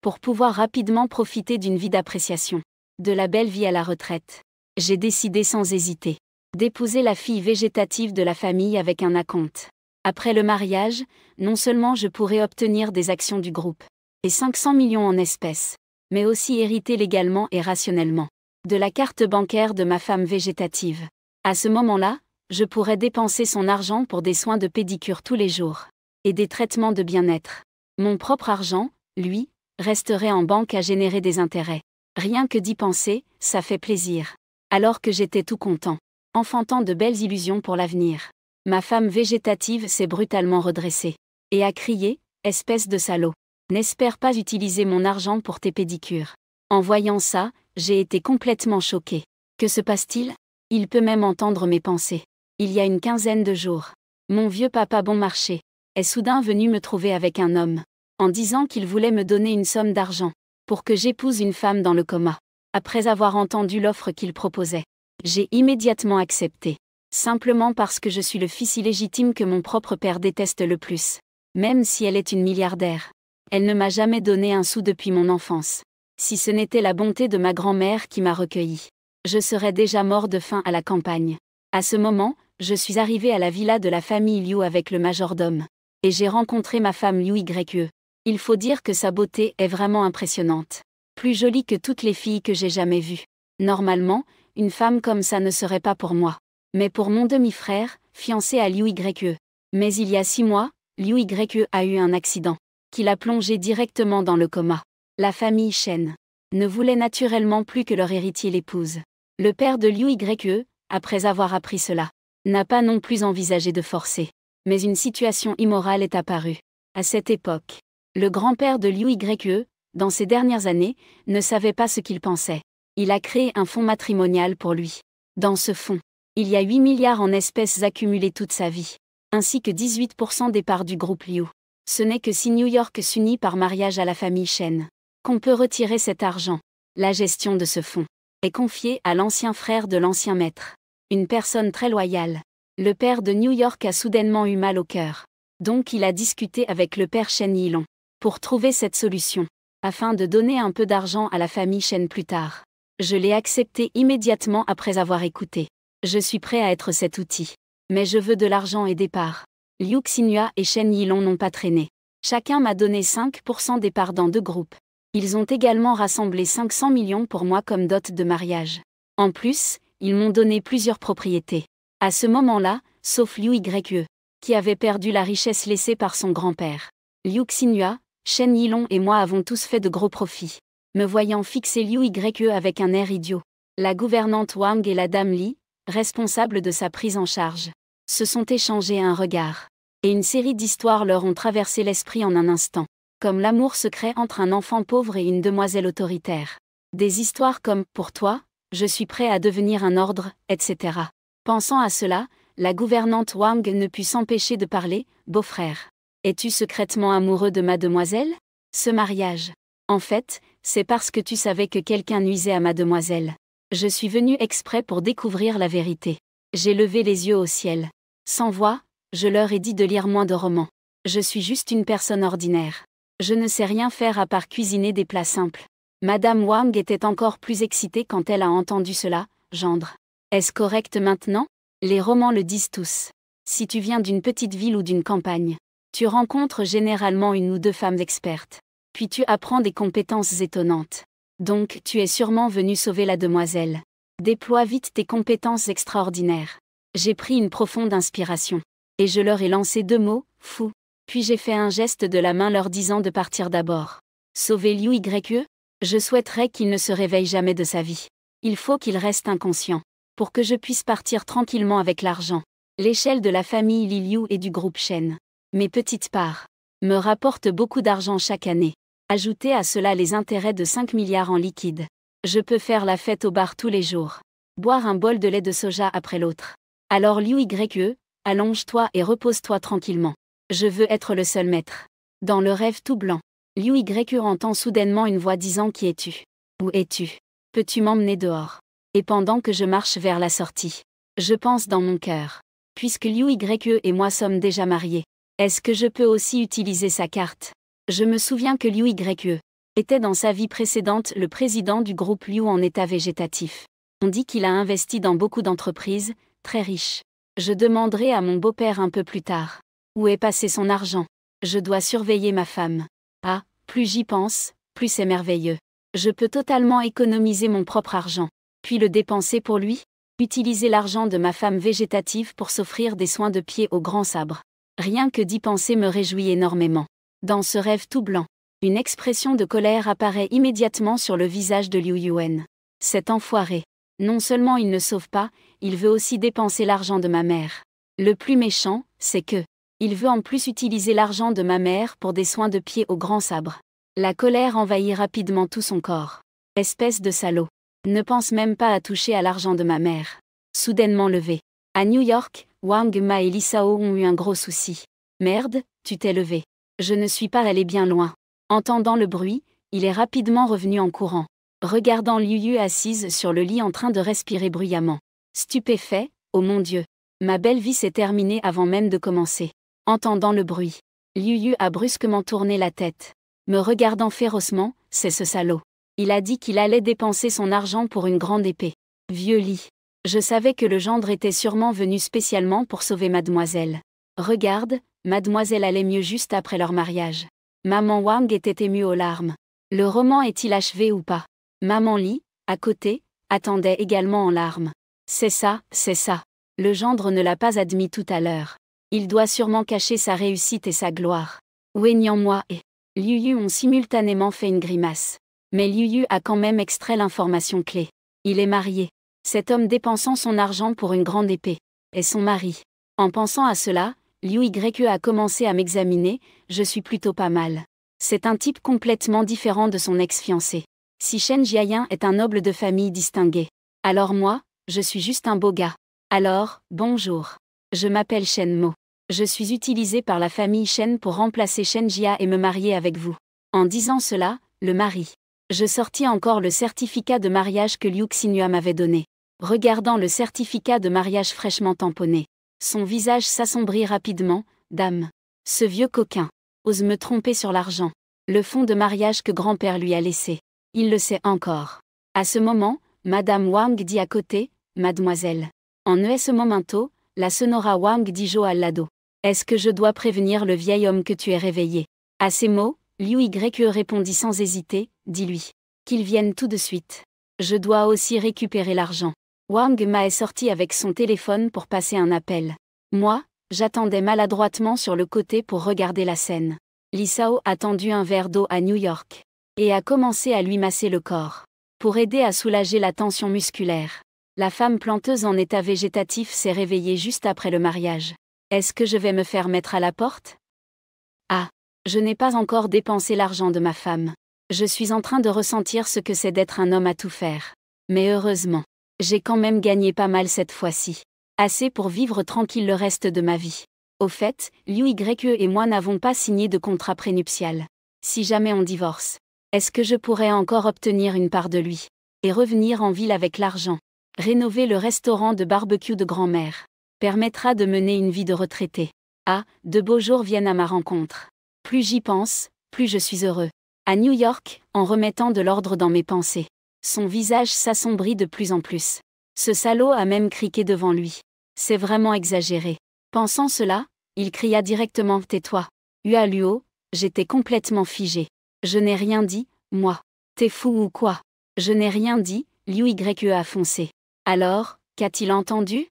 pour pouvoir rapidement profiter d'une vie d'appréciation. De la belle vie à la retraite. J'ai décidé sans hésiter d'épouser la fille végétative de la famille avec un acompte. Après le mariage, non seulement je pourrais obtenir des actions du groupe, et 500 millions en espèces, mais aussi hériter légalement et rationnellement de la carte bancaire de ma femme végétative. À ce moment-là, je pourrais dépenser son argent pour des soins de pédicure tous les jours, et des traitements de bien-être. Mon propre argent, lui, resterait en banque à générer des intérêts. Rien que d'y penser, ça fait plaisir. Alors que j'étais tout content, enfantant de belles illusions pour l'avenir, ma femme végétative s'est brutalement redressée, et a crié, « Espèce de salaud, n'espère pas utiliser mon argent pour tes pédicures. » En voyant ça, j'ai été complètement choquée. Que se passe-t-il ? Il peut même entendre mes pensées. Il y a une quinzaine de jours, mon vieux papa bon marché est soudain venu me trouver avec un homme, en disant qu'il voulait me donner une somme d'argent pour que j'épouse une femme dans le coma. Après avoir entendu l'offre qu'il proposait, j'ai immédiatement accepté, simplement parce que je suis le fils illégitime que mon propre père déteste le plus. Même si elle est une milliardaire, elle ne m'a jamais donné un sou depuis mon enfance. Si ce n'était la bonté de ma grand-mère qui m'a recueilli, je serais déjà mort de faim à la campagne. À ce moment, je suis arrivé à la villa de la famille Liu avec le majordome. Et j'ai rencontré ma femme Liu Ye. Il faut dire que sa beauté est vraiment impressionnante. Plus jolie que toutes les filles que j'ai jamais vues. Normalement, une femme comme ça ne serait pas pour moi. Mais pour mon demi-frère, fiancé à Liu Ye. Mais il y a 6 mois, Liu Ye a eu un accident, qui l'a plongé directement dans le coma. La famille Shen ne voulait naturellement plus que leur héritier l'épouse. Le père de Liu Ye, après avoir appris cela, n'a pas non plus envisagé de forcer. Mais une situation immorale est apparue. À cette époque, le grand-père de Liu Ye, dans ces dernières années, ne savait pas ce qu'il pensait. Il a créé un fonds matrimonial pour lui. Dans ce fonds, il y a 8 milliards en espèces accumulées toute sa vie, ainsi que 18% des parts du groupe Liu. Ce n'est que si New York s'unit par mariage à la famille Shen qu'on peut retirer cet argent. La gestion de ce fonds est confiée à l'ancien frère de l'ancien maître, une personne très loyale. Le père de New York a soudainement eu mal au cœur. Donc il a discuté avec le père Shen Yilong pour trouver cette solution, afin de donner un peu d'argent à la famille Shen plus tard. Je l'ai accepté immédiatement après avoir écouté. Je suis prêt à être cet outil. Mais je veux de l'argent et des parts. Liu Xinhua et Shen Yilong n'ont pas traîné. Chacun m'a donné 5% des parts dans 2 groupes. Ils ont également rassemblé 500 millions pour moi comme dot de mariage. En plus, ils m'ont donné plusieurs propriétés. À ce moment-là, sauf Liu Ye, qui avait perdu la richesse laissée par son grand-père. Liu Xinhua, Shen Yilong et moi avons tous fait de gros profits. Me voyant fixer Liu Ye avec un air idiot, la gouvernante Wang et la dame Li, responsables de sa prise en charge, se sont échangés un regard. Et une série d'histoires leur ont traversé l'esprit en un instant, comme l'amour secret entre un enfant pauvre et une demoiselle autoritaire. Des histoires comme « Pour toi, je suis prêt à devenir un ordre », etc. Pensant à cela, la gouvernante Wang ne put s'empêcher de parler « Beau-frère, es-tu secrètement amoureux de mademoiselle ? Ce mariage, en fait, c'est parce que tu savais que quelqu'un nuisait à mademoiselle. Je suis venu exprès pour découvrir la vérité. » J'ai levé les yeux au ciel. Sans voix, je leur ai dit de lire moins de romans. Je suis juste une personne ordinaire. Je ne sais rien faire à part cuisiner des plats simples. Madame Wang était encore plus excitée quand elle a entendu cela. Gendre. Est-ce correct maintenant ? Les romans le disent tous. Si tu viens d'une petite ville ou d'une campagne, tu rencontres généralement 1 ou 2 femmes expertes. Puis tu apprends des compétences étonnantes. Donc tu es sûrement venu sauver la demoiselle. Déploie vite tes compétences extraordinaires. J'ai pris une profonde inspiration. Et je leur ai lancé 2 mots, fou. Puis j'ai fait un geste de la main leur disant de partir d'abord. Sauver Liu Ye ? Je souhaiterais qu'il ne se réveille jamais de sa vie. Il faut qu'il reste inconscient, pour que je puisse partir tranquillement avec l'argent. L'échelle de la famille Li Liu et du groupe Shen, mes petites parts, me rapportent beaucoup d'argent chaque année. Ajoutez à cela les intérêts de 5 milliards en liquide. Je peux faire la fête au bar tous les jours. Boire un bol de lait de soja après l'autre. Alors Liu Ye, allonge-toi et repose-toi tranquillement. Je veux être le seul maître. Dans le rêve tout blanc, Liu Ye entend soudainement une voix disant « Qui es-tu ? Où es-tu ? Peux-tu m'emmener dehors ?» Et pendant que je marche vers la sortie, je pense dans mon cœur. Puisque Liu Ye et moi sommes déjà mariés, est-ce que je peux aussi utiliser sa carte ? Je me souviens que Liu Ye était dans sa vie précédente le président du groupe Liu en état végétatif. On dit qu'il a investi dans beaucoup d'entreprises, très riches. Je demanderai à mon beau-père un peu plus tard. Où est passé son argent? Je dois surveiller ma femme. Ah, plus j'y pense, plus c'est merveilleux. Je peux totalement économiser mon propre argent, puis le dépenser pour lui? Utiliser l'argent de ma femme végétative pour s'offrir des soins de pied au grand sabre. Rien que d'y penser me réjouit énormément. Dans ce rêve tout blanc, une expression de colère apparaît immédiatement sur le visage de Liu Yuan. Cet enfoiré. Non seulement il ne sauve pas, il veut aussi dépenser l'argent de ma mère. Le plus méchant, c'est que il veut en plus utiliser l'argent de ma mère pour des soins de pied au grand sabre. La colère envahit rapidement tout son corps. Espèce de salaud. Ne pense même pas à toucher à l'argent de ma mère. Soudainement levé. À New York, Wang Ma et Lisao ont eu un gros souci. Merde, tu t'es levé. Je ne suis pas allé bien loin. Entendant le bruit, il est rapidement revenu en courant. Regardant Liu Yu assise sur le lit en train de respirer bruyamment. Stupéfait, oh mon Dieu. Ma belle vie s'est terminée avant même de commencer. Entendant le bruit, Liu Yu a brusquement tourné la tête. Me regardant férocement, c'est ce salaud. Il a dit qu'il allait dépenser son argent pour une grande épée. Vieux lit. Je savais que le gendre était sûrement venu spécialement pour sauver mademoiselle. Regarde, mademoiselle allait mieux juste après leur mariage. Maman Wang était émue aux larmes. Le roman est-il achevé ou pas? Maman Li, à côté, attendait également en larmes. C'est ça. Le gendre ne l'a pas admis tout à l'heure. Il doit sûrement cacher sa réussite et sa gloire. Wenyan-moi et Liu Yu ont simultanément fait une grimace. Mais Liu Yu a quand même extrait l'information clé. Il est marié. Cet homme dépensant son argent pour une grande épée est son mari. En pensant à cela, Liu Yue a commencé à m'examiner, je suis plutôt pas mal. C'est un type complètement différent de son ex-fiancé. Si Shen Jiayan est un noble de famille distingué, alors moi, je suis juste un beau gars. Alors, bonjour. Je m'appelle Shen Mo. Je suis utilisé par la famille Shen pour remplacer Shen Jia et me marier avec vous. En disant cela, le mari. Je sortis encore le certificat de mariage que Liu Xinhua m'avait donné. Regardant le certificat de mariage fraîchement tamponné, son visage s'assombrit rapidement. Dame. Ce vieux coquin. Ose me tromper sur l'argent. Le fonds de mariage que grand-père lui a laissé. Il le sait encore. À ce moment, Madame Wang dit à côté, Mademoiselle. En ce momento, la Sonora Wang dit Jo al lado. Est-ce que je dois prévenir le vieil homme que tu es réveillé? À ces mots, Liu Yue répondit sans hésiter, dis-lui. Qu'il vienne tout de suite. Je dois aussi récupérer l'argent. Wang Ma est sorti avec son téléphone pour passer un appel. Moi, j'attendais maladroitement sur le côté pour regarder la scène. Lisao a tendu un verre d'eau à New York. Et a commencé à lui masser le corps. Pour aider à soulager la tension musculaire. La femme planteuse en état végétatif s'est réveillée juste après le mariage. Est-ce que je vais me faire mettre à la porte? Ah, je n'ai pas encore dépensé l'argent de ma femme. Je suis en train de ressentir ce que c'est d'être un homme à tout faire. Mais heureusement, j'ai quand même gagné pas mal cette fois-ci. Assez pour vivre tranquille le reste de ma vie. Au fait, Liu Yue et moi n'avons pas signé de contrat prénuptial. Si jamais on divorce, est-ce que je pourrais encore obtenir une part de lui? Et revenir en ville avec l'argent. Rénover le restaurant de barbecue de grand-mère. Permettra de mener une vie de retraité. Ah, de beaux jours viennent à ma rencontre. Plus j'y pense, plus je suis heureux. À New York, en remettant de l'ordre dans mes pensées. Son visage s'assombrit de plus en plus. Ce salaud a même criqué devant lui. C'est vraiment exagéré. Pensant cela, il cria directement « Tais-toi ». Hua Luo, j'étais complètement figé. Je n'ai rien dit, moi. T'es fou ou quoi? Je n'ai rien dit, Liu Yue a foncé. Alors, qu'a-t-il entendu?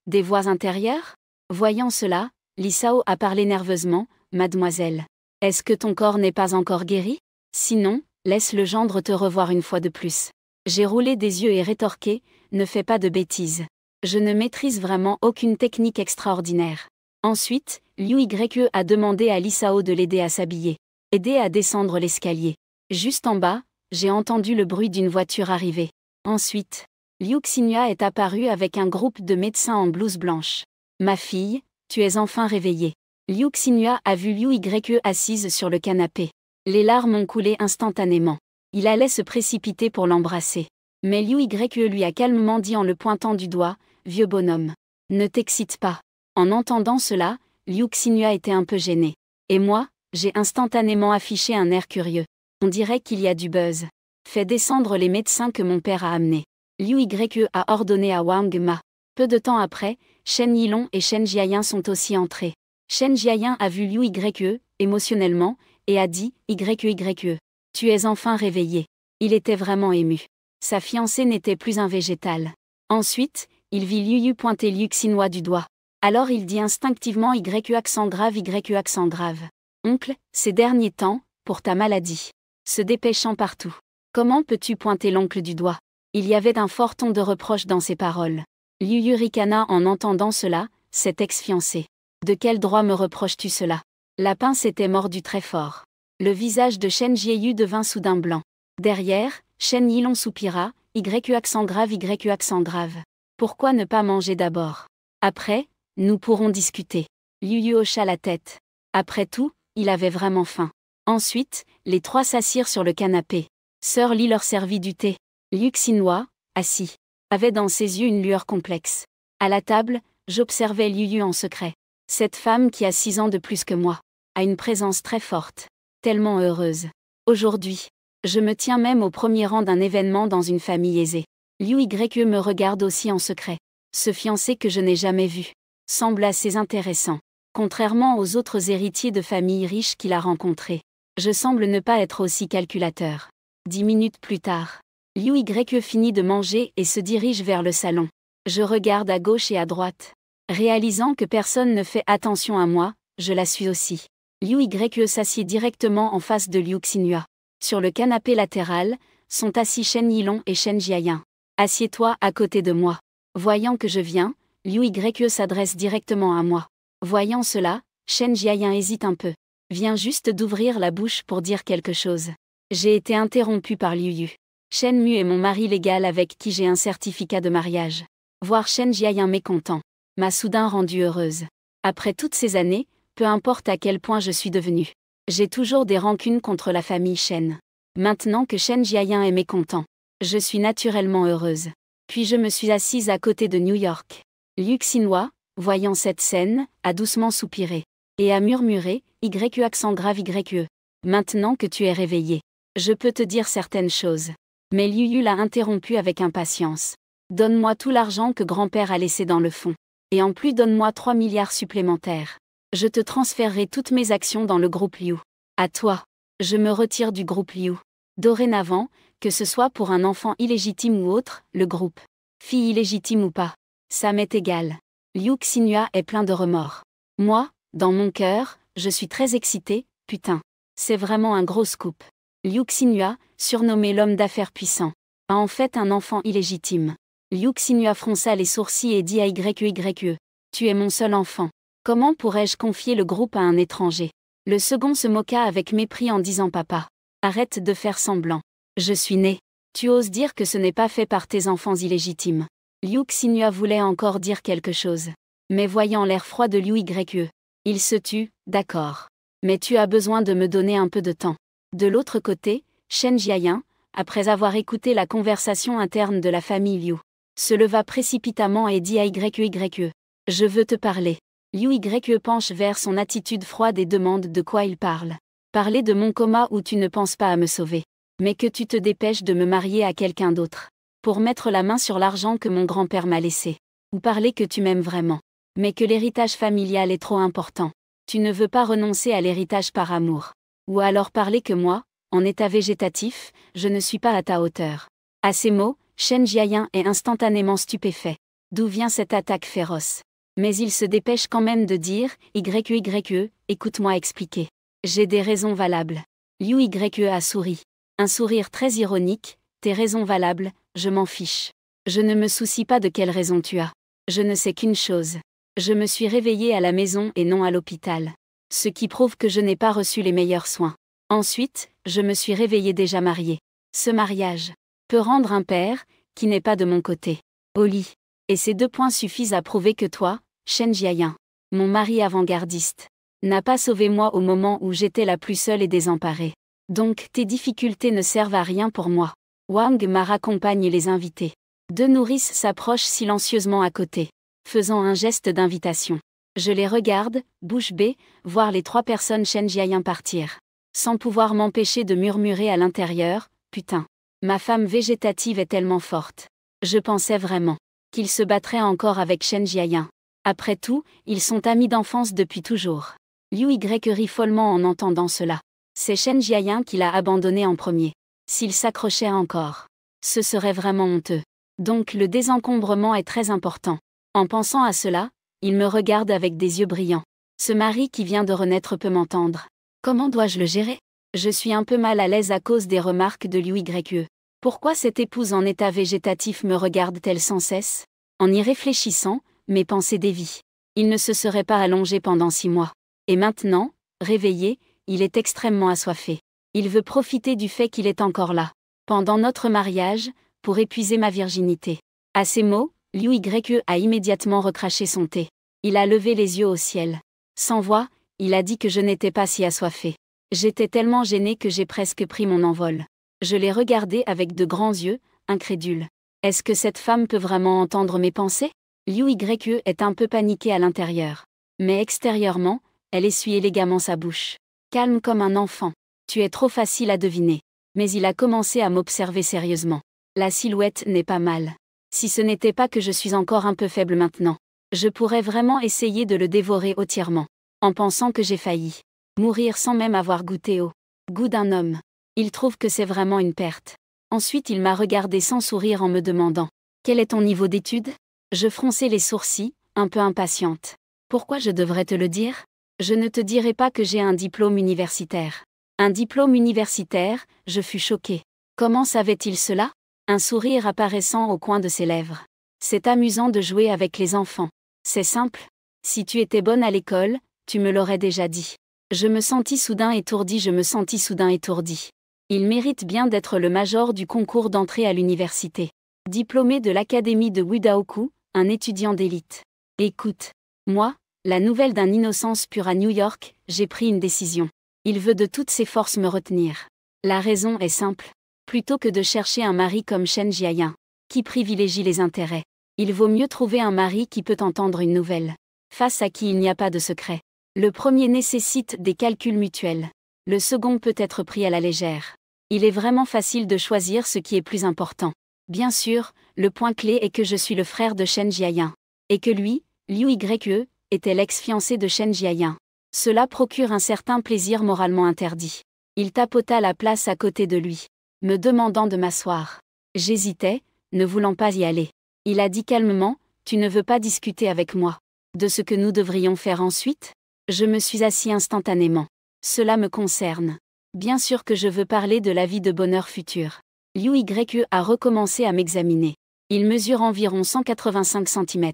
Des voix intérieures? Voyant cela, Lisao a parlé nerveusement, Mademoiselle. Est-ce que ton corps n'est pas encore guéri? Sinon, laisse le gendre te revoir une fois de plus. J'ai roulé des yeux et rétorqué, ne fais pas de bêtises. Je ne maîtrise vraiment aucune technique extraordinaire. Ensuite, Liu Yue a demandé à Lisao de l'aider à s'habiller. Aider à descendre l'escalier. Juste en bas, j'ai entendu le bruit d'une voiture arriver. Ensuite, Liu Xinhua est apparu avec un groupe de médecins en blouse blanche. Ma fille, tu es enfin réveillée. Liu Xinhua a vu Liu Yue assise sur le canapé. Les larmes ont coulé instantanément. Il allait se précipiter pour l'embrasser. Mais Liu Yue lui a calmement dit en le pointant du doigt, vieux bonhomme. Ne t'excite pas. En entendant cela, Liu Xinhua était un peu gêné. Et moi, j'ai instantanément affiché un air curieux. On dirait qu'il y a du buzz. Fais descendre les médecins que mon père a amenés. Liu Yue a ordonné à Wang Ma. Peu de temps après, Shen Yilong et Shen Jiayin sont aussi entrés. Shen Jiayin a vu Liu Yue, émotionnellement, et a dit « Yue, tu es enfin réveillé ». Il était vraiment ému. Sa fiancée n'était plus un végétal. Ensuite, il vit Liu Yu pointer Liu Xinhua du doigt. Alors il dit instinctivement Yue accent grave. Oncle, ces derniers temps, pour ta maladie. Se dépêchant partout. Comment peux-tu pointer l'oncle du doigt? Il y avait un fort ton de reproche dans ses paroles. Liu Yu ricana en entendant cela, cet ex-fiancé. De quel droit me reproches-tu cela? La pince était mordue très fort. Le visage de Shen Jieyu devint soudain blanc. Derrière, Shen Yilong soupira, Yue accent grave. Pourquoi ne pas manger d'abord? Après, nous pourrons discuter. Liu Yu hocha la tête. Après tout, il avait vraiment faim. Ensuite, les trois s'assirent sur le canapé. Sœur Li leur servit du thé. Liu Xinhua, assis, avait dans ses yeux une lueur complexe. À la table, j'observais Liu Yu en secret. Cette femme qui a 6 ans de plus que moi, a une présence très forte. Tellement heureuse. Aujourd'hui, je me tiens même au premier rang d'un événement dans une famille aisée. Liu Yue me regarde aussi en secret. Ce fiancé que je n'ai jamais vu semble assez intéressant. Contrairement aux autres héritiers de familles riches qu'il a rencontrés, je semble ne pas être aussi calculateur. 10 minutes plus tard, Liu Yue finit de manger et se dirige vers le salon. Je regarde à gauche et à droite. Réalisant que personne ne fait attention à moi, je la suis aussi. Liu Yue s'assied directement en face de Liu Xinhua. Sur le canapé latéral, sont assis Shen Yilong et Shen Jiayin. Assieds-toi à côté de moi. Voyant que je viens, Liu Yue s'adresse directement à moi. Voyant cela, Shen Jiayin hésite un peu. Vient juste d'ouvrir la bouche pour dire quelque chose. J'ai été interrompu par Liu Yu. Shen Mu est mon mari légal avec qui j'ai un certificat de mariage. Voir Shen Jiayin mécontent m'a soudain rendue heureuse. Après toutes ces années, peu importe à quel point je suis devenue. J'ai toujours des rancunes contre la famille Shen. Maintenant que Shen Jiayin est mécontent, je suis naturellement heureuse. Puis je me suis assise à côté de New York. Liu Xinhua, voyant cette scène, a doucement soupiré. Et a murmuré, Yue accent grave Yue. Maintenant que tu es réveillé, je peux te dire certaines choses. Mais Liu Yu l'a interrompu avec impatience. Donne-moi tout l'argent que grand-père a laissé dans le fond. Et en plus donne-moi 3 milliards supplémentaires. Je te transférerai toutes mes actions dans le groupe Liu. À toi. Je me retire du groupe Liu. Dorénavant, que ce soit pour un enfant illégitime ou autre, le groupe. Fille illégitime ou pas. Ça m'est égal. Liu Xinhua est plein de remords. Moi, dans mon cœur, je suis très excitée, putain. C'est vraiment un gros scoop. Liu Xinhua, surnommé l'homme d'affaires puissant, a en fait un enfant illégitime. Liu Xinhua fronça les sourcils et dit à Yue. Tu es mon seul enfant. Comment pourrais-je confier le groupe à un étranger? Le second se moqua avec mépris en disant Papa, arrête de faire semblant. Je suis né. Tu oses dire que ce n'est pas fait par tes enfants illégitimes. Liu Xinhua voulait encore dire quelque chose. Mais voyant l'air froid de Liu Yue, il se tut, d'accord. Mais tu as besoin de me donner un peu de temps. De l'autre côté, Shen Jiayin, après avoir écouté la conversation interne de la famille Liu, se leva précipitamment et dit à Yue. Je veux te parler. Liu Yue penche vers son attitude froide et demande de quoi il parle. Parler de mon coma où tu ne penses pas à me sauver. Mais que tu te dépêches de me marier à quelqu'un d'autre. Pour mettre la main sur l'argent que mon grand-père m'a laissé. Ou parler que tu m'aimes vraiment. Mais que l'héritage familial est trop important. Tu ne veux pas renoncer à l'héritage par amour. Ou alors parler que moi, en état végétatif, je ne suis pas à ta hauteur. À ces mots, Shen Jiayin est instantanément stupéfait. D'où vient cette attaque féroce? Mais il se dépêche quand même de dire, Yue, écoute-moi expliquer. J'ai des raisons valables. Liu Yue a souri. Un sourire très ironique, tes raisons valables, je m'en fiche. Je ne me soucie pas de quelles raisons tu as. Je ne sais qu'une chose. Je me suis réveillée à la maison et non à l'hôpital. Ce qui prouve que je n'ai pas reçu les meilleurs soins. Ensuite, je me suis réveillée déjà mariée. Ce mariage peut rendre un père, qui n'est pas de mon côté, au lit. Et ces 2 points suffisent à prouver que toi, Shen Jiayin, mon mari avant-gardiste, n'a pas sauvé moi au moment où j'étais la plus seule et désemparée. Donc tes difficultés ne servent à rien pour moi. Wang Ma raccompagne les invités. 2 nourrices s'approchent silencieusement à côté, faisant un geste d'invitation. Je les regarde, bouche bée, voir les 3 personnes Shen Jiayin partir. sans pouvoir m'empêcher de murmurer à l'intérieur, putain. Ma femme végétative est tellement forte. Je pensais vraiment qu'il se battrait encore avec Chen Jiayin. Après tout, ils sont amis d'enfance depuis toujours. Liu Y rit follement en entendant cela. C'est Chen Jiayin qui l'a abandonné en premier. S'il s'accrochait encore, ce serait vraiment honteux. Donc le désencombrement est très important. En pensant à cela, il me regarde avec des yeux brillants. Ce mari qui vient de renaître peut m'entendre. Comment dois-je le gérer? Je suis un peu mal à l'aise à cause des remarques de Liu Y. Pourquoi cette épouse en état végétatif me regarde-t-elle sans cesse? En y réfléchissant, mes pensées dévient. Il ne se serait pas allongé pendant 6 mois. Et maintenant, réveillé, il est extrêmement assoiffé. Il veut profiter du fait qu'il est encore là, pendant notre mariage, pour épuiser ma virginité. À ces mots, Liu Y a immédiatement recraché son thé. Il a levé les yeux au ciel. Sans voix, il a dit que je n'étais pas si assoiffé. J'étais tellement gêné que j'ai presque pris mon envol. Je l'ai regardé avec de grands yeux, incrédule. Est-ce que cette femme peut vraiment entendre mes pensées? Liu Y est un peu paniquée à l'intérieur. Mais extérieurement, elle essuie élégamment sa bouche. Calme comme un enfant. Tu es trop facile à deviner. Mais il a commencé à m'observer sérieusement. La silhouette n'est pas mal. Si ce n'était pas que je suis encore un peu faible maintenant, je pourrais vraiment essayer de le dévorer entièrement. En pensant que j'ai failli mourir sans même avoir goûté au goût d'un homme. Il trouve que c'est vraiment une perte. Ensuite il m'a regardé sans sourire en me demandant « Quel est ton niveau d'études ?» Je fronçai les sourcils, un peu impatiente. « Pourquoi je devrais te le dire ? Je ne te dirai pas que j'ai un diplôme universitaire. » Un diplôme universitaire, je fus choquée. Comment savait-il cela? Un sourire apparaissant au coin de ses lèvres. C'est amusant de jouer avec les enfants. C'est simple. Si tu étais bonne à l'école, tu me l'aurais déjà dit. Je me sentis soudain étourdi. Il mérite bien d'être le major du concours d'entrée à l'université. Diplômé de l'académie de Wudaoku, un étudiant d'élite. Écoute. Moi, la nouvelle d'un innocence pure à New York, j'ai pris une décision. Il veut de toutes ses forces me retenir. La raison est simple. Plutôt que de chercher un mari comme Chen Jiayin, qui privilégie les intérêts, il vaut mieux trouver un mari qui peut entendre une nouvelle, face à qui il n'y a pas de secret. Le premier nécessite des calculs mutuels. Le second peut être pris à la légère. Il est vraiment facile de choisir ce qui est plus important. Bien sûr, le point clé est que je suis le frère de Chen Jiayin. Et que lui, Liu Y, était l'ex-fiancé de Chen Jiayin. Cela procure un certain plaisir moralement interdit. Il tapota la place à côté de lui, me demandant de m'asseoir. J'hésitais, ne voulant pas y aller. Il a dit calmement, « Tu ne veux pas discuter avec moi de ce que nous devrions faire ensuite ?» Je me suis assis instantanément. Cela me concerne. Bien sûr que je veux parler de la vie de bonheur future. Liu Y a recommencé à m'examiner. Il mesure environ 185 cm.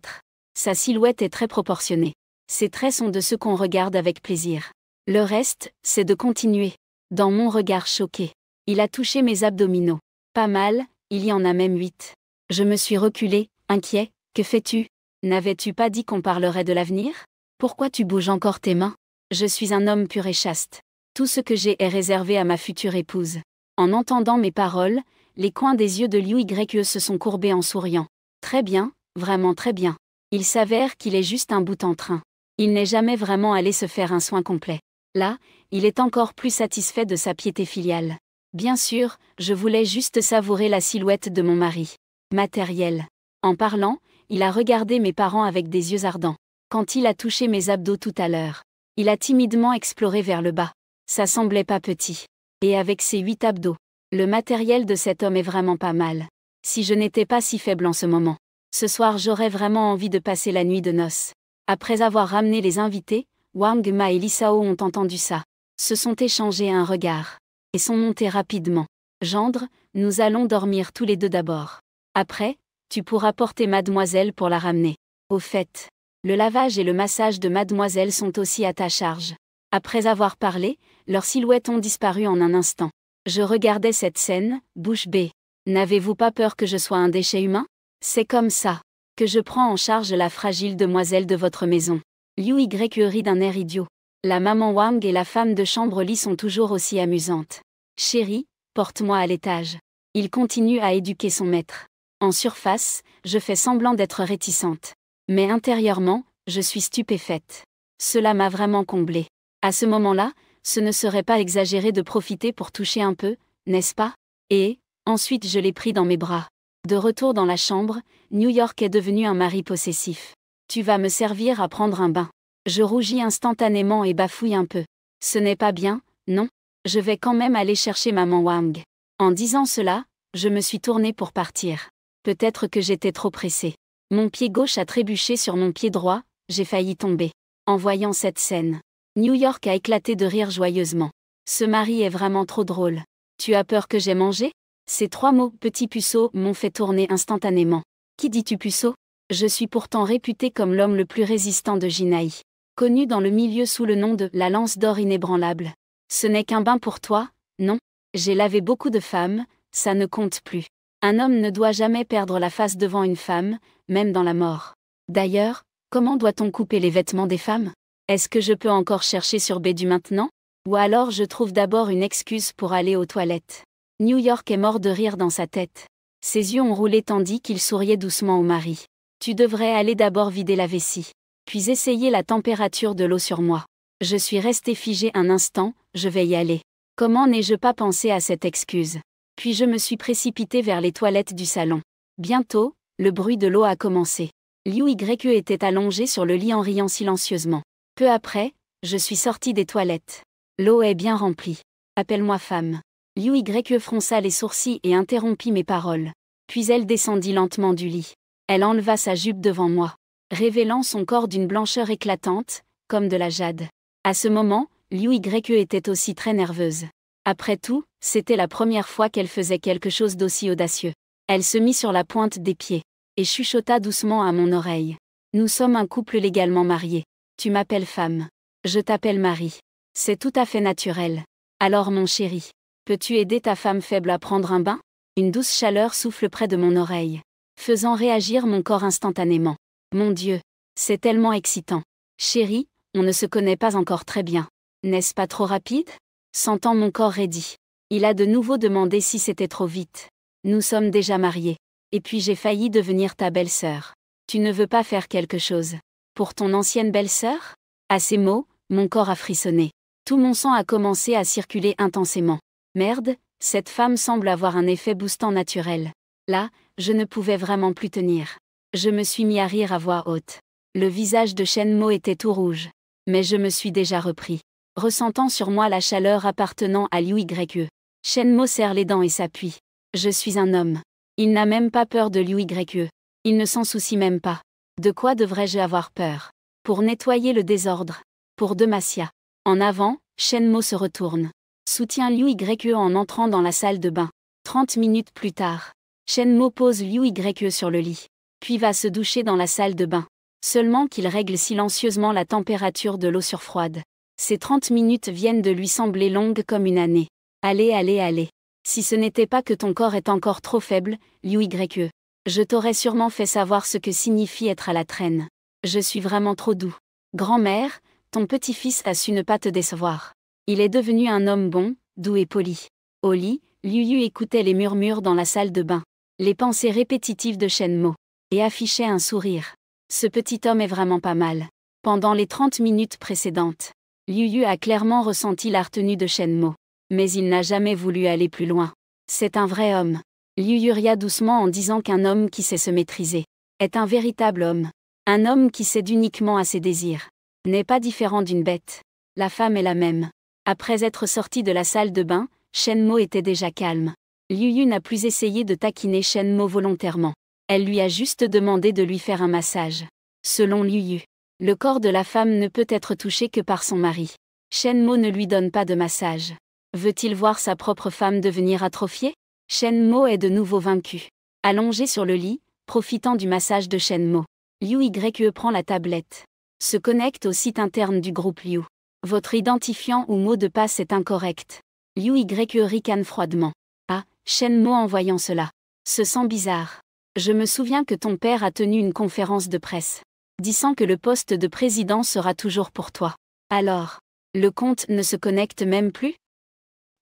Sa silhouette est très proportionnée. Ses traits sont de ceux qu'on regarde avec plaisir. Le reste, c'est de continuer. Dans mon regard choqué, il a touché mes abdominaux. Pas mal, il y en a même 8. Je me suis reculé, inquiet. Que fais-tu? N'avais-tu pas dit qu'on parlerait de l'avenir? Pourquoi tu bouges encore tes mains? Je suis un homme pur et chaste. Tout ce que j'ai est réservé à ma future épouse. En entendant mes paroles, les coins des yeux de Liu Y se sont courbés en souriant. Très bien, vraiment très bien. Il s'avère qu'il est juste un bout en train. Il n'est jamais vraiment allé se faire un soin complet. Là, il est encore plus satisfait de sa piété filiale. Bien sûr, je voulais juste savourer la silhouette de mon mari. Matériel. En parlant, il a regardé mes parents avec des yeux ardents. Quand il a touché mes abdos tout à l'heure, il a timidement exploré vers le bas. Ça semblait pas petit. Et avec ses 8 abdos, le matériel de cet homme est vraiment pas mal. Si je n'étais pas si faible en ce moment, ce soir j'aurais vraiment envie de passer la nuit de noces. Après avoir ramené les invités, Wang Ma et Lisao ont entendu ça. Se sont échangés un regard. Et sont montés rapidement. Gendre, nous allons dormir tous les deux d'abord. Après, tu pourras porter mademoiselle pour la ramener. Au fait, le lavage et le massage de mademoiselle sont aussi à ta charge. Après avoir parlé, leurs silhouettes ont disparu en un instant. Je regardais cette scène, bouche bée. N'avez-vous pas peur que je sois un déchet humain? C'est comme ça que je prends en charge la fragile demoiselle de votre maison. Liu Y rit d'un air idiot. La maman Wang et la femme de chambre Li sont toujours aussi amusantes. Chérie, porte-moi à l'étage. Il continue à éduquer son maître. En surface, je fais semblant d'être réticente. Mais intérieurement, je suis stupéfaite. Cela m'a vraiment comblée. À ce moment-là, Ce ne serait pas exagéré de profiter pour toucher un peu, n'est-ce pas? Et, ensuite je l'ai pris dans mes bras. De retour dans la chambre, New York est devenu un mari possessif. Tu vas me servir à prendre un bain. Je rougis instantanément et bafouille un peu. Ce n'est pas bien, non? Je vais quand même aller chercher maman Wang. En disant cela, je me suis tournée pour partir. Peut-être que j'étais trop pressée. Mon pied gauche a trébuché sur mon pied droit, j'ai failli tomber. En voyant cette scène, New York a éclaté de rire joyeusement. Ce mari est vraiment trop drôle. Tu as peur que j'aie mangé? Ces 3 mots, petit puceau, m'ont fait tourner instantanément. Qui dis-tu puceau? Je suis pourtant réputé comme l'homme le plus résistant de Jinaï. Connu dans le milieu sous le nom de la lance d'or inébranlable. Ce n'est qu'un bain pour toi, non? J'ai lavé beaucoup de femmes, ça ne compte plus. Un homme ne doit jamais perdre la face devant une femme, même dans la mort. D'ailleurs, comment doit-on couper les vêtements des femmes? Est-ce que je peux encore chercher sur Bédu maintenant? Ou alors je trouve d'abord une excuse pour aller aux toilettes. New York est mort de rire dans sa tête. Ses yeux ont roulé tandis qu'il souriait doucement au mari. Tu devrais aller d'abord vider la vessie. Puis essayer la température de l'eau sur moi. Je suis restée figée un instant, je vais y aller. Comment n'ai-je pas pensé à cette excuse? Puis je me suis précipitée vers les toilettes du salon. Bientôt, le bruit de l'eau a commencé. Liu Yue était allongé sur le lit en riant silencieusement. Peu après, je suis sortie des toilettes. L'eau est bien remplie. Appelle-moi femme. Liu Yue fronça les sourcils et interrompit mes paroles. Puis elle descendit lentement du lit. Elle enleva sa jupe devant moi, révélant son corps d'une blancheur éclatante, comme de la jade. À ce moment, Liu Yue était aussi très nerveuse. Après tout, c'était la première fois qu'elle faisait quelque chose d'aussi audacieux. Elle se mit sur la pointe des pieds, et chuchota doucement à mon oreille. Nous sommes un couple légalement marié. Tu m'appelles femme. Je t'appelle mari. C'est tout à fait naturel. Alors mon chéri, peux-tu aider ta femme faible à prendre un bain? Une douce chaleur souffle près de mon oreille, faisant réagir mon corps instantanément. Mon Dieu, c'est tellement excitant. Chérie, on ne se connaît pas encore très bien. N'est-ce pas trop rapide? Sentant mon corps raidi, il a de nouveau demandé si c'était trop vite. Nous sommes déjà mariés. Et puis j'ai failli devenir ta belle-sœur. Tu ne veux pas faire quelque chose pour ton ancienne belle-sœur? À ces mots, mon corps a frissonné. Tout mon sang a commencé à circuler intensément. Merde, cette femme semble avoir un effet boostant naturel. Là, je ne pouvais vraiment plus tenir. Je me suis mis à rire à voix haute. Le visage de Shenmo était tout rouge. Mais je me suis déjà repris, ressentant sur moi la chaleur appartenant à Liu Yue. Shenmo serre les dents et s'appuie. Je suis un homme. Il n'a même pas peur de Liu Yue. Il ne s'en soucie même pas. De quoi devrais-je avoir peur? Pour nettoyer le désordre. Pour Demacia. En avant, Shenmo se retourne. Soutient Liu Yue en entrant dans la salle de bain. 30 minutes plus tard, Shenmo pose Liu Yue sur le lit. Puis va se doucher dans la salle de bain. Seulement qu'il règle silencieusement la température de l'eau surfroide. Ces 30 minutes viennent de lui sembler longues comme une année. Allez, allez, allez. Si ce n'était pas que ton corps est encore trop faible, Liu Yue, je t'aurais sûrement fait savoir ce que signifie être à la traîne. Je suis vraiment trop doux. Grand-mère, ton petit-fils a su ne pas te décevoir. Il est devenu un homme bon, doux et poli. Au lit, Liu Yue écoutait les murmures dans la salle de bain, les pensées répétitives de Shenmo, et affichait un sourire. Ce petit homme est vraiment pas mal. Pendant les 30 minutes précédentes, Liu Yue a clairement ressenti la retenue de Shenmo. Mais il n'a jamais voulu aller plus loin. C'est un vrai homme. Liu Yue ria doucement en disant qu'un homme qui sait se maîtriser est un véritable homme. Un homme qui cède uniquement à ses désirs n'est pas différent d'une bête. La femme est la même. Après être sorti de la salle de bain, Shenmo était déjà calme. Liu Yue n'a plus essayé de taquiner Shenmo volontairement. Elle lui a juste demandé de lui faire un massage. Selon Liu Yue, le corps de la femme ne peut être touché que par son mari. Shenmo ne lui donne pas de massage. Veut-il voir sa propre femme devenir atrophiée? Shenmo est de nouveau vaincu. Allongé sur le lit, profitant du massage de Shenmo, Liu Yue prend la tablette. Se connecte au site interne du groupe Liu. Votre identifiant ou mot de passe est incorrect. Liu Yue ricane froidement. Ah, Shenmo en voyant cela se sent bizarre. Je me souviens que ton père a tenu une conférence de presse, disant que le poste de président sera toujours pour toi. Alors, le compte ne se connecte même plus?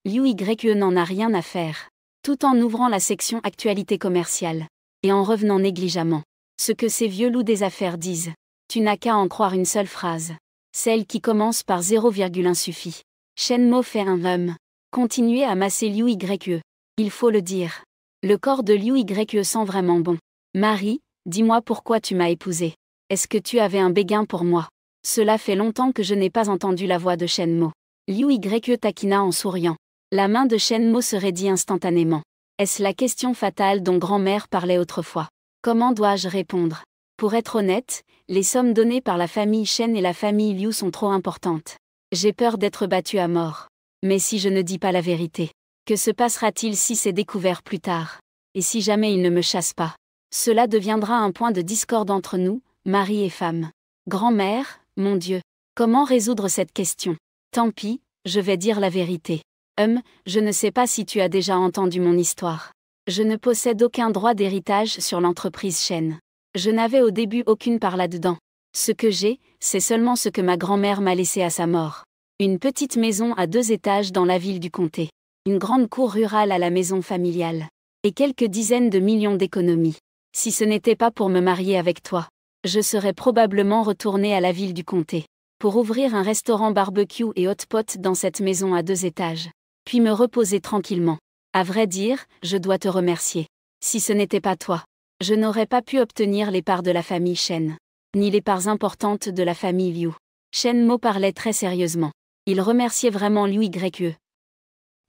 Liu Yue n'en a rien à faire. Tout en ouvrant la section actualité commerciale. Et en revenant négligemment. Ce que ces vieux loups des affaires disent. Tu n'as qu'à en croire une seule phrase. Celle qui commence par 0,1 suffit. Shenmo fait un Continuez à masser Liu Ye. Il faut le dire. Le corps de Liu Ye sent vraiment bon. Marie, dis-moi pourquoi tu m'as épousée. Est-ce que tu avais un béguin pour moi? Cela fait longtemps que je n'ai pas entendu la voix de Shenmo. Liu Ye taquina en souriant. La main de Shenmo se raidit instantanément. Est-ce la question fatale dont grand-mère parlait autrefois? Comment dois-je répondre? Pour être honnête, les sommes données par la famille Shen et la famille Liu sont trop importantes. J'ai peur d'être battue à mort. Mais si je ne dis pas la vérité, que se passera-t-il si c'est découvert plus tard? Et si jamais il ne me chasse pas? Cela deviendra un point de discorde entre nous, mari et femme. Grand-mère, mon Dieu, comment résoudre cette question? Tant pis, je vais dire la vérité. Je ne sais pas si tu as déjà entendu mon histoire. Je ne possède aucun droit d'héritage sur l'entreprise Shen. Je n'avais au début aucune part là-dedans. Ce que j'ai, c'est seulement ce que ma grand-mère m'a laissé à sa mort. Une petite maison à 2 étages dans la ville du comté. Une grande cour rurale à la maison familiale. Et quelques dizaines de millions d'économies. Si ce n'était pas pour me marier avec toi, je serais probablement retournée à la ville du comté. Pour ouvrir un restaurant barbecue et hot pot dans cette maison à 2 étages. Puis me reposer tranquillement. À vrai dire, je dois te remercier. Si ce n'était pas toi, je n'aurais pas pu obtenir les parts de la famille Shen. Ni les parts importantes de la famille Liu. Shenmo parlait très sérieusement. Il remerciait vraiment Liu Ye.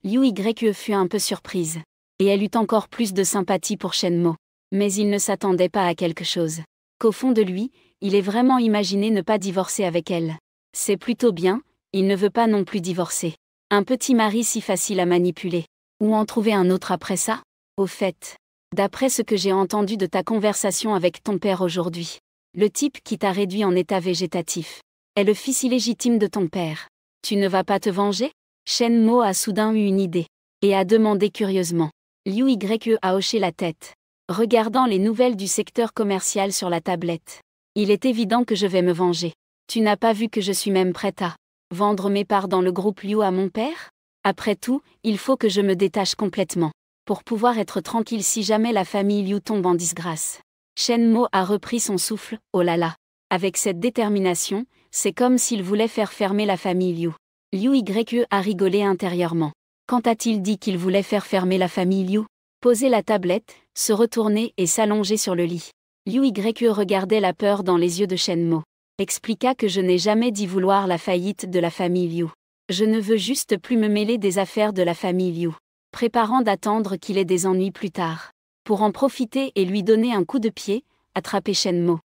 Liu Ye fut un peu surprise. Et elle eut encore plus de sympathie pour Shenmo. Mais il ne s'attendait pas à quelque chose. Qu'au fond de lui, il est vraiment imaginé ne pas divorcer avec elle. C'est plutôt bien, il ne veut pas non plus divorcer. Un petit mari si facile à manipuler. Ou en trouver un autre après ça? Au fait, d'après ce que j'ai entendu de ta conversation avec ton père aujourd'hui, le type qui t'a réduit en état végétatif est le fils illégitime de ton père. Tu ne vas pas te venger? Shenmo a soudain eu une idée. Et a demandé curieusement. Liu Ye a hoché la tête, regardant les nouvelles du secteur commercial sur la tablette. Il est évident que je vais me venger. Tu n'as pas vu que je suis même prête à vendre mes parts dans le groupe Liu à mon père? Après tout, il faut que je me détache complètement, pour pouvoir être tranquille si jamais la famille Liu tombe en disgrâce. Shenmo a repris son souffle, oh là là. Avec cette détermination, c'est comme s'il voulait faire fermer la famille Liu. Liu Ye a rigolé intérieurement. Quand a-t-il dit qu'il voulait faire fermer la famille Liu? Poser la tablette, se retourner et s'allonger sur le lit. Liu Ye regardait la peur dans les yeux de Shenmo. Expliqua que je n'ai jamais dit vouloir la faillite de la famille Liu. Je ne veux juste plus me mêler des affaires de la famille Liu. Préparant d'attendre qu'il ait des ennuis plus tard. Pour en profiter et lui donner un coup de pied, attraper Shenmo.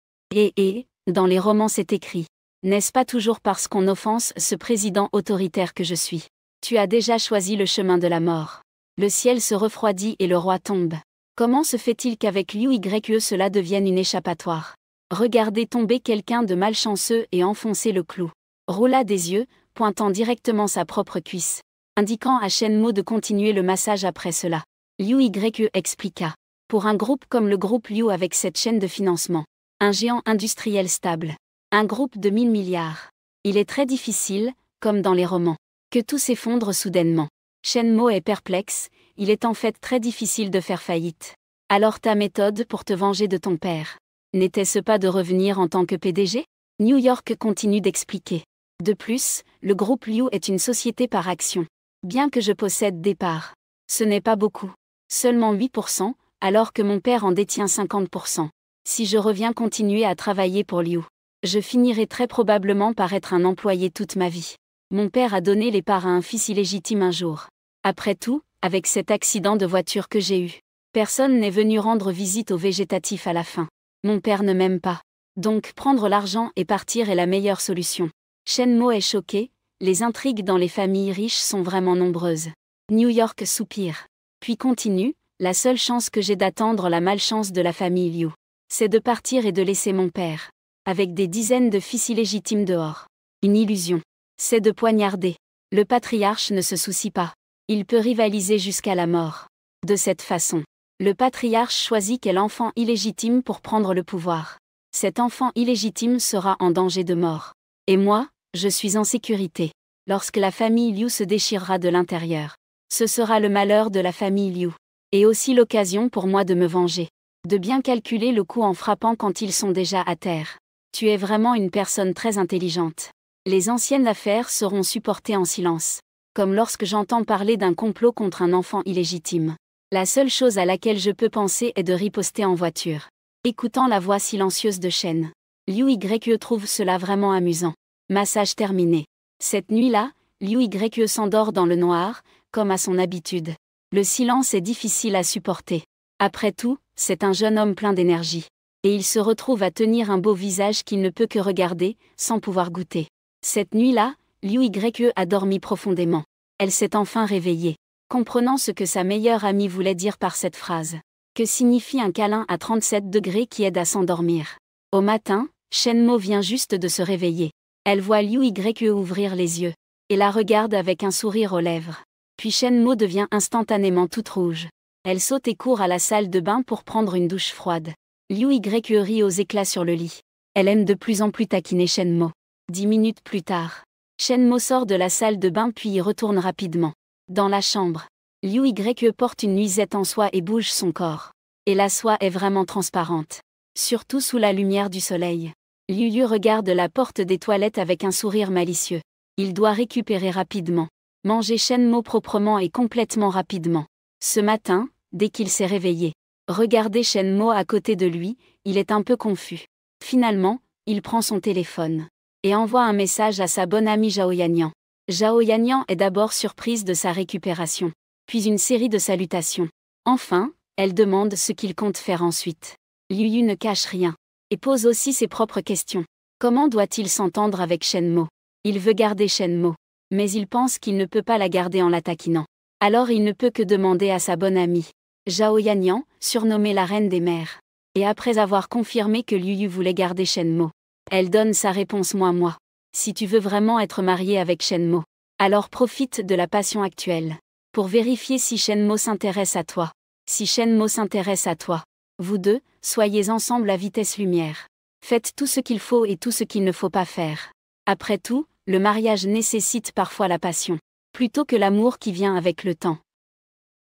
Dans les romans c'est écrit. N'est-ce pas toujours parce qu'on offense ce président autoritaire que je suis? Tu as déjà choisi le chemin de la mort. Le ciel se refroidit et le roi tombe. Comment se fait-il qu'avec Liu Ye cela devienne une échappatoire? Regarder tomber quelqu'un de malchanceux et enfoncer le clou. Roula des yeux, pointant directement sa propre cuisse, indiquant à Shenmo de continuer le massage après cela. Liu Ye expliqua. Pour un groupe comme le groupe Liu avec cette chaîne de financement, un géant industriel stable, un groupe de 1000 milliards, il est très difficile, comme dans les romans, que tout s'effondre soudainement. Shenmo est perplexe, il est en fait très difficile de faire faillite. Alors ta méthode pour te venger de ton père, n'était-ce pas de revenir en tant que PDG? New York continue d'expliquer. De plus, le groupe Liu est une société par action. Bien que je possède des parts, ce n'est pas beaucoup. Seulement 8%, alors que mon père en détient 50%. Si je reviens continuer à travailler pour Liu, je finirai très probablement par être un employé toute ma vie. Mon père a donné les parts à un fils illégitime un jour. Après tout, avec cet accident de voiture que j'ai eu, personne n'est venu rendre visite au végétatif à la fin. Mon père ne m'aime pas. Donc prendre l'argent et partir est la meilleure solution. Shenmo est choqué, les intrigues dans les familles riches sont vraiment nombreuses. New York soupire. Puis continue, la seule chance que j'ai d'attendre la malchance de la famille Liu, c'est de partir et de laisser mon père, avec des dizaines de fils illégitimes dehors. Une illusion. C'est de poignarder. Le patriarche ne se soucie pas. Il peut rivaliser jusqu'à la mort. De cette façon, le patriarche choisit quel enfant illégitime pour prendre le pouvoir. Cet enfant illégitime sera en danger de mort. Et moi, je suis en sécurité. Lorsque la famille Liu se déchirera de l'intérieur, ce sera le malheur de la famille Liu. Et aussi l'occasion pour moi de me venger. De bien calculer le coup en frappant quand ils sont déjà à terre. Tu es vraiment une personne très intelligente. Les anciennes affaires seront supportées en silence. comme lorsque j'entends parler d'un complot contre un enfant illégitime. La seule chose à laquelle je peux penser est de riposter en voiture. Écoutant la voix silencieuse de Shen. Liu Yue trouve cela vraiment amusant. Massage terminé. Cette nuit-là, Liu Yue s'endort dans le noir, comme à son habitude. Le silence est difficile à supporter. Après tout, c'est un jeune homme plein d'énergie. Et il se retrouve à tenir un beau visage qu'il ne peut que regarder, sans pouvoir goûter. Cette nuit-là, Liu Yue a dormi profondément. Elle s'est enfin réveillée, comprenant ce que sa meilleure amie voulait dire par cette phrase. Que signifie un câlin à 37 degrés qui aide à s'endormir? Au matin, Shenmo vient juste de se réveiller. Elle voit Liu Yue ouvrir les yeux, et la regarde avec un sourire aux lèvres. Puis Shenmo devient instantanément toute rouge. Elle saute et court à la salle de bain pour prendre une douche froide. Liu Yue rit aux éclats sur le lit. Elle aime de plus en plus taquiner Shenmo. 10 minutes plus tard, Shenmo sort de la salle de bain puis y retourne rapidement. Dans la chambre, Liu Yue porte une nuisette en soie et bouge son corps. Et la soie est vraiment transparente. Surtout sous la lumière du soleil. Liu Yue regarde la porte des toilettes avec un sourire malicieux. Il doit récupérer rapidement. Manger Shenmo proprement et complètement rapidement. Ce matin, dès qu'il s'est réveillé, regarder Shenmo à côté de lui, il est un peu confus. Finalement, il prend son téléphone et envoie un message à sa bonne amie Zhao Yanyan. Zhao Yanyan est d'abord surprise de sa récupération, puis une série de salutations. Enfin, elle demande ce qu'il compte faire ensuite. Liu Yue ne cache rien, et pose aussi ses propres questions. Comment doit-il s'entendre avec Shenmo? Il veut garder Shenmo, mais il pense qu'il ne peut pas la garder en la taquinant. Alors il ne peut que demander à sa bonne amie, Zhao Yanyan, surnommée la reine des mers. Et après avoir confirmé que Liu Yue voulait garder Shenmo, elle donne sa réponse moi. Si tu veux vraiment être marié avec Shenmo, alors profite de la passion actuelle, pour vérifier si Shenmo s'intéresse à toi. Si Shenmo s'intéresse à toi, vous deux, soyez ensemble à vitesse lumière. Faites tout ce qu'il faut et tout ce qu'il ne faut pas faire. Après tout, le mariage nécessite parfois la passion, plutôt que l'amour qui vient avec le temps.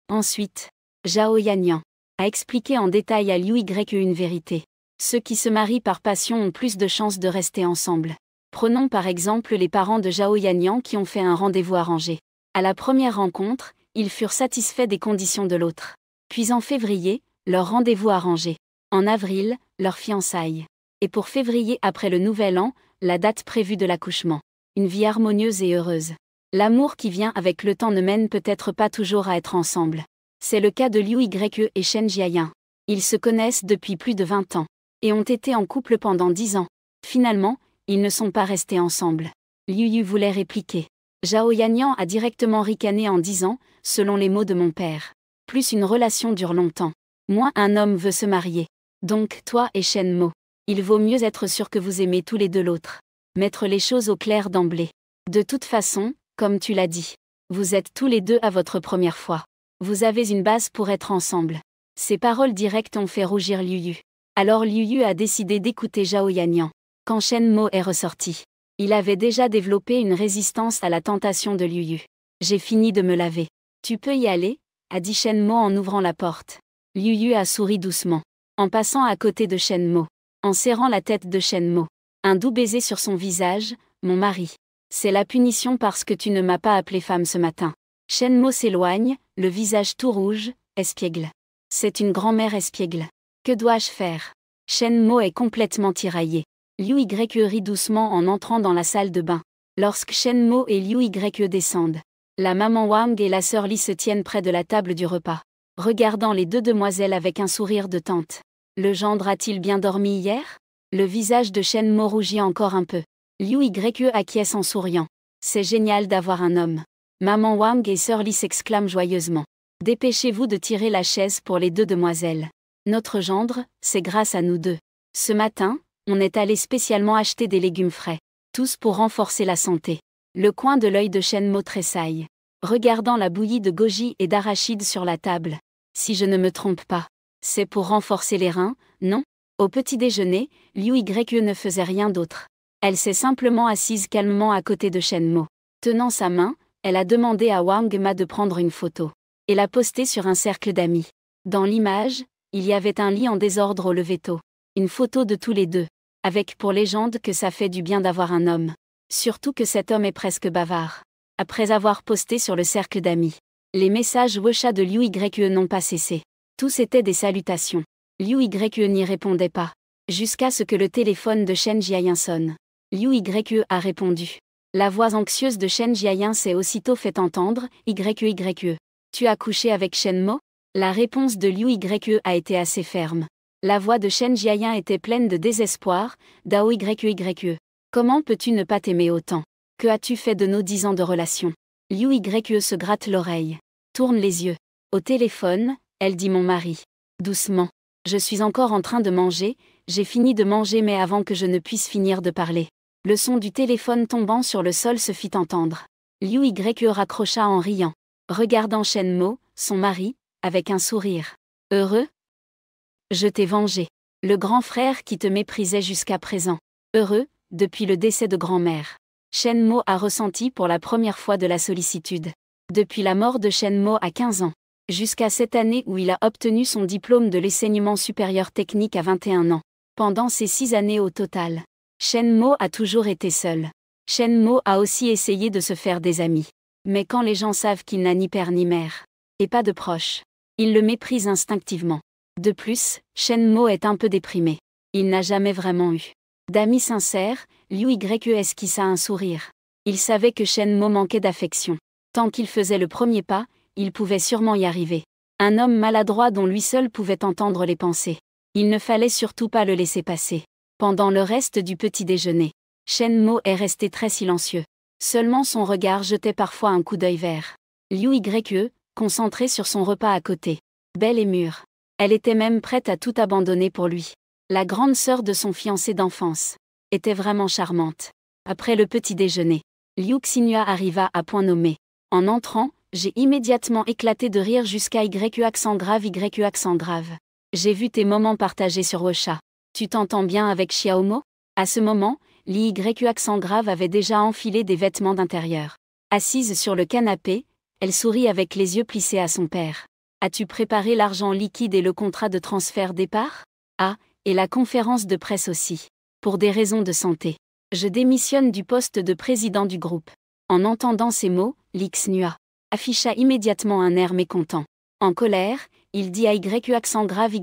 Ensuite, Zhao Yanyan a expliqué en détail à Liu Yue une vérité. Ceux qui se marient par passion ont plus de chances de rester ensemble. Prenons par exemple les parents de Zhao Yanyan qui ont fait un rendez-vous arrangé. À la première rencontre, ils furent satisfaits des conditions de l'autre. Puis en février, leur rendez-vous arrangé. En avril, leur fiançailles. Et pour février après le nouvel an, la date prévue de l'accouchement. Une vie harmonieuse et heureuse. L'amour qui vient avec le temps ne mène peut-être pas toujours à être ensemble. C'est le cas de Liu Yue et Shen Jiayan. Ils se connaissent depuis plus de 20 ans. Et ont été en couple pendant 10 ans. Finalement, ils ne sont pas restés ensemble. Liu Yue voulait répliquer. Zhao Yanyan a directement ricané en disant, selon les mots de mon père. Plus une relation dure longtemps, moins un homme veut se marier. Donc toi et Shenmo, il vaut mieux être sûr que vous aimez tous les deux l'autre. Mettre les choses au clair d'emblée. De toute façon, comme tu l'as dit, vous êtes tous les deux à votre première fois. Vous avez une base pour être ensemble. Ces paroles directes ont fait rougir Liu Yue. Alors Liu Yue a décidé d'écouter Zhao Yanyan. Quand Shenmo est ressorti, il avait déjà développé une résistance à la tentation de Liu Yue. J'ai fini de me laver. Tu peux y aller, a dit Shenmo en ouvrant la porte. Liu Yue a souri doucement, en passant à côté de Shenmo, en serrant la tête de Shenmo. Un doux baiser sur son visage, mon mari. C'est la punition parce que tu ne m'as pas appelée femme ce matin. Shenmo s'éloigne, le visage tout rouge, espiègle. C'est une grand-mère espiègle. Que dois-je faire? Shenmo est complètement tiraillé. Liu Yue rit doucement en entrant dans la salle de bain. Lorsque Shenmo et Liu Yue descendent, la maman Wang et la sœur Li se tiennent près de la table du repas, regardant les deux demoiselles avec un sourire de tante. Le gendre a-t-il bien dormi hier? Le visage de Shenmo rougit encore un peu. Liu Yue acquiesce en souriant. C'est génial d'avoir un homme. Maman Wang et sœur Li s'exclament joyeusement. Dépêchez-vous de tirer la chaise pour les deux demoiselles. Notre gendre, c'est grâce à nous deux. Ce matin, on est allé spécialement acheter des légumes frais. Tous pour renforcer la santé. Le coin de l'œil de Shenmo tressaille, regardant la bouillie de goji et d'arachide sur la table. Si je ne me trompe pas, c'est pour renforcer les reins, non? Au petit déjeuner, Liu Yue ne faisait rien d'autre. Elle s'est simplement assise calmement à côté de Shenmo. Tenant sa main, elle a demandé à Wang Ma de prendre une photo et la poster sur un cercle d'amis. Dans l'image, il y avait un lit en désordre au lever-tôt. Une photo de tous les deux, avec pour légende que ça fait du bien d'avoir un homme. Surtout que cet homme est presque bavard. après avoir posté sur le cercle d'amis. Les messages WeChat de Liu Yue n'ont pas cessé. Tous étaient des salutations. Liu Yue n'y répondait pas. Jusqu'à ce que le téléphone de Chen Jiayin sonne. Liu Yue a répondu. La voix anxieuse de Chen Jiayin s'est aussitôt fait entendre. Yue. Tu as couché avec Shen Mo? La réponse de Liu Yue a été assez ferme. La voix de Chen Jiayin était pleine de désespoir. Dao Yue. Comment peux-tu ne pas t'aimer autant? Que as-tu fait de nos 10 ans de relation? Liu Yue se gratte l'oreille. Tourne les yeux. Au téléphone, elle dit mon mari. Doucement. Je suis encore en train de manger, j'ai fini de manger mais avant que je ne puisse finir de parler. Le son du téléphone tombant sur le sol se fit entendre. Liu Yue raccrocha en riant. Regardant Shen Mo, son mari, avec un sourire. Heureux? Je t'ai vengé. Le grand frère qui te méprisait jusqu'à présent. Heureux, depuis le décès de grand-mère. Shen Mo a ressenti pour la première fois de la sollicitude. Depuis la mort de Shen Mo à 15 ans. Jusqu'à cette année où il a obtenu son diplôme de l'enseignement supérieur technique à 21 ans. Pendant ces 6 années au total. Shen Mo a toujours été seul. Shen Mo a aussi essayé de se faire des amis. Mais quand les gens savent qu'il n'a ni père ni mère, et pas de proches, ils le méprisent instinctivement. De plus, Shen Mo est un peu déprimé. Il n'a jamais vraiment eu d'amis sincères. Liu Yue esquissa un sourire. Il savait que Shen Mo manquait d'affection. Tant qu'il faisait le premier pas, il pouvait sûrement y arriver. Un homme maladroit dont lui seul pouvait entendre les pensées. Il ne fallait surtout pas le laisser passer. Pendant le reste du petit déjeuner, Shen Mo est resté très silencieux. Seulement son regard jetait parfois un coup d'œil vers Liu Yue, concentré sur son repas à côté. Belle et mûre. Elle était même prête à tout abandonner pour lui. La grande sœur de son fiancé d'enfance était vraiment charmante. Après le petit déjeuner, Liu Xinhua arriva à point nommé. En entrant, j'ai immédiatement éclaté de rire jusqu'à Yue accent grave. J'ai vu tes moments partagés sur WeChat. Tu t'entends bien avec Xiaomo? À ce moment, Li Yue accent grave avait déjà enfilé des vêtements d'intérieur. Assise sur le canapé, elle sourit avec les yeux plissés à son père. As-tu préparé l'argent liquide et le contrat de transfert départ? Ah, et la conférence de presse aussi. Pour des raisons de santé. Je démissionne du poste de président du groupe. En entendant ces mots, Li Xinhua afficha immédiatement un air mécontent. En colère, il dit à Yue accent grave.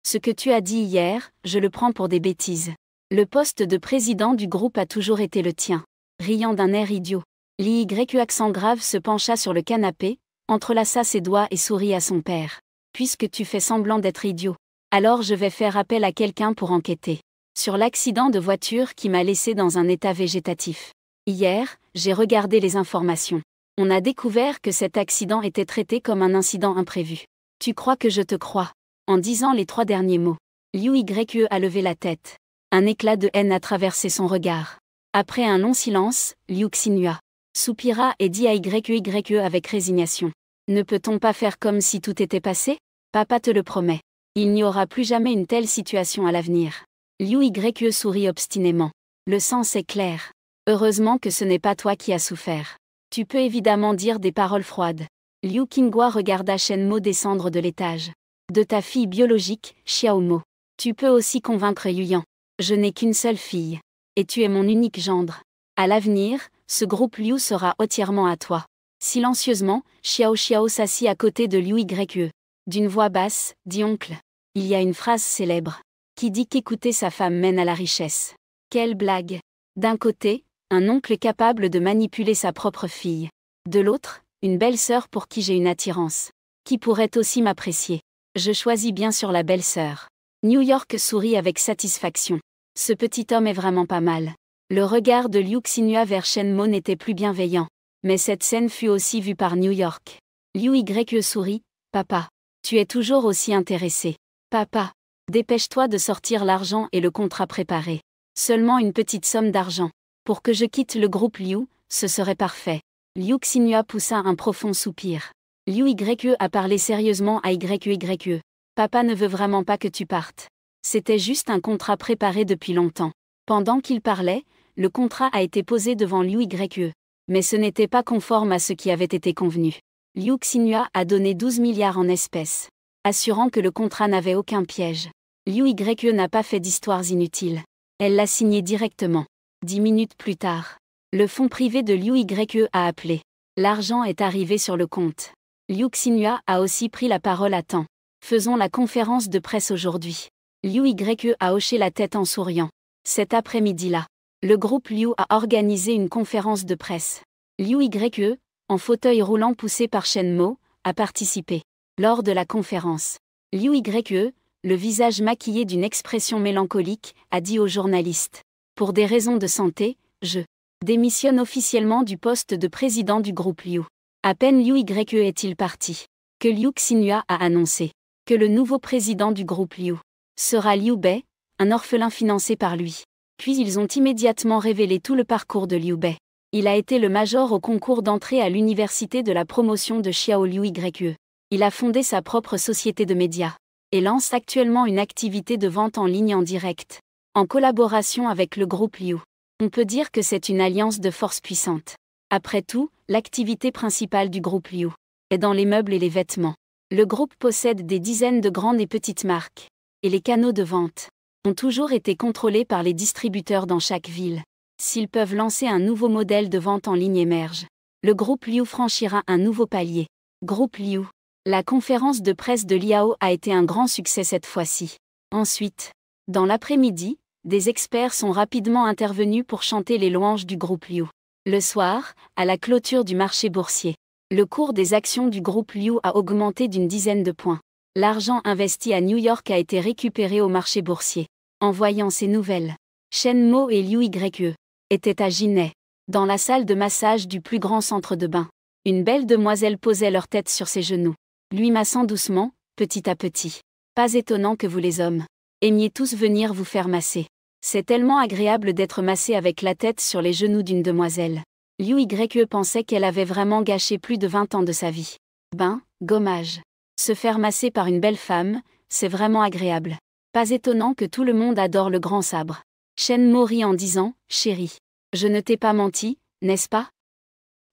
Ce que tu as dit hier, je le prends pour des bêtises. Le poste de président du groupe a toujours été le tien. Riant d'un air idiot, Li Yue accent grave se pencha sur le canapé, entrelaça ses doigts et sourit à son père. Puisque tu fais semblant d'être idiot, alors je vais faire appel à quelqu'un pour enquêter sur l'accident de voiture qui m'a laissé dans un état végétatif. Hier, j'ai regardé les informations. On a découvert que cet accident était traité comme un incident imprévu. Tu crois que je te crois? En disant les 3 derniers mots, Liu Yue a levé la tête. Un éclat de haine a traversé son regard. Après un long silence, Liu Xinhua soupira et dit à Yue avec résignation. Ne peut-on pas faire comme si tout était passé? Papa te le promet. Il n'y aura plus jamais une telle situation à l'avenir. Liu Yue sourit obstinément. Le sens est clair. Heureusement que ce n'est pas toi qui as souffert. Tu peux évidemment dire des paroles froides. Liu Qinghua regarda Shen Mo descendre de l'étage. De ta fille biologique, Xiaomo. Tu peux aussi convaincre Yuyan. Je n'ai qu'une seule fille. Et tu es mon unique gendre. À l'avenir, ce groupe Liu sera entièrement à toi. Silencieusement, Xiao s'assit à côté de Liu Yue. D'une voix basse, dit oncle. Il y a une phrase célèbre qui dit qu'écouter sa femme mène à la richesse. Quelle blague! D'un côté, un oncle capable de manipuler sa propre fille. De l'autre, une belle-sœur pour qui j'ai une attirance. Qui pourrait aussi m'apprécier. Je choisis bien sûr la belle-sœur. New York sourit avec satisfaction. Ce petit homme est vraiment pas mal. Le regard de Liu Xinhua vers Shen Mo n'était plus bienveillant. Mais cette scène fut aussi vue par New York. Liu Yue sourit. Papa. Tu es toujours aussi intéressé. Papa. Dépêche-toi de sortir l'argent et le contrat préparé. Seulement une petite somme d'argent. Pour que je quitte le groupe Liu, ce serait parfait. Liu Xinhua poussa un profond soupir. Liu Yue a parlé sérieusement à Yue. Papa ne veut vraiment pas que tu partes. C'était juste un contrat préparé depuis longtemps. Pendant qu'il parlait, le contrat a été posé devant Liu Yue. Mais ce n'était pas conforme à ce qui avait été convenu. Liu Xinhua a donné 12 milliards en espèces, assurant que le contrat n'avait aucun piège. Liu Yue n'a pas fait d'histoires inutiles. Elle l'a signé directement. 10 minutes plus tard, Le fonds privé de Liu Ye a appelé. L'argent est arrivé sur le compte. Liu Xinhua a aussi pris la parole à temps. Faisons la conférence de presse aujourd'hui. Liu Ye a hoché la tête en souriant. Cet après-midi-là, le groupe Liu a organisé une conférence de presse. Liu Ye, en fauteuil roulant poussé par Shen Mo, a participé. Lors de la conférence, Liu Ye, le visage maquillé d'une expression mélancolique, a dit aux journalistes: « Pour des raisons de santé, je démissionne officiellement du poste de président du groupe Liu. » À peine Liu Ye est-il parti, que Liu Xinhua a annoncé que le nouveau président du groupe Liu sera Liu Bei, un orphelin financé par lui. Puis ils ont immédiatement révélé tout le parcours de Liu Bei. Il a été le major au concours d'entrée à l'université de la promotion de Xiao Liu Ye. Il a fondé sa propre société de médias et lance actuellement une activité de vente en ligne en direct, en collaboration avec le groupe Liu. On peut dire que c'est une alliance de force puissante. Après tout, l'activité principale du groupe Liu est dans les meubles et les vêtements. Le groupe possède des dizaines de grandes et petites marques, et les canaux de vente ont toujours été contrôlés par les distributeurs dans chaque ville. S'ils peuvent lancer un nouveau modèle de vente en ligne émerge, le groupe Liu franchira un nouveau palier. Groupe Liu. La conférence de presse de Liao a été un grand succès cette fois-ci. Ensuite, dans l'après-midi, des experts sont rapidement intervenus pour chanter les louanges du groupe Liu. Le soir, à la clôture du marché boursier, le cours des actions du groupe Liu a augmenté d'une dizaine de points. L'argent investi à New York a été récupéré au marché boursier. En voyant ces nouvelles, Shen Mo et Liu Ye étaient à Jinhai, dans la salle de massage du plus grand centre de bain. Une belle demoiselle posait leur tête sur ses genoux, lui massant doucement, petit à petit. Pas étonnant que vous les hommes aimiez tous venir vous faire masser. C'est tellement agréable d'être massé avec la tête sur les genoux d'une demoiselle. Liu Ye pensait qu'elle avait vraiment gâché plus de 20 ans de sa vie. Ben, gommage. Se faire masser par une belle femme, c'est vraiment agréable. Pas étonnant que tout le monde adore le grand sabre. Shen Mo rit en disant: « Chérie, je ne t'ai pas menti, n'est-ce pas ?»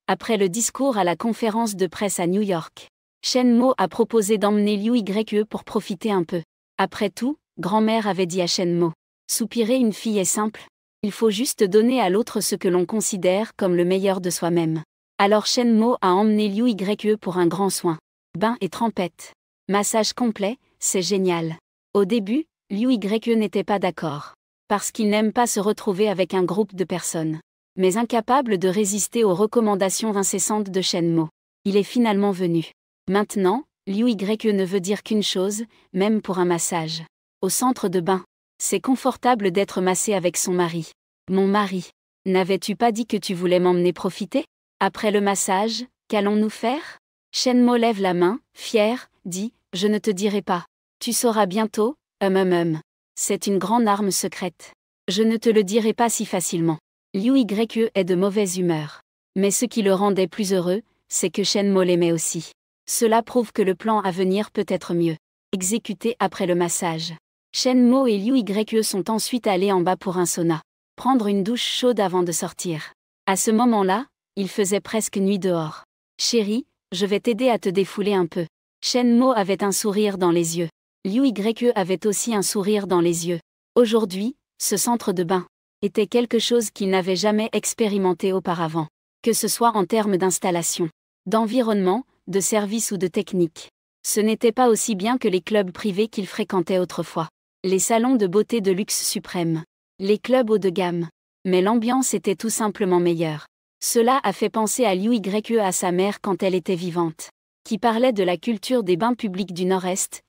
Après le discours à la conférence de presse à New York, Shen Mo a proposé d'emmener Liu Ye pour profiter un peu. Après tout, grand-mère avait dit à Shen Mo: « Soupirer une fille est simple. Il faut juste donner à l'autre ce que l'on considère comme le meilleur de soi-même. » Alors Shen Mo a emmené Liu Ye pour un grand soin. Bain et trempette. Massage complet, c'est génial. Au début, Liu Ye n'était pas d'accord. Parce qu'il n'aime pas se retrouver avec un groupe de personnes. Mais incapable de résister aux recommandations incessantes de Shen Mo, il est finalement venu. Maintenant, Liu Ye ne veut dire qu'une chose, même pour un massage. Au centre de bain, c'est confortable d'être massé avec son mari. Mon mari, n'avais-tu pas dit que tu voulais m'emmener profiter? Après le massage, qu'allons-nous faire? Shen Mo lève la main, fier, dit: « Je ne te dirai pas. Tu sauras bientôt, C'est une grande arme secrète. Je ne te le dirai pas si facilement. » Liu Ye est de mauvaise humeur. Mais ce qui le rendait plus heureux, c'est que Shen Mo l'aimait aussi. Cela prouve que le plan à venir peut être mieux exécuté après le massage. Shen Mo et Liu Ye sont ensuite allés en bas pour un sauna. Prendre une douche chaude avant de sortir. À ce moment-là, il faisait presque nuit dehors. « Chérie, je vais t'aider à te défouler un peu. » Shen Mo avait un sourire dans les yeux. Liu Ye avait aussi un sourire dans les yeux. Aujourd'hui, ce centre de bain était quelque chose qu'il n'avait jamais expérimenté auparavant. Que ce soit en termes d'installation, d'environnement, de service ou de technique. Ce n'était pas aussi bien que les clubs privés qu'il fréquentait autrefois. Les salons de beauté de luxe suprême. Les clubs haut de gamme. Mais l'ambiance était tout simplement meilleure. Cela a fait penser à Liu Ye à sa mère quand elle était vivante, qui parlait de la culture des bains publics du Nord-Est.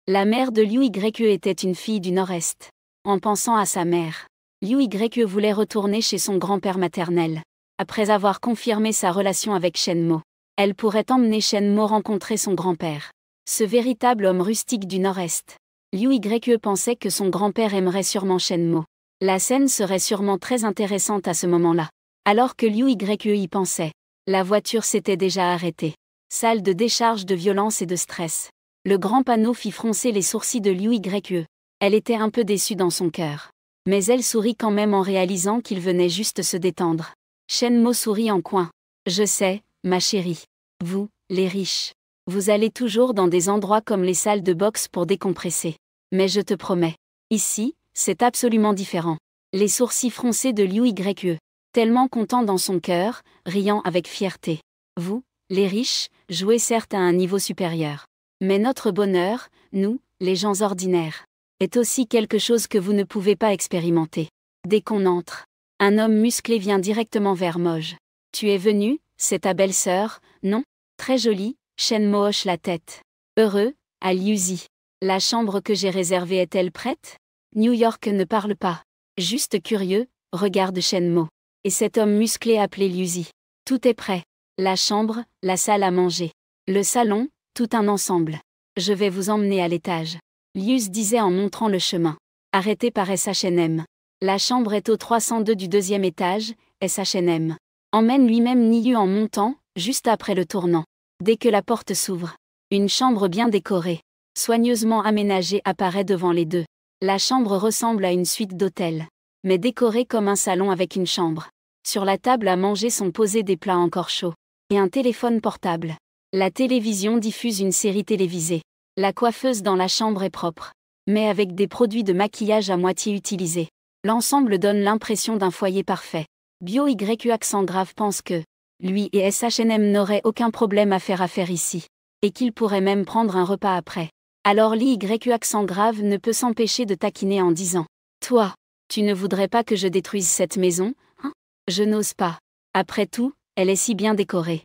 La mère de Liu Ye était une fille du Nord-Est. En pensant à sa mère, Liu Ye voulait retourner chez son grand-père maternel. Après avoir confirmé sa relation avec Shen Mo, elle pourrait emmener Shen Mo rencontrer son grand-père. Ce véritable homme rustique du Nord-Est. Liu Ye pensait que son grand-père aimerait sûrement Shen Mo. La scène serait sûrement très intéressante à ce moment-là. Alors que Liu Ye y pensait, la voiture s'était déjà arrêtée. Salle de décharge de violence et de stress. Le grand panneau fit froncer les sourcils de Liu Ye. Elle était un peu déçue dans son cœur. Mais elle sourit quand même en réalisant qu'il venait juste se détendre. Shen Mo sourit en coin. « Je sais, ma chérie. Vous, les riches. Vous allez toujours dans des endroits comme les salles de boxe pour décompresser. Mais je te promets. Ici, c'est absolument différent. » Les sourcils froncés de Liu Ye. Tellement content dans son cœur, riant avec fierté. Vous, les riches, jouez certes à un niveau supérieur. Mais notre bonheur, nous, les gens ordinaires, est aussi quelque chose que vous ne pouvez pas expérimenter. Dès qu'on entre, un homme musclé vient directement vers Moj. Tu es venu, c'est ta belle-sœur, non? Très jolie, Shenmo hoche la tête. Heureux, à Liuzi. La chambre que j'ai réservée est-elle prête? New York ne parle pas. Juste curieux, regarde Shenmo. Et cet homme musclé appelé Liuzi. Tout est prêt. La chambre, la salle à manger. Le salon, tout un ensemble. Je vais vous emmener à l'étage. Liuz disait en montrant le chemin. Arrêté par SHM. La chambre est au 302 du deuxième étage, SHM. Emmène lui-même Niyu en montant, juste après le tournant. Dès que la porte s'ouvre, une chambre bien décorée, soigneusement aménagée apparaît devant les deux. La chambre ressemble à une suite d'hôtel, mais décorée comme un salon avec une chambre. Sur la table à manger sont posés des plats encore chauds, et un téléphone portable. La télévision diffuse une série télévisée. La coiffeuse dans la chambre est propre, mais avec des produits de maquillage à moitié utilisés. L'ensemble donne l'impression d'un foyer parfait. Bio YU accent grave pense que lui et SHM n'auraient aucun problème à faire affaire ici, et qu'ils pourraient même prendre un repas après. Alors l'YU accent grave ne peut s'empêcher de taquiner en disant « Toi, tu ne voudrais pas que je détruise cette maison, hein? Je n'ose pas. Après tout, elle est si bien décorée. »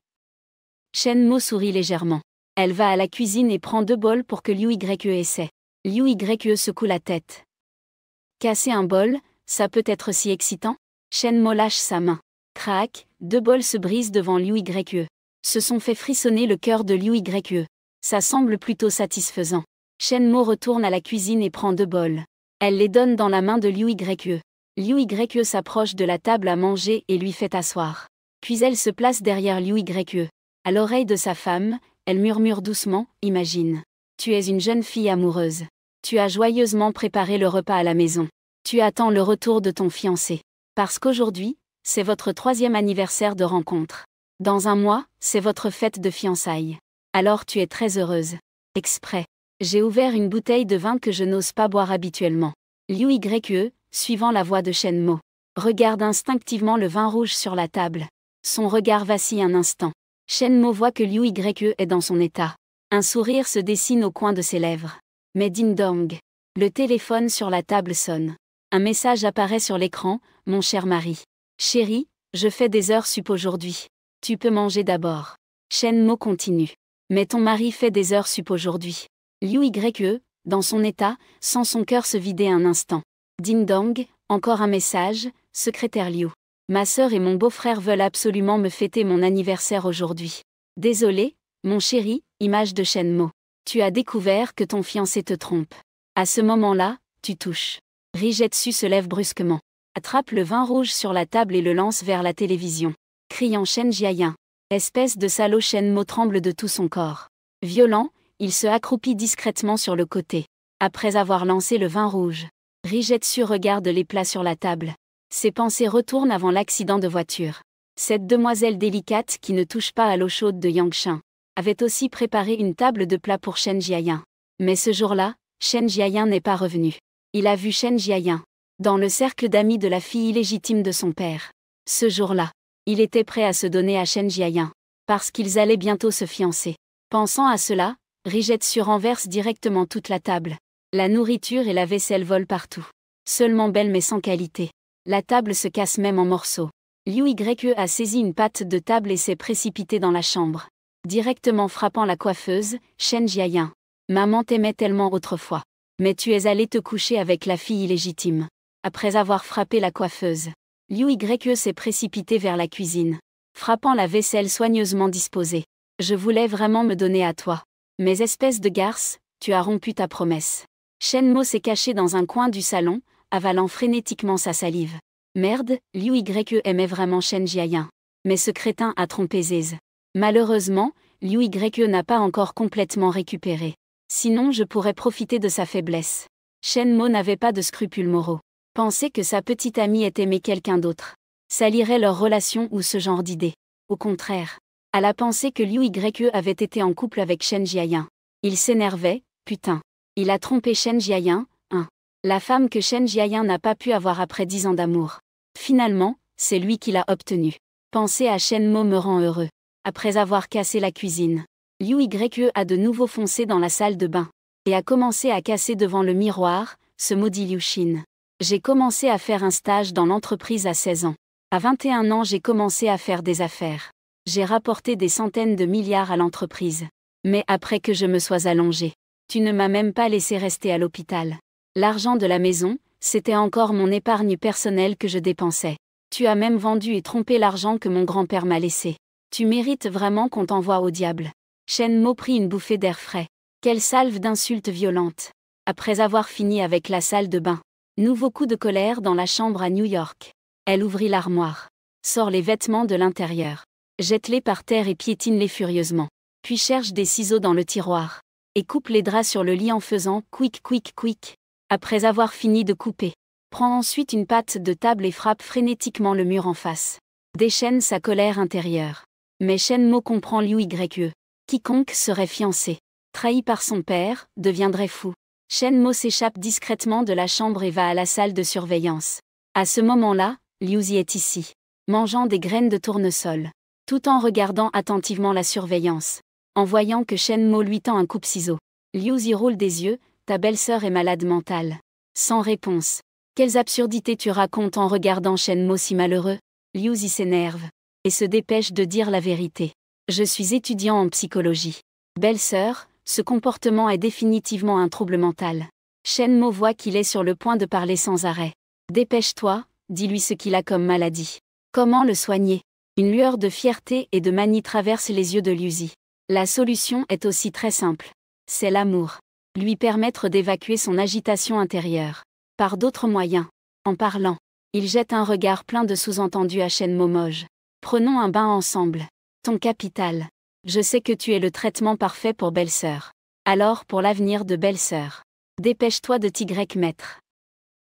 Shenmo sourit légèrement. Elle va à la cuisine et prend 2 bols pour que Liu YE essaie. Liu YE secoue la tête. Casser un bol, ça peut être si excitant? Shenmo lâche sa main. Crac, 2 bols se brisent devant Liu YE. Se sont fait frissonner le cœur de Liu YE. Ça semble plutôt satisfaisant. Shenmo retourne à la cuisine et prend 2 bols. Elle les donne dans la main de Liu YE. Liu YE s'approche de la table à manger et lui fait asseoir. Puis elle se place derrière Liu YE. À l'oreille de sa femme, elle murmure doucement, « Imagine. Tu es une jeune fille amoureuse. Tu as joyeusement préparé le repas à la maison. Tu attends le retour de ton fiancé. Parce qu'aujourd'hui, c'est votre 3e anniversaire de rencontre. Dans un mois, c'est votre fête de fiançailles. Alors tu es très heureuse. Exprès. J'ai ouvert une bouteille de vin que je n'ose pas boire habituellement. » Liu YE, suivant la voix de Shenmo, regarde instinctivement le vin rouge sur la table. Son regard vacille un instant. Shenmo voit que Liu YE est dans son état. Un sourire se dessine au coin de ses lèvres. Mais ding-dong. Le téléphone sur la table sonne. Un message apparaît sur l'écran, « Mon cher mari. Chérie, je fais des heures sup aujourd'hui. Tu peux manger d'abord. » Shenmo continue. « Mais ton mari fait des heures sup aujourd'hui. » Liu YE, dans son état, sent son cœur se vider un instant. Ding-dong, encore un message, « Secrétaire Liu. Ma sœur et mon beau-frère veulent absolument me fêter mon anniversaire aujourd'hui. Désolé, mon chéri, » image de Shenmo. Tu as découvert que ton fiancé te trompe. À ce moment-là, tu touches. Rigetsu se lève brusquement, attrape le vin rouge sur la table et le lance vers la télévision. Criant Shen Jiayin. Espèce de salaud, Shenmo tremble de tout son corps. Violent, il se accroupit discrètement sur le côté. Après avoir lancé le vin rouge, Rigetsu regarde les plats sur la table. Ses pensées retournent avant l'accident de voiture. Cette demoiselle délicate qui ne touche pas à l'eau chaude de Yangshan avait aussi préparé une table de plats pour Shen Jiayin. Mais ce jour-là, Shen Jiayin n'est pas revenu. Il a vu Shen Jiayin dans le cercle d'amis de la fille illégitime de son père. Ce jour-là, il était prêt à se donner à Shen Jiayin, parce qu'ils allaient bientôt se fiancer. Pensant à cela, Rigetsu renverse directement toute la table. La nourriture et la vaisselle volent partout. Seulement belle mais sans qualité. La table se casse même en morceaux. Liu YE a saisi une patte de table et s'est précipité dans la chambre. Directement frappant la coiffeuse, Shen Jiayin. Maman t'aimait tellement autrefois. Mais tu es allé te coucher avec la fille illégitime. Après avoir frappé la coiffeuse, Liu YE s'est précipité vers la cuisine, frappant la vaisselle soigneusement disposée. Je voulais vraiment me donner à toi. Mais espèce de garce, tu as rompu ta promesse. Shenmo s'est caché dans un coin du salon, avalant frénétiquement sa salive. Merde, Liu YE aimait vraiment Shen Jiayin. Mais ce crétin a trompé Zez. Malheureusement, Liu YE n'a pas encore complètement récupéré. Sinon je pourrais profiter de sa faiblesse. Shenmo n'avait pas de scrupules moraux. Penser que sa petite amie ait aimé quelqu'un d'autre salirait leur relation ou ce genre d'idée. Au contraire. À la pensée que Liu YE avait été en couple avec Shen Jiayin. Il s'énervait, putain. Il a trompé Shen Jiayin, la femme que Shen Jiayin n'a pas pu avoir après 10 ans d'amour. Finalement, c'est lui qui l'a obtenu. Penser à Shenmo me rend heureux. Après avoir cassé la cuisine, Liu Yue a de nouveau foncé dans la salle de bain et a commencé à casser devant le miroir, se maudit Liu Xin. J'ai commencé à faire un stage dans l'entreprise à 16 ans. À 21 ans, j'ai commencé à faire des affaires. J'ai rapporté des centaines de milliards à l'entreprise. Mais après que je me sois allongé, tu ne m'as même pas laissé rester à l'hôpital. L'argent de la maison, c'était encore mon épargne personnelle que je dépensais. Tu as même vendu et trompé l'argent que mon grand-père m'a laissé. Tu mérites vraiment qu'on t'envoie au diable. Shenmo prit une bouffée d'air frais. Quelle salve d'insultes violentes. Après avoir fini avec la salle de bain, nouveau coup de colère dans la chambre à New York. Elle ouvrit l'armoire, sort les vêtements de l'intérieur, jette-les par terre et piétine-les furieusement. Puis cherche des ciseaux dans le tiroir et coupe les draps sur le lit en faisant quick quick quick. Après avoir fini de couper, prend ensuite une patte de table et frappe frénétiquement le mur en face. Déchaîne sa colère intérieure. Mais Shenmo comprend Liu Yue. Quiconque serait fiancé, trahi par son père, deviendrait fou. Shenmo s'échappe discrètement de la chambre et va à la salle de surveillance. À ce moment-là, Liuzi est ici, mangeant des graines de tournesol, tout en regardant attentivement la surveillance. En voyant que Shenmo lui tend un coupe-ciseaux, Liuzi roule des yeux, ta belle-sœur est malade mentale. Sans réponse. Quelles absurdités tu racontes en regardant Shenmo si malheureux? Liuzi s'énerve et se dépêche de dire la vérité. Je suis étudiant en psychologie. Belle-sœur, ce comportement est définitivement un trouble mental. Shenmo voit qu'il est sur le point de parler sans arrêt. Dépêche-toi, dis-lui ce qu'il a comme maladie. Comment le soigner? Une lueur de fierté et de manie traverse les yeux de Liuzi. La solution est aussi très simple. C'est l'amour. Lui permettre d'évacuer son agitation intérieure. Par d'autres moyens. En parlant, il jette un regard plein de sous-entendus à Shenmo moche. Prenons un bain ensemble. Ton capital. Je sais que tu es le traitement parfait pour belle-sœur. Alors pour l'avenir de belle-sœur, dépêche-toi de maître.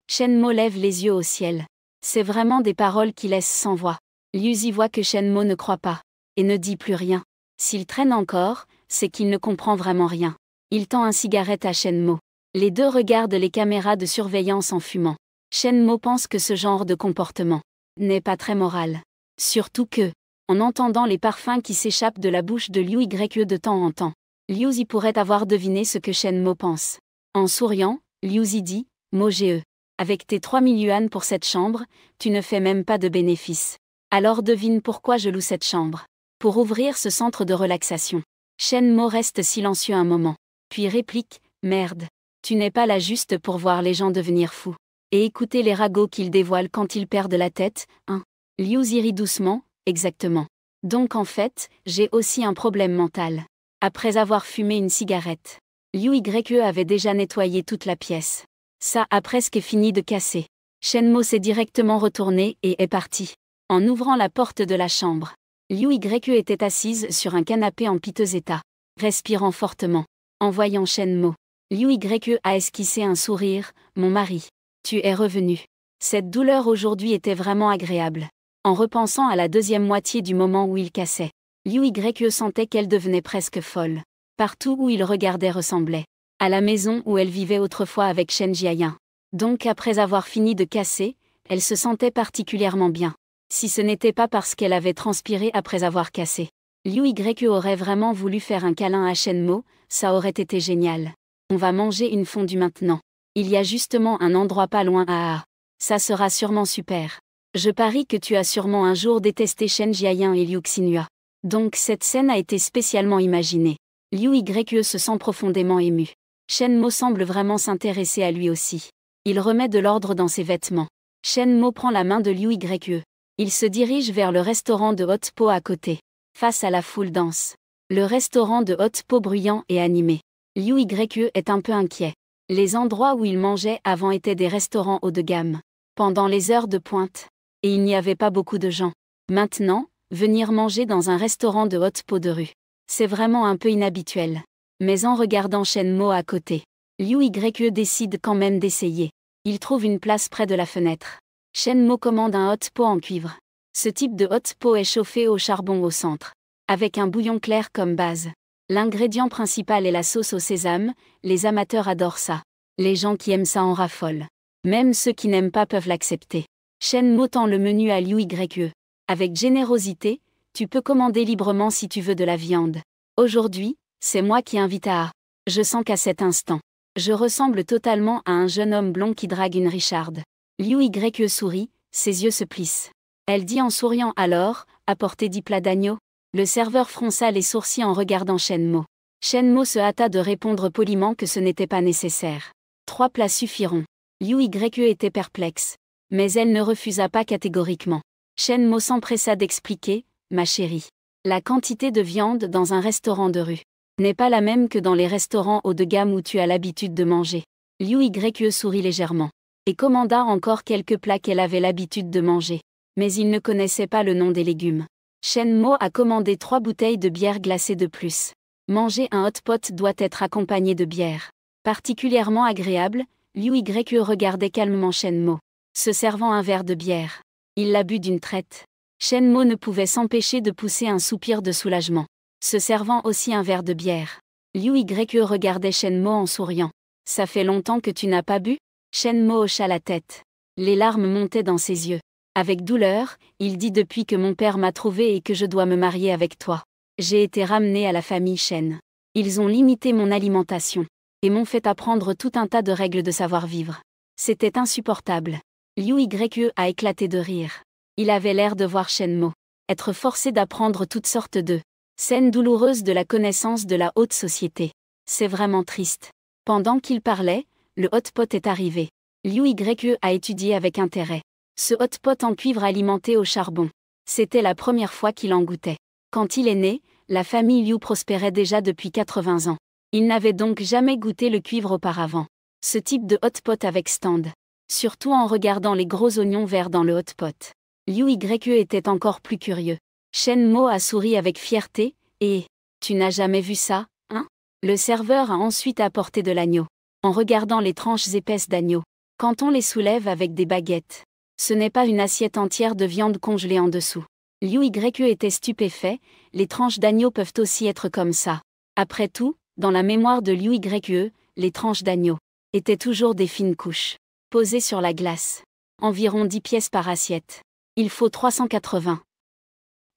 Shenmo lève les yeux au ciel. C'est vraiment des paroles qui laissent sans voix. Liuzi voit que Shenmo ne croit pas, et ne dit plus rien. S'il traîne encore, c'est qu'il ne comprend vraiment rien. Il tend un cigarette à Shenmo. Les deux regardent les caméras de surveillance en fumant. Shenmo pense que ce genre de comportement n'est pas très moral. Surtout que, en entendant les parfums qui s'échappent de la bouche de Liu Yue de temps en temps, Liuzi pourrait avoir deviné ce que Shenmo pense. En souriant, Liuzi dit, Moge, avec tes 3000 yuan pour cette chambre, tu ne fais même pas de bénéfice. Alors devine pourquoi je loue cette chambre. Pour ouvrir ce centre de relaxation. Shenmo reste silencieux un moment, puis réplique, merde, tu n'es pas là juste pour voir les gens devenir fous. Et écouter les ragots qu'ils dévoilent quand ils perdent la tête, hein. Liuzi rit doucement, exactement. Donc en fait, j'ai aussi un problème mental. Après avoir fumé une cigarette, Liu Yue avait déjà nettoyé toute la pièce. Ça a presque fini de casser. Shenmo s'est directement retourné et est parti. En ouvrant la porte de la chambre, Liu Yue était assise sur un canapé en piteux état, respirant fortement. En voyant Shenmo, Liu Yue a esquissé un sourire, mon mari. Tu es revenu. Cette douleur aujourd'hui était vraiment agréable. En repensant à la deuxième moitié du moment où il cassait, Liu Yue sentait qu'elle devenait presque folle. Partout où il regardait ressemblait à la maison où elle vivait autrefois avec Shen Jiayin. Donc après avoir fini de casser, elle se sentait particulièrement bien. Si ce n'était pas parce qu'elle avait transpiré après avoir cassé. Liu Yue aurait vraiment voulu faire un câlin à Shenmo, ça aurait été génial. On va manger une fondue maintenant. Il y a justement un endroit pas loin à. Ça sera sûrement super. Je parie que tu as sûrement un jour détesté Shen Jiayin et Liu Xinhua. Donc cette scène a été spécialement imaginée. Liu Yue se sent profondément ému. Shenmo semble vraiment s'intéresser à lui aussi. Il remet de l'ordre dans ses vêtements. Shenmo prend la main de Liu Yue. Il se dirige vers le restaurant de haute pot à côté, face à la foule dense. Le restaurant de haute pot bruyant et animé. Liu Yue est un peu inquiet. Les endroits où il mangeait avant étaient des restaurants haut de gamme, pendant les heures de pointe. Et il n'y avait pas beaucoup de gens. Maintenant, venir manger dans un restaurant de haute pot de rue, c'est vraiment un peu inhabituel. Mais en regardant Shenmo à côté, Liu Yue décide quand même d'essayer. Il trouve une place près de la fenêtre. Shenmo commande un hot pot en cuivre. Ce type de hot pot est chauffé au charbon au centre, avec un bouillon clair comme base. L'ingrédient principal est la sauce au sésame, les amateurs adorent ça. Les gens qui aiment ça en raffolent. Même ceux qui n'aiment pas peuvent l'accepter. Shen Mo tend le menu à Liu Yue. Avec générosité, tu peux commander librement si tu veux de la viande. Aujourd'hui, c'est moi qui invite à. Je sens qu'à cet instant, je ressemble totalement à un jeune homme blond qui drague une Richarde. Liu Yue sourit, ses yeux se plissent. Elle dit en souriant alors, apportez 10 plats d'agneau. Le serveur fronça les sourcils en regardant Shen Mo. Shen Mo se hâta de répondre poliment que ce n'était pas nécessaire. 3 plats suffiront. Liu Yue était perplexe. Mais elle ne refusa pas catégoriquement. Shen Mo s'empressa d'expliquer, ma chérie. La quantité de viande dans un restaurant de rue n'est pas la même que dans les restaurants haut de gamme où tu as l'habitude de manger. Liu Yue sourit légèrement. Et commanda encore quelques plats qu'elle avait l'habitude de manger. Mais il ne connaissait pas le nom des légumes. Shen Mo a commandé 3 bouteilles de bière glacée de plus. Manger un hot pot doit être accompagné de bière. Particulièrement agréable, Liu Yue regardait calmement Shen Mo, se servant un verre de bière. Il l'a bu d'une traite. Shen Mo ne pouvait s'empêcher de pousser un soupir de soulagement, se servant aussi un verre de bière. Liu Yue regardait Shen Mo en souriant. Ça fait longtemps que tu n'as pas bu? Shen Mo hocha la tête. Les larmes montaient dans ses yeux. Avec douleur, il dit depuis que mon père m'a trouvé et que je dois me marier avec toi. J'ai été ramené à la famille Shen. Ils ont limité mon alimentation. Et m'ont fait apprendre tout un tas de règles de savoir-vivre. C'était insupportable. Liu Yue a éclaté de rire. Il avait l'air de voir Shen Mo être forcé d'apprendre toutes sortes de scènes douloureuses de la connaissance de la haute société. C'est vraiment triste. Pendant qu'il parlait, le hot pot est arrivé. Liu Yue a étudié avec intérêt ce hot pot en cuivre alimenté au charbon. C'était la première fois qu'il en goûtait. Quand il est né, la famille Liu prospérait déjà depuis 80 ans. Il n'avait donc jamais goûté le cuivre auparavant. Ce type de hot pot avec stand. Surtout en regardant les gros oignons verts dans le hot pot. Liu Yue était encore plus curieux. Shen Mo a souri avec fierté, et « Tu n'as jamais vu ça, hein ?» Le serveur a ensuite apporté de l'agneau. En regardant les tranches épaisses d'agneau. Quand on les soulève avec des baguettes. Ce n'est pas une assiette entière de viande congelée en dessous. Liu Yue était stupéfait, les tranches d'agneau peuvent aussi être comme ça. Après tout, dans la mémoire de Liu Yue, les tranches d'agneau étaient toujours des fines couches, posées sur la glace. Environ 10 pièces par assiette. Il faut 380.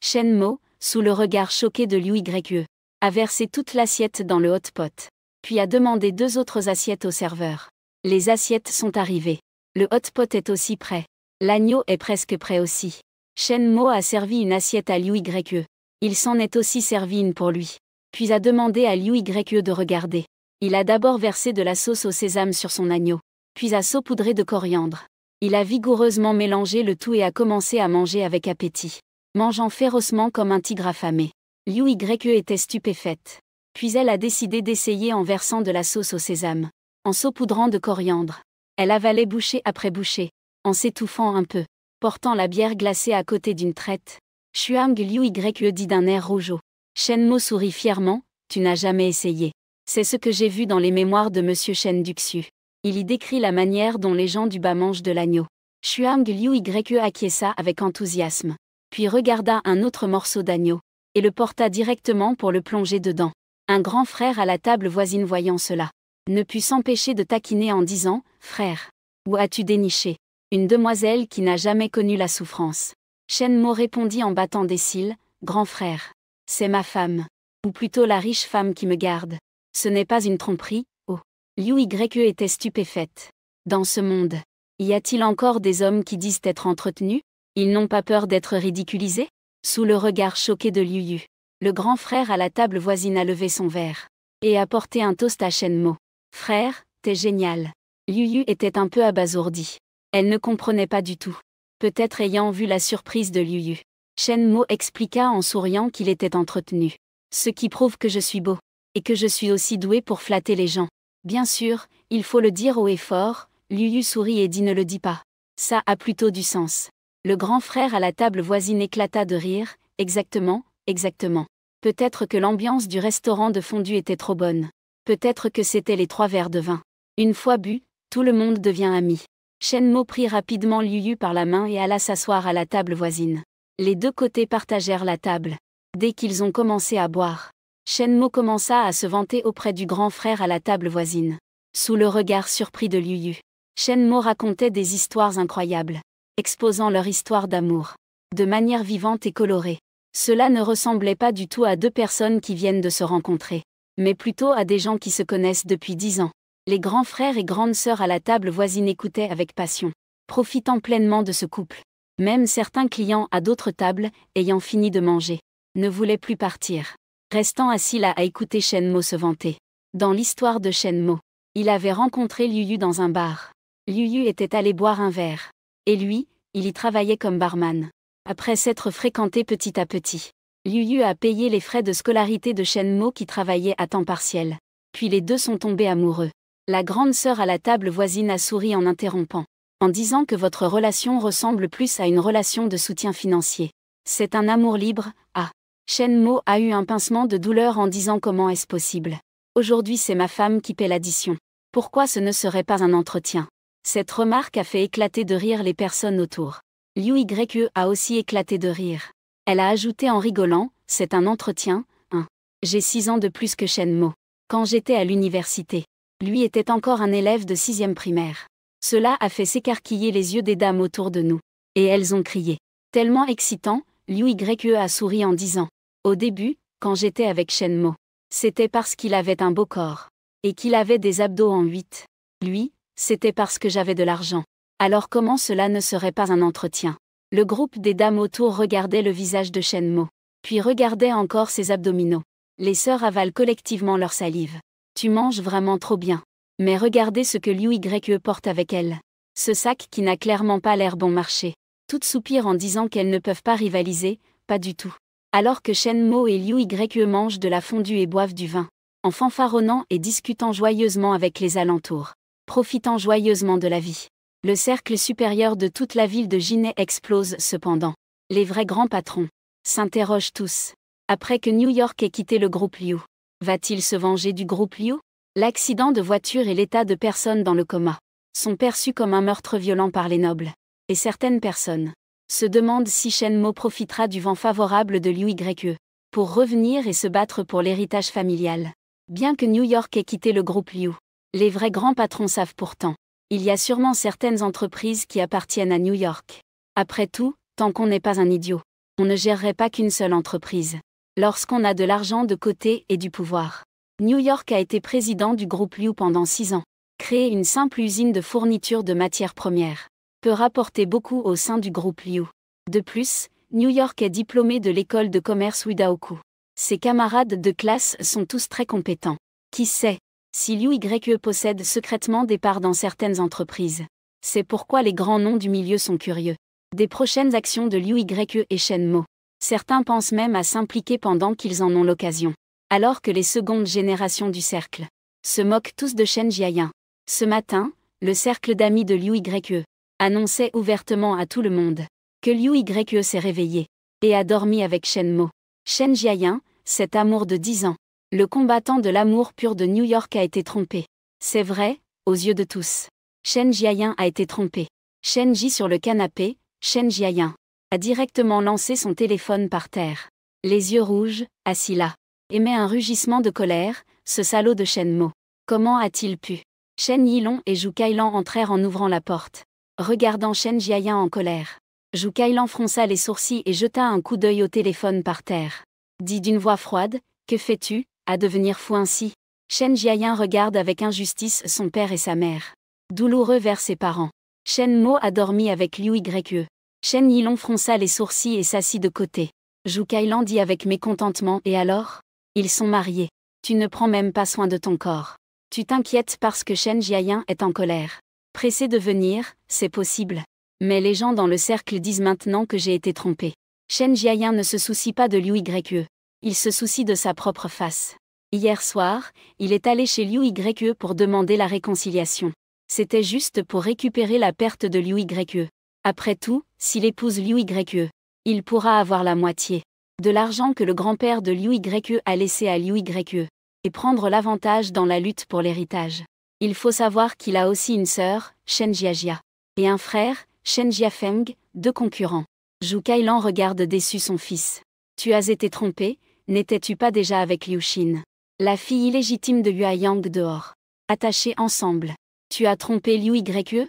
Shen Mo, sous le regard choqué de Liu Yue, a versé toute l'assiette dans le hot pot, puis a demandé 2 autres assiettes au serveur. Les assiettes sont arrivées. Le hot pot est aussi prêt. L'agneau est presque prêt aussi. Shen Mo a servi une assiette à Liu Yue. Il s'en est aussi servi une pour lui. Puis a demandé à Liu Yue de regarder. Il a d'abord versé de la sauce au sésame sur son agneau, puis a saupoudré de coriandre. Il a vigoureusement mélangé le tout et a commencé à manger avec appétit, mangeant férocement comme un tigre affamé. Liu Yue était stupéfaite. Puis elle a décidé d'essayer en versant de la sauce au sésame, en saupoudrant de coriandre. Elle avalait bouchée après bouchée, en s'étouffant un peu, portant la bière glacée à côté d'une traite. Xuang Liu Yue dit d'un air rougeau. Shen Mo sourit fièrement, tu n'as jamais essayé. C'est ce que j'ai vu dans les mémoires de Monsieur Shen Duxiu. Il y décrit la manière dont les gens du bas mangent de l'agneau. Xuang Liu Yue acquiesça avec enthousiasme, puis regarda un autre morceau d'agneau, et le porta directement pour le plonger dedans. Un grand frère à la table voisine voyant cela, ne put s'empêcher de taquiner en disant « Frère, où as-tu déniché une demoiselle qui n'a jamais connu la souffrance ?» Shen Mo répondit en battant des cils « Grand frère, c'est ma femme, ou plutôt la riche femme qui me garde. Ce n'est pas une tromperie, oh. » Liu Yue était stupéfaite. Dans ce monde, y a-t-il encore des hommes qui disent être entretenus? Ils n'ont pas peur d'être ridiculisés? Sous le regard choqué de Liu Yu, le grand frère à la table voisine a levé son verre et a porté un toast à Shen Mo. Frère, t'es génial. Liu Yu était un peu abasourdie. Elle ne comprenait pas du tout. Peut-être ayant vu la surprise de Liu Yu, Shen Mo expliqua en souriant qu'il était entretenu. Ce qui prouve que je suis beau, et que je suis aussi doué pour flatter les gens. Bien sûr, il faut le dire haut et fort. Liu Yu sourit et dit ne le dis pas. Ça a plutôt du sens. Le grand frère à la table voisine éclata de rire. Exactement, exactement. Peut-être que l'ambiance du restaurant de fondue était trop bonne. Peut-être que c'étaient les 3 verres de vin. Une fois bu, tout le monde devient ami. Shen Mo prit rapidement Liu Yu par la main et alla s'asseoir à la table voisine. Les 2 côtés partagèrent la table. Dès qu'ils ont commencé à boire, Shen Mo commença à se vanter auprès du grand frère à la table voisine. Sous le regard surpris de Liu Yu, Shen Mo racontait des histoires incroyables. exposant leur histoire d'amour. De manière vivante et colorée. Cela ne ressemblait pas du tout à deux personnes qui viennent de se rencontrer, mais plutôt à des gens qui se connaissent depuis 10 ans. Les grands frères et grandes sœurs à la table voisine écoutaient avec passion, profitant pleinement de ce couple. Même certains clients à d'autres tables, ayant fini de manger, ne voulaient plus partir, restant assis là à écouter Shenmo se vanter. Dans l'histoire de Shenmo, il avait rencontré Liu dans un bar. Liu était allé boire un verre. Et lui, il y travaillait comme barman. Après s'être fréquenté petit à petit, Liu a payé les frais de scolarité de Shenmo qui travaillait à temps partiel. Puis les deux sont tombés amoureux. La grande sœur à la table voisine a souri en interrompant, en disant que votre relation ressemble plus à une relation de soutien financier. C'est un amour libre, ah. Shenmo a eu un pincement de douleur en disant comment est-ce possible. Aujourd'hui c'est ma femme qui paie l'addition. Pourquoi ce ne serait pas un entretien? Cette remarque a fait éclater de rire les personnes autour. Liu Ye a aussi éclaté de rire. Elle a ajouté en rigolant, c'est un entretien, hein. J'ai 6 ans de plus que Shenmo. Quand j'étais à l'université, lui était encore un élève de 6e primaire. Cela a fait s'écarquiller les yeux des dames autour de nous. Et elles ont crié. Tellement excitant, Liu Ye a souri en disant. Au début, quand j'étais avec Shenmo, c'était parce qu'il avait un beau corps. Et qu'il avait des abdos en 8. Lui, c'était parce que j'avais de l'argent. Alors comment cela ne serait pas un entretien? Le groupe des dames autour regardait le visage de Shenmo. Puis regardait encore ses abdominaux. Les sœurs avalent collectivement leur salive. Tu manges vraiment trop bien. Mais regardez ce que Liu Ye porte avec elle. Ce sac qui n'a clairement pas l'air bon marché. Toutes soupirent en disant qu'elles ne peuvent pas rivaliser, pas du tout. Alors que Shenmo et Liu Ye mangent de la fondue et boivent du vin. En fanfaronnant et discutant joyeusement avec les alentours. Profitant joyeusement de la vie. Le cercle supérieur de toute la ville de Jiné explose cependant. Les vrais grands patrons s'interrogent tous. Après que New York ait quitté le groupe Liu, va-t-il se venger du groupe Liu? L'accident de voiture et l'état de personnes dans le coma sont perçus comme un meurtre violent par les nobles. Et certaines personnes se demandent si Shenmo profitera du vent favorable de Liu Ye pour revenir et se battre pour l'héritage familial. Bien que New York ait quitté le groupe Liu, les vrais grands patrons savent pourtant. Il y a sûrement certaines entreprises qui appartiennent à New York. Après tout, tant qu'on n'est pas un idiot, on ne gérerait pas qu'une seule entreprise. Lorsqu'on a de l'argent de côté et du pouvoir. New York a été président du groupe Liu pendant 6 ans. Créer une simple usine de fourniture de matières premières peut rapporter beaucoup au sein du groupe Liu. De plus, New York est diplômé de l'école de commerce Widaoku. Ses camarades de classe sont tous très compétents. Qui sait si Liu Ye possède secrètement des parts dans certaines entreprises. C'est pourquoi les grands noms du milieu sont curieux. Des prochaines actions de Liu Ye et Shenmo. Certains pensent même à s'impliquer pendant qu'ils en ont l'occasion. Alors que les secondes générations du cercle se moquent tous de Shen Jiayan. Ce matin, le cercle d'amis de Liu Ye annonçait ouvertement à tout le monde que Liu Ye s'est réveillé et a dormi avec Shenmo. Shen Jiayan, cet amour de 10 ans. Le combattant de l'amour pur de New York a été trompé. C'est vrai, aux yeux de tous. Shen Jiayan a été trompé. Shen Ji sur le canapé, Shen Jiayan a directement lancé son téléphone par terre. Les yeux rouges, assis là. Émet un rugissement de colère, ce salaud de Shenmo. Comment a-t-il pu? Shen Yilong et Zhu Kailan entrèrent en ouvrant la porte. Regardant Shen Jiayan en colère. Zhu Kailan fronça les sourcils et jeta un coup d'œil au téléphone par terre. Dit d'une voix froide, que fais-tu? À devenir fou ainsi. Shen Jiayan regarde avec injustice son père et sa mère. Douloureux vers ses parents. Shenmo a dormi avec Liu Ye. Shen Yilong fronça les sourcils et s'assit de côté. Zhu Kailan dit avec mécontentement, et alors? Ils sont mariés. Tu ne prends même pas soin de ton corps. Tu t'inquiètes parce que Shen Jiayan est en colère. Pressé de venir, c'est possible. Mais les gens dans le cercle disent maintenant que j'ai été trompé. Shen Jiayan ne se soucie pas de Liu Ye. Il se soucie de sa propre face. Hier soir, il est allé chez Liu Ye pour demander la réconciliation. C'était juste pour récupérer la perte de Liu Ye. Après tout, s'il épouse Liu Ye, il pourra avoir la moitié de l'argent que le grand-père de Liu Ye a laissé à Liu Ye, et prendre l'avantage dans la lutte pour l'héritage. Il faut savoir qu'il a aussi une sœur, Shen Jiajia, et un frère, Shen Jiafeng, 2 concurrents. Zhu Kailan regarde déçu son fils. Tu as été trompé, n'étais-tu pas déjà avec Liu Xin, la fille illégitime de Yueyang dehors, attachés ensemble? Tu as trompé Liu Ye?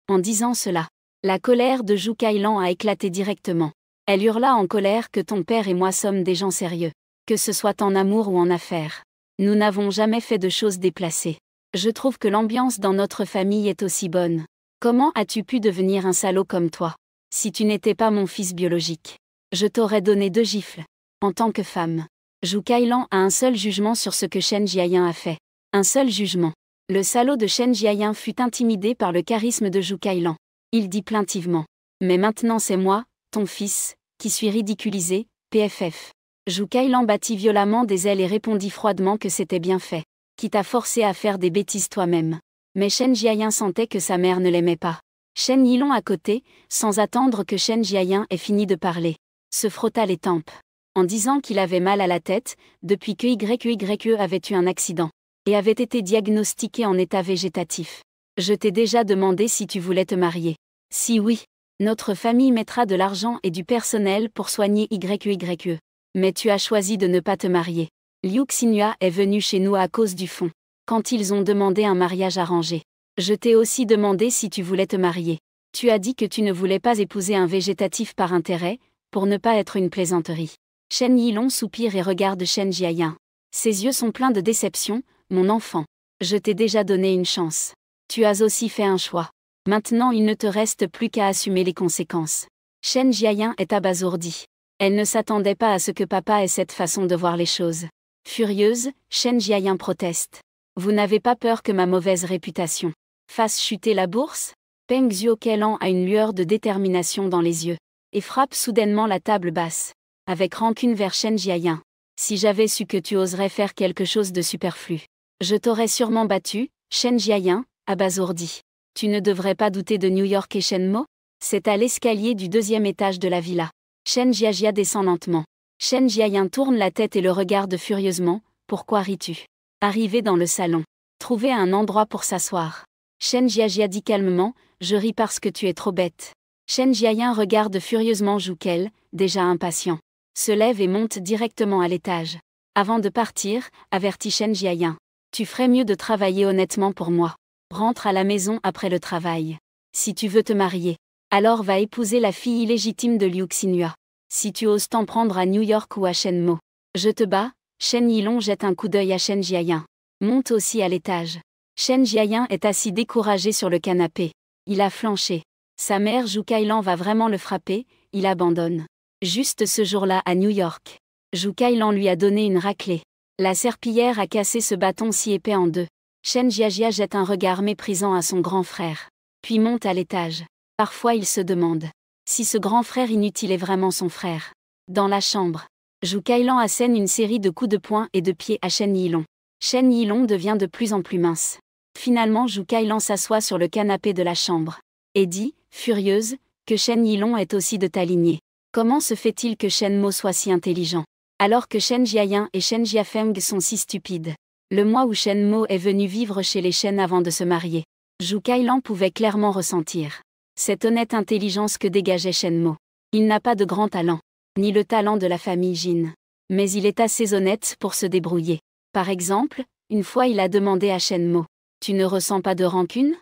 En disant cela, La colère de Zhu Kailan a éclaté directement. Elle hurla en colère que ton père et moi sommes des gens sérieux. Que ce soit en amour ou en affaires. Nous n'avons jamais fait de choses déplacées. Je trouve que l'ambiance dans notre famille est aussi bonne. Comment as-tu pu devenir un salaud comme toi? Si tu n'étais pas mon fils biologique, je t'aurais donné 2 gifles. En tant que femme, Zhu Kailan a un seul jugement sur ce que Shen Jiayin a fait. Un seul jugement. Le salaud de Shen Jiayin fut intimidé par le charisme de Zhu Kailan. Il dit plaintivement. Mais maintenant c'est moi, ton fils, qui suis ridiculisé, PFF. Zhu Kailan battit violemment des ailes et répondit froidement que c'était bien fait. Qui t'a forcé à faire des bêtises toi-même. Mais Shen Jiayin sentait que sa mère ne l'aimait pas. Shen Yilong à côté, sans attendre que Shen Jiayin ait fini de parler, se frotta les tempes, en disant qu'il avait mal à la tête, depuis que YYE avait eu un accident, et avait été diagnostiqué en état végétatif. Je t'ai déjà demandé si tu voulais te marier. Si oui, notre famille mettra de l'argent et du personnel pour soigner YYE. Mais tu as choisi de ne pas te marier. Liu Xinhua est venu chez nous à cause du fond. Quand ils ont demandé un mariage arrangé. Je t'ai aussi demandé si tu voulais te marier. Tu as dit que tu ne voulais pas épouser un végétatif par intérêt, pour ne pas être une plaisanterie. Shen Yilong soupire et regarde Shen Jiayin. Ses yeux sont pleins de déception, mon enfant. Je t'ai déjà donné une chance. Tu as aussi fait un choix. Maintenant il ne te reste plus qu'à assumer les conséquences. Shen Jiayin est abasourdie. Elle ne s'attendait pas à ce que papa ait cette façon de voir les choses. Furieuse, Shen Jiayin proteste. Vous n'avez pas peur que ma mauvaise réputation fasse chuter la bourse? Peng Zhuokailan a une lueur de détermination dans les yeux, et frappe soudainement la table basse, avec rancune vers Shen Jiayin. Si j'avais su que tu oserais faire quelque chose de superflu, je t'aurais sûrement battu, Shen Jiayin, abasourdi. Tu ne devrais pas douter de New York et Shenmo? C'est à l'escalier du 2e étage de la villa. Shen Jiajia descend lentement. Shen Jiayin tourne la tête et le regarde furieusement. Pourquoi ris-tu? Arrivé dans le salon. Trouver un endroit pour s'asseoir. Shen Jiajia dit calmement, je ris parce que tu es trop bête. Shen Jiayin regarde furieusement Zhu Kel, déjà impatient. Se lève et monte directement à l'étage. Avant de partir, avertit Shen Jiayin. Tu ferais mieux de travailler honnêtement pour moi. Rentre à la maison après le travail. Si tu veux te marier, alors va épouser la fille illégitime de Liu Xinhua. Si tu oses t'en prendre à New York ou à Shenmo, je te bats. Shen Yilong jette un coup d'œil à Shen Jiayin. Monte aussi à l'étage. Shen Jiayin est assis découragé sur le canapé. Il a flanché. Sa mère Zhu Kailan va vraiment le frapper, il abandonne. Juste ce jour-là à New York. Zhu Kailan lui a donné une raclée. La serpillière a cassé ce bâton si épais en 2. Shen Jiajia jette un regard méprisant à son grand frère. Puis monte à l'étage. Parfois il se demande si ce grand frère inutile est vraiment son frère. Dans la chambre, Zhu Kailan assène une série de coups de poing et de pied à Shen Yilong. Shen Yilong devient de plus en plus mince. Finalement Zhu Kailan s'assoit sur le canapé de la chambre. Et dit, furieuse, que Shen Yilong est aussi de ta lignée. Comment se fait-il que Shen Mo soit si intelligent, alors que Shen Jiayin et Shen Jiafeng sont si stupides? Le mois où Shen Mo est venu vivre chez les Shen avant de se marier, Zhu Kailan pouvait clairement ressentir cette honnête intelligence que dégageait Shen Mo. Il n'a pas de grand talent, ni le talent de la famille Jin. Mais il est assez honnête pour se débrouiller. Par exemple, une fois il a demandé à Shen Mo, « Tu ne ressens pas de rancune ?»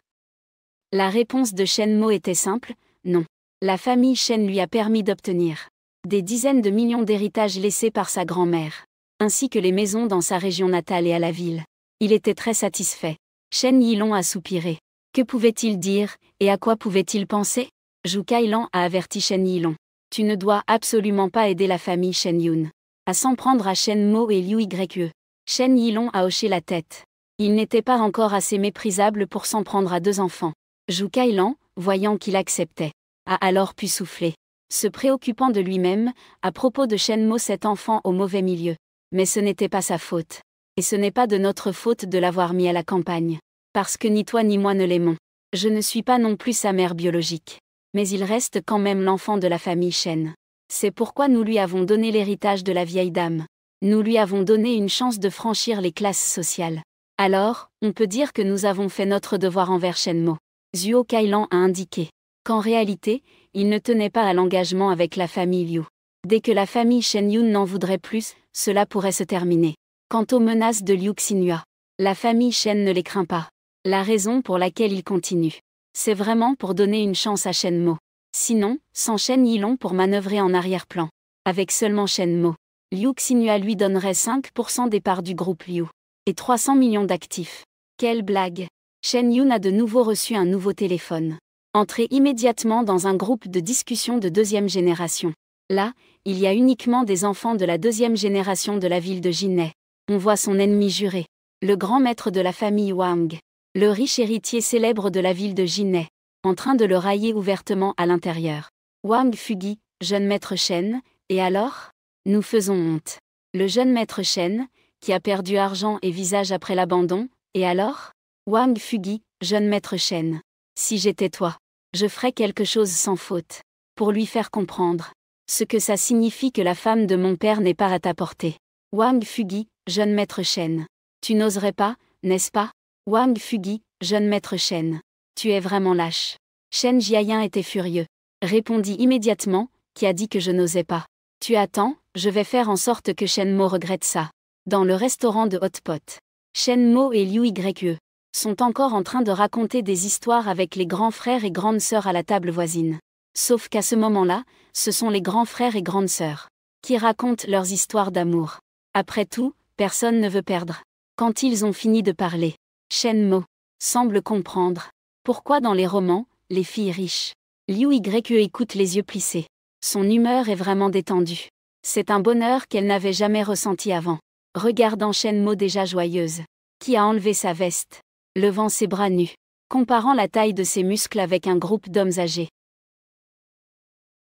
La réponse de Shen Mo était simple, non. La famille Shen lui a permis d'obtenir des dizaines de millions d'héritages laissés par sa grand-mère, ainsi que les maisons dans sa région natale et à la ville. Il était très satisfait. Shen Yilong a soupiré. Que pouvait-il dire, et à quoi pouvait-il penser? Zhu Kailan a averti Shen Yilong. Tu ne dois absolument pas aider la famille Shen Yun à s'en prendre à Shen Mo et Liu Yue. Shen Yilong a hoché la tête. Il n'était pas encore assez méprisable pour s'en prendre à 2 enfants. Zhu Kailan, voyant qu'il acceptait, a alors pu souffler, se préoccupant de lui-même, à propos de Shen Mo, cet enfant au mauvais milieu. Mais ce n'était pas sa faute. Et ce n'est pas de notre faute de l'avoir mis à la campagne. Parce que ni toi ni moi ne l'aimons. Je ne suis pas non plus sa mère biologique. Mais il reste quand même l'enfant de la famille Shen. C'est pourquoi nous lui avons donné l'héritage de la vieille dame. Nous lui avons donné une chance de franchir les classes sociales. Alors, on peut dire que nous avons fait notre devoir envers Shen Mo. Zhuo Kailan a indiqué qu'en réalité, il ne tenait pas à l'engagement avec la famille Liu. Dès que la famille Shen Yun n'en voudrait plus, cela pourrait se terminer. Quant aux menaces de Liu Xinhua, la famille Shen ne les craint pas. La raison pour laquelle il continue C'est vraiment pour donner une chance à Shenmo. Sinon, sans Shen Yilong pour manœuvrer en arrière-plan. Avec seulement Shenmo, Liu Xinhua lui donnerait 5% des parts du groupe Liu. Et 300 millions d'actifs. Quelle blague! Shen Yun a de nouveau reçu un nouveau téléphone. Entrez immédiatement dans un groupe de discussion de deuxième génération. Là, il y a uniquement des enfants de la deuxième génération de la ville de Jinhai. On voit son ennemi juré. Le grand maître de la famille Wang. Le riche héritier célèbre de la ville de Jinhai. En train de le railler ouvertement à l'intérieur. Wang Fugi, jeune maître Shen, et alors? Nous faisons honte. Le jeune maître Shen, qui a perdu argent et visage après l'abandon, et alors? Wang Fugi, jeune maître Shen. Si j'étais toi, je ferais quelque chose sans faute. Pour lui faire comprendre. Ce que ça signifie que la femme de mon père n'est pas à ta portée. Wang Fugi, jeune maître Shen. Tu n'oserais pas, n'est-ce pas? Wang Fugi, jeune maître Shen. Tu es vraiment lâche. Shen Jiayin était furieux. Répondit immédiatement, qui a dit que je n'osais pas. Tu attends, je vais faire en sorte que Shenmo regrette ça. Dans le restaurant de Hot Pot. Shenmo et Liu Yue sont encore en train de raconter des histoires avec les grands frères et grandes sœurs à la table voisine. Sauf qu'à ce moment-là, ce sont les grands frères et grandes sœurs qui racontent leurs histoires d'amour. Après tout, personne ne veut perdre. Quand ils ont fini de parler, Shenmo semble comprendre pourquoi dans les romans, les filles riches, Liu Yue écoute les yeux plissés. Son humeur est vraiment détendue. C'est un bonheur qu'elle n'avait jamais ressenti avant. Regardant Shenmo déjà joyeuse, qui a enlevé sa veste, levant ses bras nus, comparant la taille de ses muscles avec un groupe d'hommes âgés.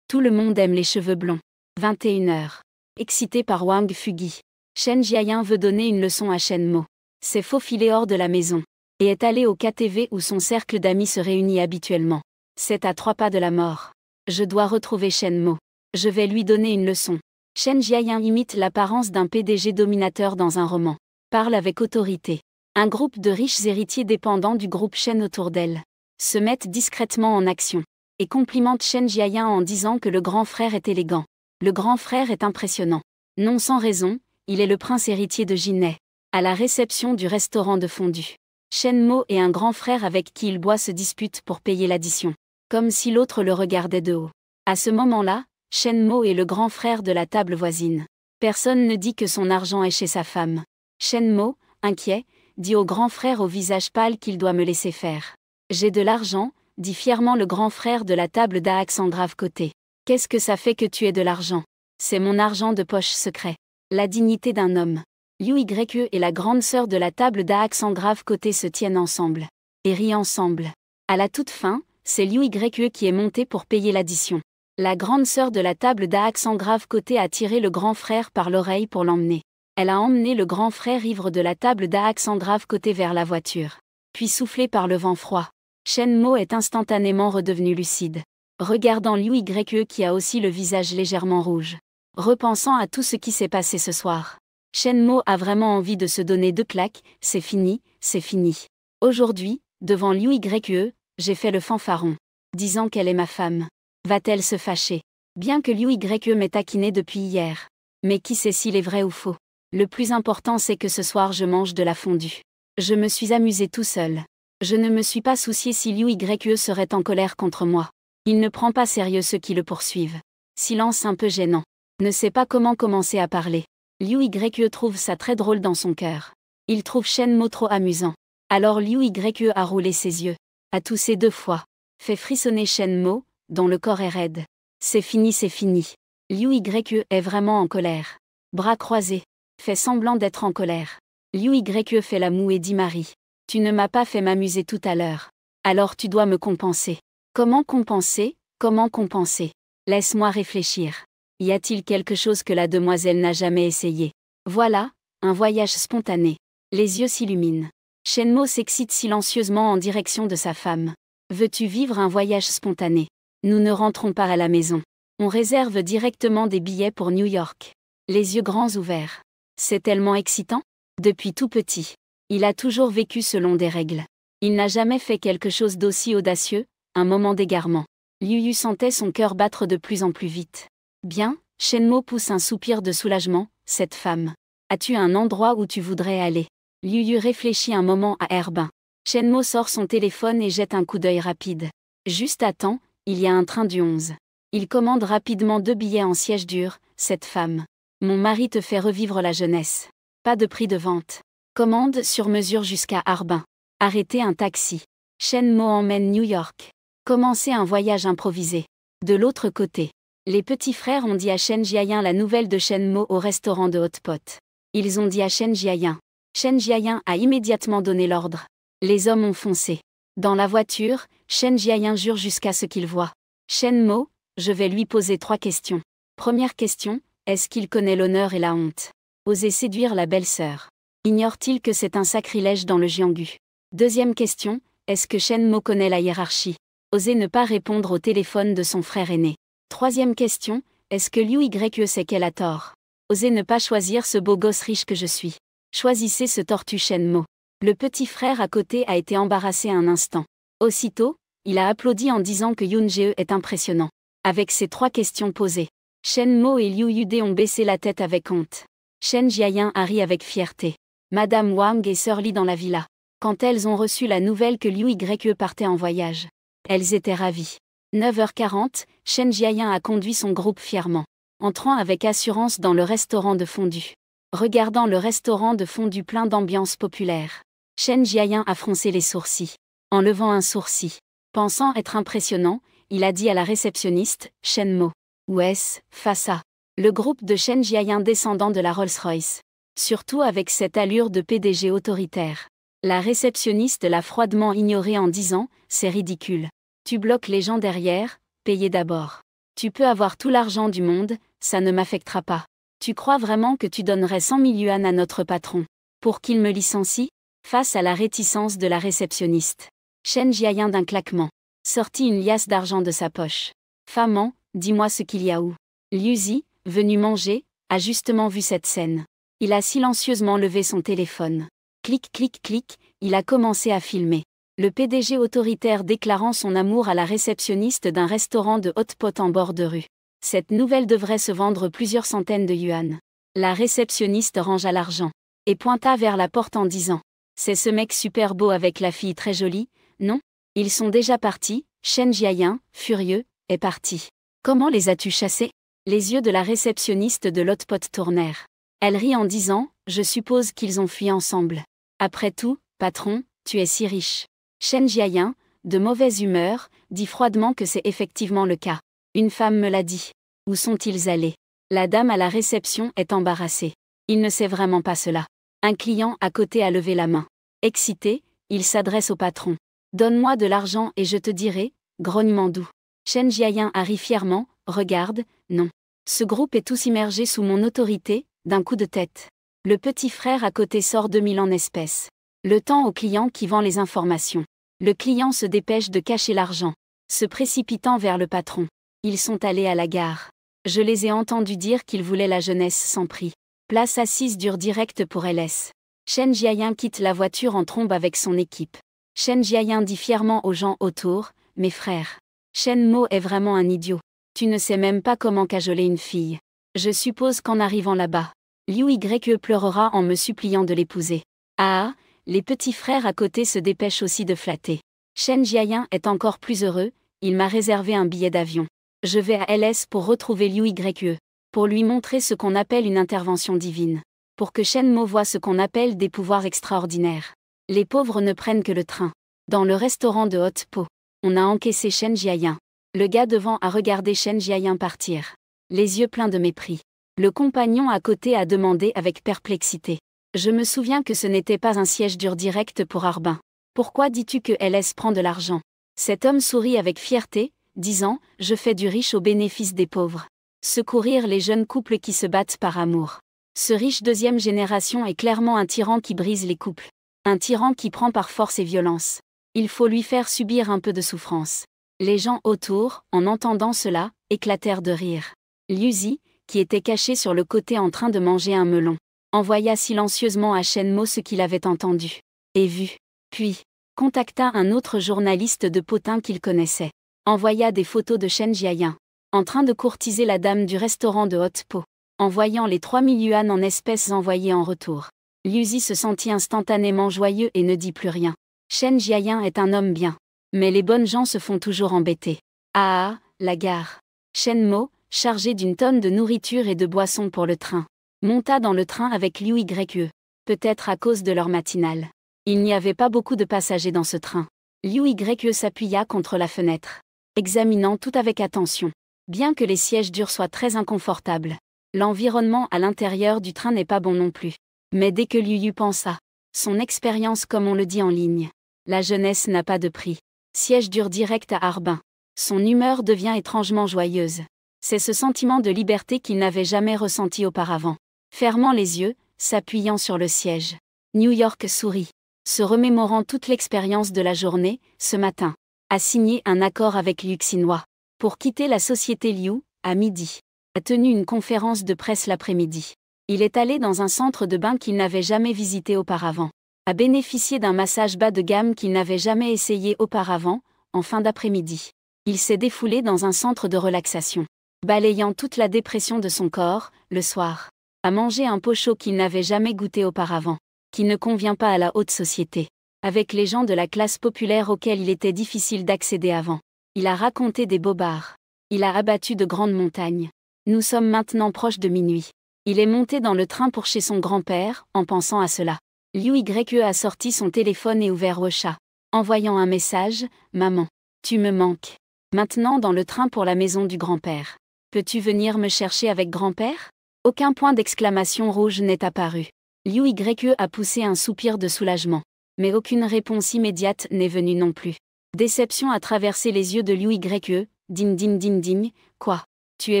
Tout le monde aime les cheveux blonds. 21h. Excité par Wang Fugi, Shen Jiayin veut donner une leçon à Shenmo. S'est faufilé hors de la maison et est allé au KTV où son cercle d'amis se réunit habituellement. C'est à 3 pas de la mort. Je dois retrouver Shenmo. Je vais lui donner une leçon. Shen Jiayin imite l'apparence d'un PDG dominateur dans un roman. Parle avec autorité. Un groupe de riches héritiers dépendants du groupe Shen autour d'elle se mettent discrètement en action et complimentent Shen Jiayin en disant que le grand frère est élégant. Le grand frère est impressionnant. Non sans raison, il est le prince héritier de Jinhai. À la réception du restaurant de fondue, Shenmo et un grand frère avec qui il boit se disputent pour payer l'addition. Comme si l'autre le regardait de haut. À ce moment-là, Shenmo est le grand frère de la table voisine. Personne ne dit que son argent est chez sa femme. Shenmo, inquiet, dit au grand frère au visage pâle qu'il doit me laisser faire. J'ai de l'argent, dit fièrement le grand frère de la table d'à accent grave côté. Qu'est-ce que ça fait que tu aies de l'argent? C'est mon argent de poche secret. La dignité d'un homme. Liu Yue et la grande sœur de la table d'à accent grave côté se tiennent ensemble. Et rient ensemble. À la toute fin, c'est Liu Yue qui est monté pour payer l'addition. La grande sœur de la table d'à accent grave côté a tiré le grand frère par l'oreille pour l'emmener. Elle a emmené le grand frère ivre de la table d'à accent grave côté vers la voiture. Puis soufflé par le vent froid. Shenmo est instantanément redevenu lucide. Regardant Liu Yue qui a aussi le visage légèrement rouge. Repensant à tout ce qui s'est passé ce soir. Shenmo a vraiment envie de se donner 2 claques, c'est fini, c'est fini. Aujourd'hui, devant Liu Yue, j'ai fait le fanfaron. Disant qu'elle est ma femme. Va-t-elle se fâcher? Bien que Liu Yue m'ait taquiné depuis hier. Mais qui sait s'il est vrai ou faux? Le plus important c'est que ce soir je mange de la fondue. Je me suis amusé tout seul. Je ne me suis pas soucié si Liu Yue serait en colère contre moi. Il ne prend pas sérieux ceux qui le poursuivent. Silence un peu gênant. Ne sait pas comment commencer à parler. Liu Yue trouve ça très drôle dans son cœur. Il trouve Shenmo trop amusant. Alors Liu Yue a roulé ses yeux. A toussé 2 fois. Fait frissonner Shenmo, dont le corps est raide. C'est fini, c'est fini. Liu Yue est vraiment en colère. Bras croisés. Fait semblant d'être en colère. Liu Yue fait la moue et dit Marie. Tu ne m'as pas fait m'amuser tout à l'heure. Alors tu dois me compenser. Comment compenser? Comment compenser? Laisse-moi réfléchir. Y a-t-il quelque chose que la demoiselle n'a jamais essayé? Voilà, un voyage spontané. Les yeux s'illuminent. Shenmo s'excite silencieusement en direction de sa femme. Veux-tu vivre un voyage spontané? Nous ne rentrons pas à la maison. On réserve directement des billets pour New York. Les yeux grands ouverts. C'est tellement excitant. Depuis tout petit, il a toujours vécu selon des règles. Il n'a jamais fait quelque chose d'aussi audacieux, un moment d'égarement. Liu Yu sentait son cœur battre de plus en plus vite. Bien, Shenmo pousse un soupir de soulagement, cette femme. As-tu un endroit où tu voudrais aller? Liu Yu réfléchit un moment à Herbin. Shen Mo sort son téléphone et jette un coup d'œil rapide. Juste à temps, il y a un train du 11. Il commande rapidement 2 billets en siège dur, cette femme. Mon mari te fait revivre la jeunesse. Pas de prix de vente. Commande sur mesure jusqu'à Harbin. Arrêtez un taxi. Shen Mo emmène New York. Commencez un voyage improvisé. De l'autre côté, les petits frères ont dit à Shen Jiayin la nouvelle de Shen Mo au restaurant de Hot Pot. Ils ont dit à Shen Jiayin. Shen Jiayin a immédiatement donné l'ordre. Les hommes ont foncé. Dans la voiture, Shen Jiayin jure jusqu'à ce qu'il voit. Shen Mo, je vais lui poser 3 questions. Première question, est-ce qu'il connaît l'honneur et la honte? Oser séduire la belle-sœur. Ignore-t-il que c'est un sacrilège dans le Jianghu? Deuxième question, est-ce que Shen Mo connaît la hiérarchie? Oser ne pas répondre au téléphone de son frère aîné. Troisième question, est-ce que Liu Ye sait qu'elle a tort? Oser ne pas choisir ce beau gosse riche que je suis. Choisissez ce tortue Shen Mo. Le petit frère à côté a été embarrassé un instant. Aussitôt, il a applaudi en disant que Yoon Jae est impressionnant. Avec ces 3 questions posées, Shen Mo et Liu Yude ont baissé la tête avec honte. Shen Jiayin a ri avec fierté. Madame Wang et Sir Li dans la villa. Quand elles ont reçu la nouvelle que Liu Ye partait en voyage, elles étaient ravies. 9h40, Shen Jiayin a conduit son groupe fièrement, entrant avec assurance dans le restaurant de fondue. Regardant le restaurant de fondue plein d'ambiance populaire, Shen Jiayin a froncé les sourcils. En levant un sourcil, pensant être impressionnant, il a dit à la réceptionniste, Shen Mo. Où est-ce, face à le groupe de Shen Jiayin descendant de la Rolls-Royce. Surtout avec cette allure de PDG autoritaire. La réceptionniste l'a froidement ignoré en disant, c'est ridicule. Tu bloques les gens derrière, payez d'abord. Tu peux avoir tout l'argent du monde, ça ne m'affectera pas. Tu crois vraiment que tu donnerais 100 000 yuan à notre patron pour qu'il me licencie? Face à la réticence de la réceptionniste, Shen Jiayin d'un claquement sortit une liasse d'argent de sa poche. Faman, dis-moi ce qu'il y a où. Liu Zi, venu manger, a justement vu cette scène. Il a silencieusement levé son téléphone. Clic clic clic, il a commencé à filmer. Le PDG autoritaire déclarant son amour à la réceptionniste d'un restaurant de Hot Pot en bord de rue. Cette nouvelle devrait se vendre plusieurs centaines de yuan. La réceptionniste rangea l'argent et pointa vers la porte en disant, c'est ce mec super beau avec la fille très jolie, non? Ils sont déjà partis. Shen Jiayin, furieux, est parti. Comment les as-tu chassés? Les yeux de la réceptionniste de l'Hot Pot tournèrent. Elle rit en disant, je suppose qu'ils ont fui ensemble. Après tout, patron, tu es si riche. Shen Jiayin, de mauvaise humeur, dit froidement que c'est effectivement le cas. Une femme me l'a dit. Où sont-ils allés? La dame à la réception est embarrassée. Il ne sait vraiment pas cela. Un client à côté a levé la main. Excité, il s'adresse au patron. Donne-moi de l'argent et je te dirai, grognement doux. Shen Jiayin a ri fièrement, regarde, non. Ce groupe est tous immergé sous mon autorité, d'un coup de tête. Le petit frère à côté sort 2000 en espèces. Le temps au client qui vend les informations. Le client se dépêche de cacher l'argent, se précipitant vers le patron. Ils sont allés à la gare. Je les ai entendus dire qu'ils voulaient la jeunesse sans prix. Place assise dure direct pour LS. Shen Jiayin quitte la voiture en trombe avec son équipe. Shen Jiayin dit fièrement aux gens autour, mes frères. Shen Mo est vraiment un idiot. Tu ne sais même pas comment cajoler une fille. Je suppose qu'en arrivant là-bas, Liu Ye pleurera en me suppliant de l'épouser. Ah, les petits frères à côté se dépêchent aussi de flatter. Shen Jiayin est encore plus heureux, il m'a réservé un billet d'avion. Je vais à LS pour retrouver Liu Ye, pour lui montrer ce qu'on appelle une intervention divine. Pour que Shen Mo voie ce qu'on appelle des pouvoirs extraordinaires. Les pauvres ne prennent que le train. Dans le restaurant de Hot Pot, on a encaissé Shen Jiayin. Le gars devant a regardé Shen Jiayin partir. Les yeux pleins de mépris. Le compagnon à côté a demandé avec perplexité. Je me souviens que ce n'était pas un siège dur direct pour Harbin. Pourquoi dis-tu que LS prend de l'argent? Cet homme sourit avec fierté, disant, je fais du riche au bénéfice des pauvres. Secourir les jeunes couples qui se battent par amour. Ce riche deuxième génération est clairement un tyran qui brise les couples. Un tyran qui prend par force et violence. Il faut lui faire subir un peu de souffrance. Les gens autour, en entendant cela, éclatèrent de rire. Liu Zi, qui était caché sur le côté en train de manger un melon, envoya silencieusement à Shen Mo ce qu'il avait entendu et vu. Puis, contacta un autre journaliste de Potin qu'il connaissait. Envoya des photos de Shen Jiayin, en train de courtiser la dame du restaurant de Hot Pot, en voyant les 3000 yuan en espèces envoyées en retour. Liu Zi se sentit instantanément joyeux et ne dit plus rien. Shen Jiayin est un homme bien. Mais les bonnes gens se font toujours embêter. Ah, la gare. Shen Mo, chargé d'une tonne de nourriture et de boissons pour le train, monta dans le train avec Liu Yue. Peut-être à cause de l'heure matinale. Il n'y avait pas beaucoup de passagers dans ce train. Liu Yue s'appuya contre la fenêtre, examinant tout avec attention. Bien que les sièges durs soient très inconfortables, l'environnement à l'intérieur du train n'est pas bon non plus. Mais dès que Liu Yu pensa, son expérience comme on le dit en ligne, la jeunesse n'a pas de prix. Siège dur direct à Harbin. Son humeur devient étrangement joyeuse. C'est ce sentiment de liberté qu'il n'avait jamais ressenti auparavant. Fermant les yeux, s'appuyant sur le siège, New York sourit, se remémorant toute l'expérience de la journée. Ce matin, a signé un accord avec Liu Xinhua pour quitter la société Liu, à midi. A tenu une conférence de presse l'après-midi. Il est allé dans un centre de bain qu'il n'avait jamais visité auparavant. A bénéficié d'un massage bas de gamme qu'il n'avait jamais essayé auparavant. En fin d'après-midi, il s'est défoulé dans un centre de relaxation, balayant toute la dépression de son corps. Le soir, a mangé un pot chaud qu'il n'avait jamais goûté auparavant, qui ne convient pas à la haute société, avec les gens de la classe populaire auxquels il était difficile d'accéder avant. Il a raconté des bobards. Il a abattu de grandes montagnes. Nous sommes maintenant proches de minuit. Il est monté dans le train pour chez son grand-père. En pensant à cela, Liu Yue a sorti son téléphone et ouvert WeChat, envoyant un message. Maman, tu me manques. Maintenant dans le train pour la maison du grand-père. Peux-tu venir me chercher avec grand-père? Aucun point d'exclamation rouge n'est apparu. Liu Yue a poussé un soupir de soulagement. Mais aucune réponse immédiate n'est venue non plus. Déception a traversé les yeux de Liu Yue. Ding ding ding ding. Quoi? Tu es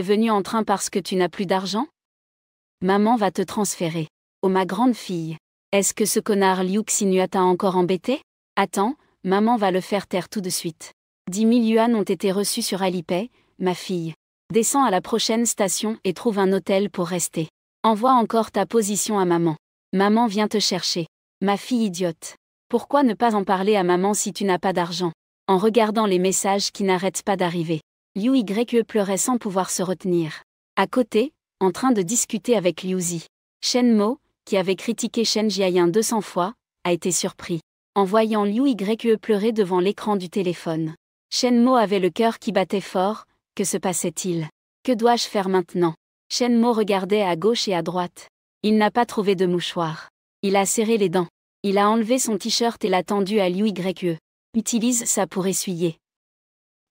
venu en train parce que tu n'as plus d'argent? Maman va te transférer. Oh ma grande fille. Est-ce que ce connard Liu Xinhua t'a encore embêté? Attends, maman va le faire taire tout de suite. 10 000 yuan ont été reçus sur Alipay. Ma fille, descends à la prochaine station et trouve un hôtel pour rester. Envoie encore ta position à maman. Maman vient te chercher. Ma fille idiote. Pourquoi ne pas en parler à maman si tu n'as pas d'argent? En regardant les messages qui n'arrêtent pas d'arriver, Liu Yue pleurait sans pouvoir se retenir. À côté, en train de discuter avec Liu Zi, Shen Mo, qui avait critiqué Shen Jiayin 200 fois, a été surpris en voyant Liu Yue pleurer devant l'écran du téléphone. Shen Mo avait le cœur qui battait fort. Que se passait-il? Que dois-je faire maintenant? Shen Mo regardait à gauche et à droite. Il n'a pas trouvé de mouchoir. Il a serré les dents. Il a enlevé son t-shirt et l'a tendu à Liu Yue. Utilise ça pour essuyer.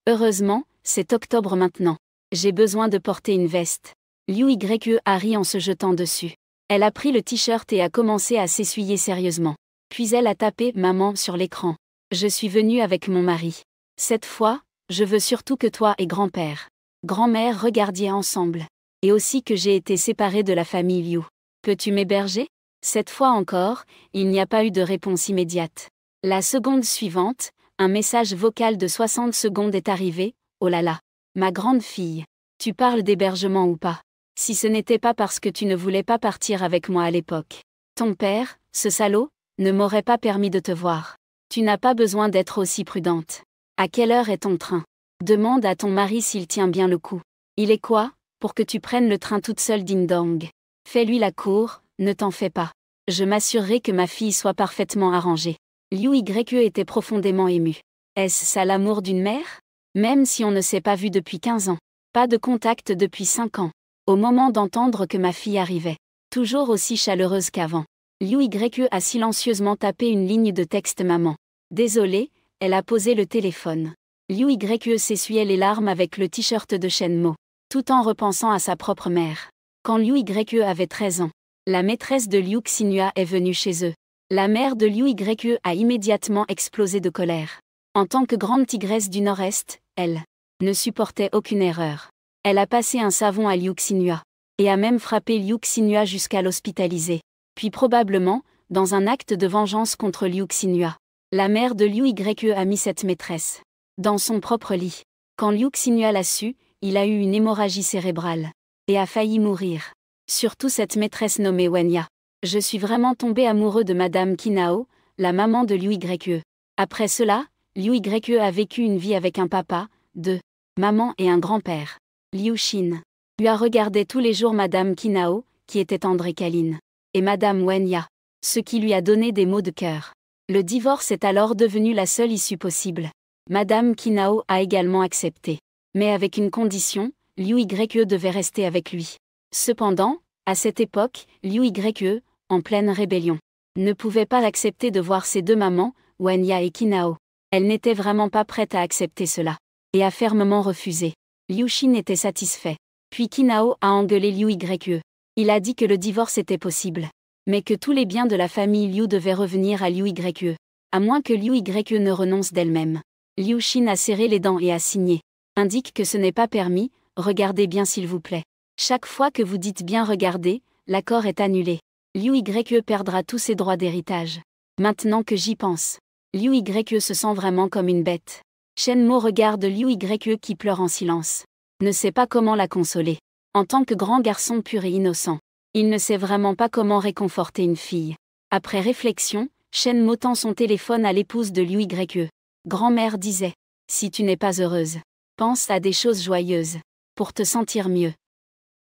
Heureusement, c'est octobre maintenant. J'ai besoin de porter une veste. Liu Yue a ri en se jetant dessus. Elle a pris le t-shirt et a commencé à s'essuyer sérieusement. Puis elle a tapé « Maman » sur l'écran. Je suis venue avec mon mari. Cette fois, je veux surtout que toi et grand-père, grand-mère regardiez ensemble. Et aussi que j'ai été séparée de la famille Liu. Peux-tu m'héberger? Cette fois encore, il n'y a pas eu de réponse immédiate. La seconde suivante, un message vocal de 60 secondes est arrivé. Oh là là, ma grande fille, tu parles d'hébergement ou pas? Si ce n'était pas parce que tu ne voulais pas partir avec moi à l'époque. Ton père, ce salaud, ne m'aurait pas permis de te voir. Tu n'as pas besoin d'être aussi prudente. À quelle heure est ton train? Demande à ton mari s'il tient bien le coup. Il est quoi, pour que tu prennes le train toute seule ding-dong? Fais-lui la cour, ne t'en fais pas. Je m'assurerai que ma fille soit parfaitement arrangée. Liu Yue était profondément ému. Est-ce ça l'amour d'une mère? Même si on ne s'est pas vu depuis 15 ans. Pas de contact depuis 5 ans. Au moment d'entendre que ma fille arrivait, toujours aussi chaleureuse qu'avant, Liu Yue a silencieusement tapé une ligne de texte maman. Désolée, elle a posé le téléphone. Liu Yue s'essuyait les larmes avec le t-shirt de Shen Mo, tout en repensant à sa propre mère. Quand Liu Yue avait 13 ans, la maîtresse de Liu Xinhua est venue chez eux. La mère de Liu Yue a immédiatement explosé de colère. En tant que grande tigresse du Nord-Est, elle ne supportait aucune erreur. Elle a passé un savon à Liu Xinhua, et a même frappé Liu Xinhua jusqu'à l'hospitaliser. Puis probablement, dans un acte de vengeance contre Liu Xinhua, la mère de Liu Yue a mis cette maîtresse dans son propre lit. Quand Liu Xinhua l'a su, il a eu une hémorragie cérébrale, et a failli mourir. Surtout cette maîtresse nommée Wenya. Je suis vraiment tombé amoureux de Madame Kinao, la maman de Liu Yue. Après cela, Liu Yue a vécu une vie avec un papa, deux mamans et un grand-père. Liu Xin lui a regardé tous les jours Madame Kinao, qui était tendre et câline, et Madame Wenya, ce qui lui a donné des maux de cœur. Le divorce est alors devenu la seule issue possible. Madame Kinao a également accepté. Mais avec une condition, Liu Yue devait rester avec lui. Cependant, à cette époque, Liu Yue, en pleine rébellion, ne pouvait pas accepter de voir ses deux mamans, Wenya et Kinao. Elle n'était vraiment pas prête à accepter cela. Et a fermement refusé. Liu Xin était satisfait. Puis Kinao a engueulé Liu Yue. Il a dit que le divorce était possible. Mais que tous les biens de la famille Liu devaient revenir à Liu Yue. À moins que Liu Yue ne renonce d'elle-même. Liu Xin a serré les dents et a signé. Indique que ce n'est pas permis, regardez bien s'il vous plaît. Chaque fois que vous dites bien regardez, l'accord est annulé. Liu Yue perdra tous ses droits d'héritage. Maintenant que j'y pense. Liu Yue se sent vraiment comme une bête. Shen Mo regarde Liu Yue qui pleure en silence. Ne sait pas comment la consoler. En tant que grand garçon pur et innocent, il ne sait vraiment pas comment réconforter une fille. Après réflexion, Shen Mo tend son téléphone à l'épouse de Liu Yue. Grand-mère disait, si tu n'es pas heureuse, pense à des choses joyeuses, pour te sentir mieux.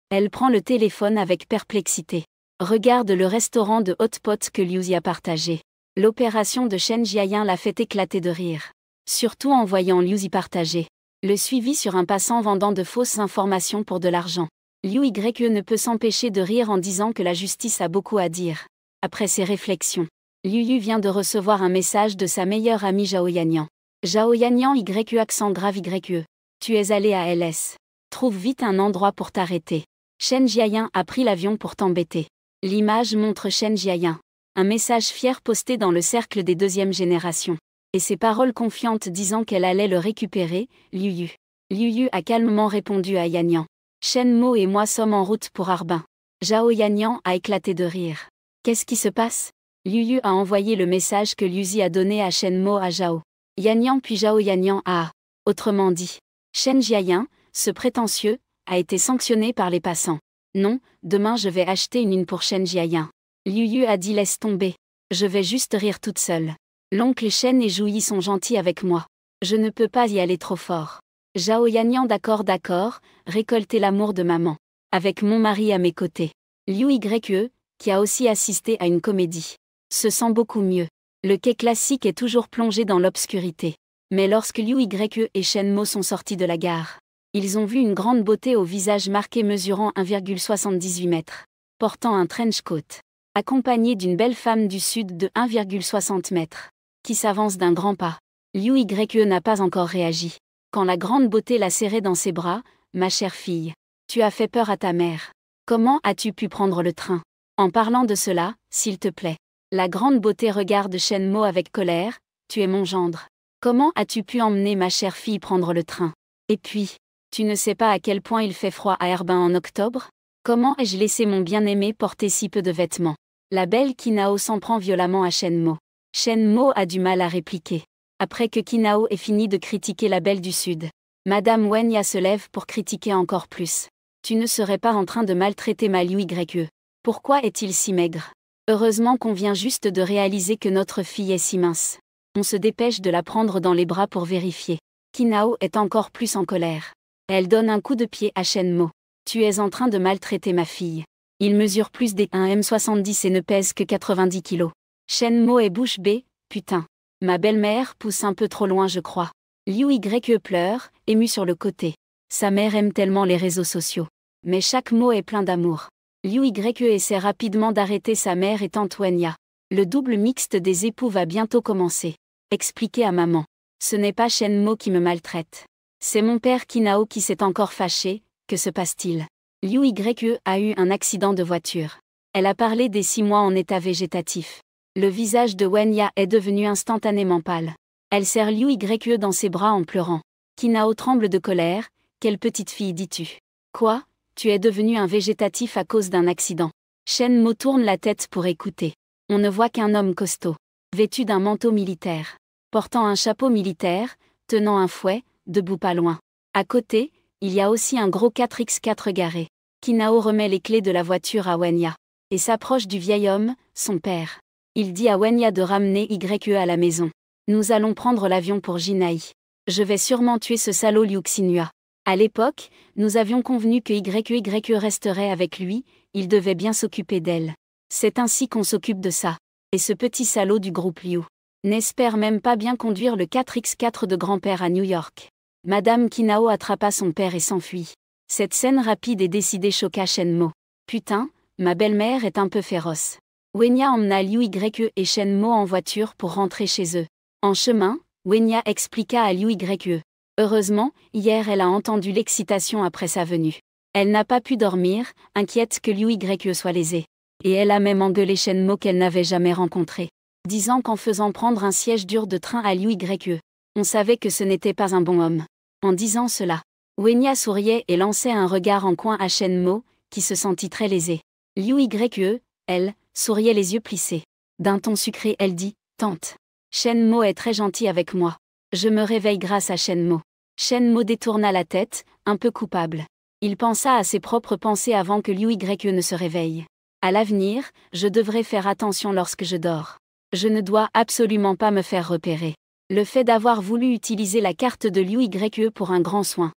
Elle prend le téléphone avec perplexité. Regarde le restaurant de hot pot que Liu Zi a partagé. L'opération de Shen Jiayin l'a fait éclater de rire. Surtout en voyant Liu Zi partager le suivi sur un passant vendant de fausses informations pour de l'argent. Liu Yue ne peut s'empêcher de rire en disant que la justice a beaucoup à dire. Après ses réflexions, Liu Yu vient de recevoir un message de sa meilleure amie Zhao Yanyan. Zhao Yanyan YU accent grave YE. Tu es allé à LS. Trouve vite un endroit pour t'arrêter. Shen Jiayin a pris l'avion pour t'embêter. L'image montre Shen Jiayin. Un message fier posté dans le cercle des deuxième génération. Et ses paroles confiantes disant qu'elle allait le récupérer, Liu Yu. Liu Yu a calmement répondu à Yanyan. Shen Mo et moi sommes en route pour Harbin. Zhao Yanyan a éclaté de rire. Qu'est-ce qui se passe? Liu Yu a envoyé le message que Liu Zi a donné à Shen Mo à Zhao Yanyan puis Zhao Yanyan a. Autrement dit, Shen Jiayin, ce prétentieux, a été sanctionné par les passants. Non, demain je vais acheter une pour Shen Jiayin. Liu Yu a dit laisse tomber. Je vais juste rire toute seule. L'oncle Shen et Jouyi sont gentils avec moi. Je ne peux pas y aller trop fort. Zhao Yanyan d'accord, récolter l'amour de maman. Avec mon mari à mes côtés. Liu Yue, qui a aussi assisté à une comédie, se sent beaucoup mieux. Le quai classique est toujours plongé dans l'obscurité. Mais lorsque Liu Yue et Shen Mo sont sortis de la gare, ils ont vu une grande beauté au visage marqué mesurant 1,78 mètres, portant un trench coat, accompagnée d'une belle femme du sud de 1,60 mètres, qui s'avance d'un grand pas. Liu Yue n'a pas encore réagi. Quand la grande beauté l'a serré dans ses bras, « Ma chère fille, tu as fait peur à ta mère. Comment as-tu pu prendre le train? En parlant de cela, s'il te plaît. » La grande beauté regarde Shen Mo avec colère, « Tu es mon gendre. Comment as-tu pu emmener ma chère fille prendre le train? Et puis, tu ne sais pas à quel point il fait froid à Harbin en octobre? Comment ai-je laissé mon bien-aimé porter si peu de vêtements? » La belle Kinao s'en prend violemment à Shen Mo. Shen Mo a du mal à répliquer. Après que Kinao ait fini de critiquer la belle du Sud, Madame Wenya se lève pour critiquer encore plus. Tu ne serais pas en train de maltraiter ma Liu Yue. Pourquoi est-il si maigre? Heureusement qu'on vient juste de réaliser que notre fille est si mince. On se dépêche de la prendre dans les bras pour vérifier. Kinao est encore plus en colère. Elle donne un coup de pied à Shen Mo. Tu es en train de maltraiter ma fille. Il mesure plus des 1m70 et ne pèse que 90 kg. Shen Mo est bouche bée, putain. Ma belle-mère pousse un peu trop loin je crois. Liu Yue pleure, ému sur le côté. Sa mère aime tellement les réseaux sociaux. Mais chaque mot est plein d'amour. Liu Yue essaie rapidement d'arrêter sa mère et tante Wenya. Le double mixte des époux va bientôt commencer. Expliquer à maman. Ce n'est pas Shen Mo qui me maltraite. C'est mon père Kinao qui s'est encore fâché, que se passe-t-il? Liu Yue a eu un accident de voiture. Elle a parlé des 6 mois en état végétatif. Le visage de Wenya est devenu instantanément pâle. Elle serre Liu Yue dans ses bras en pleurant. Kinao tremble de colère. Quelle petite fille dis-tu? Quoi? Tu es devenu un végétatif à cause d'un accident. Shen Mo tourne la tête pour écouter. On ne voit qu'un homme costaud, vêtu d'un manteau militaire, portant un chapeau militaire, tenant un fouet, debout pas loin. À côté, il y a aussi un gros 4x4 garé. Kinao remet les clés de la voiture à Wenya et s'approche du vieil homme, son père. Il dit à Wenya de ramener YE à la maison. Nous allons prendre l'avion pour Jinai. Je vais sûrement tuer ce salaud Liu Xinhua. À l'époque, nous avions convenu que YE resterait avec lui, il devait bien s'occuper d'elle. C'est ainsi qu'on s'occupe de ça. Et ce petit salaud du groupe Liu n'espère même pas bien conduire le 4x4 de grand-père à New York. Madame Kinao attrapa son père et s'enfuit. Cette scène rapide et décidée choqua Shenmo. Putain, ma belle-mère est un peu féroce. Wenya emmena Liu Yue et Shenmo en voiture pour rentrer chez eux. En chemin, Wenya expliqua à Liu Yue. Heureusement, hier elle a entendu l'excitation après sa venue. Elle n'a pas pu dormir, inquiète que Liu Yue soit lésé. Et elle a même engueulé Shenmo qu'elle n'avait jamais rencontré, disant qu'en faisant prendre un siège dur de train à Liu Yue, on savait que ce n'était pas un bon homme. En disant cela, Wenya souriait et lançait un regard en coin à Shenmo, qui se sentit très lésée. Liu Yue, elle, souriait les yeux plissés. D'un ton sucré elle dit, « Tante. Shenmo est très gentil avec moi. Je me réveille grâce à Shenmo. » Shenmo détourna la tête, un peu coupable. Il pensa à ses propres pensées avant que Liu Yue ne se réveille. À l'avenir, je devrais faire attention lorsque je dors. Je ne dois absolument pas me faire repérer. Le fait d'avoir voulu utiliser la carte de Liu Yue pour un grand soin.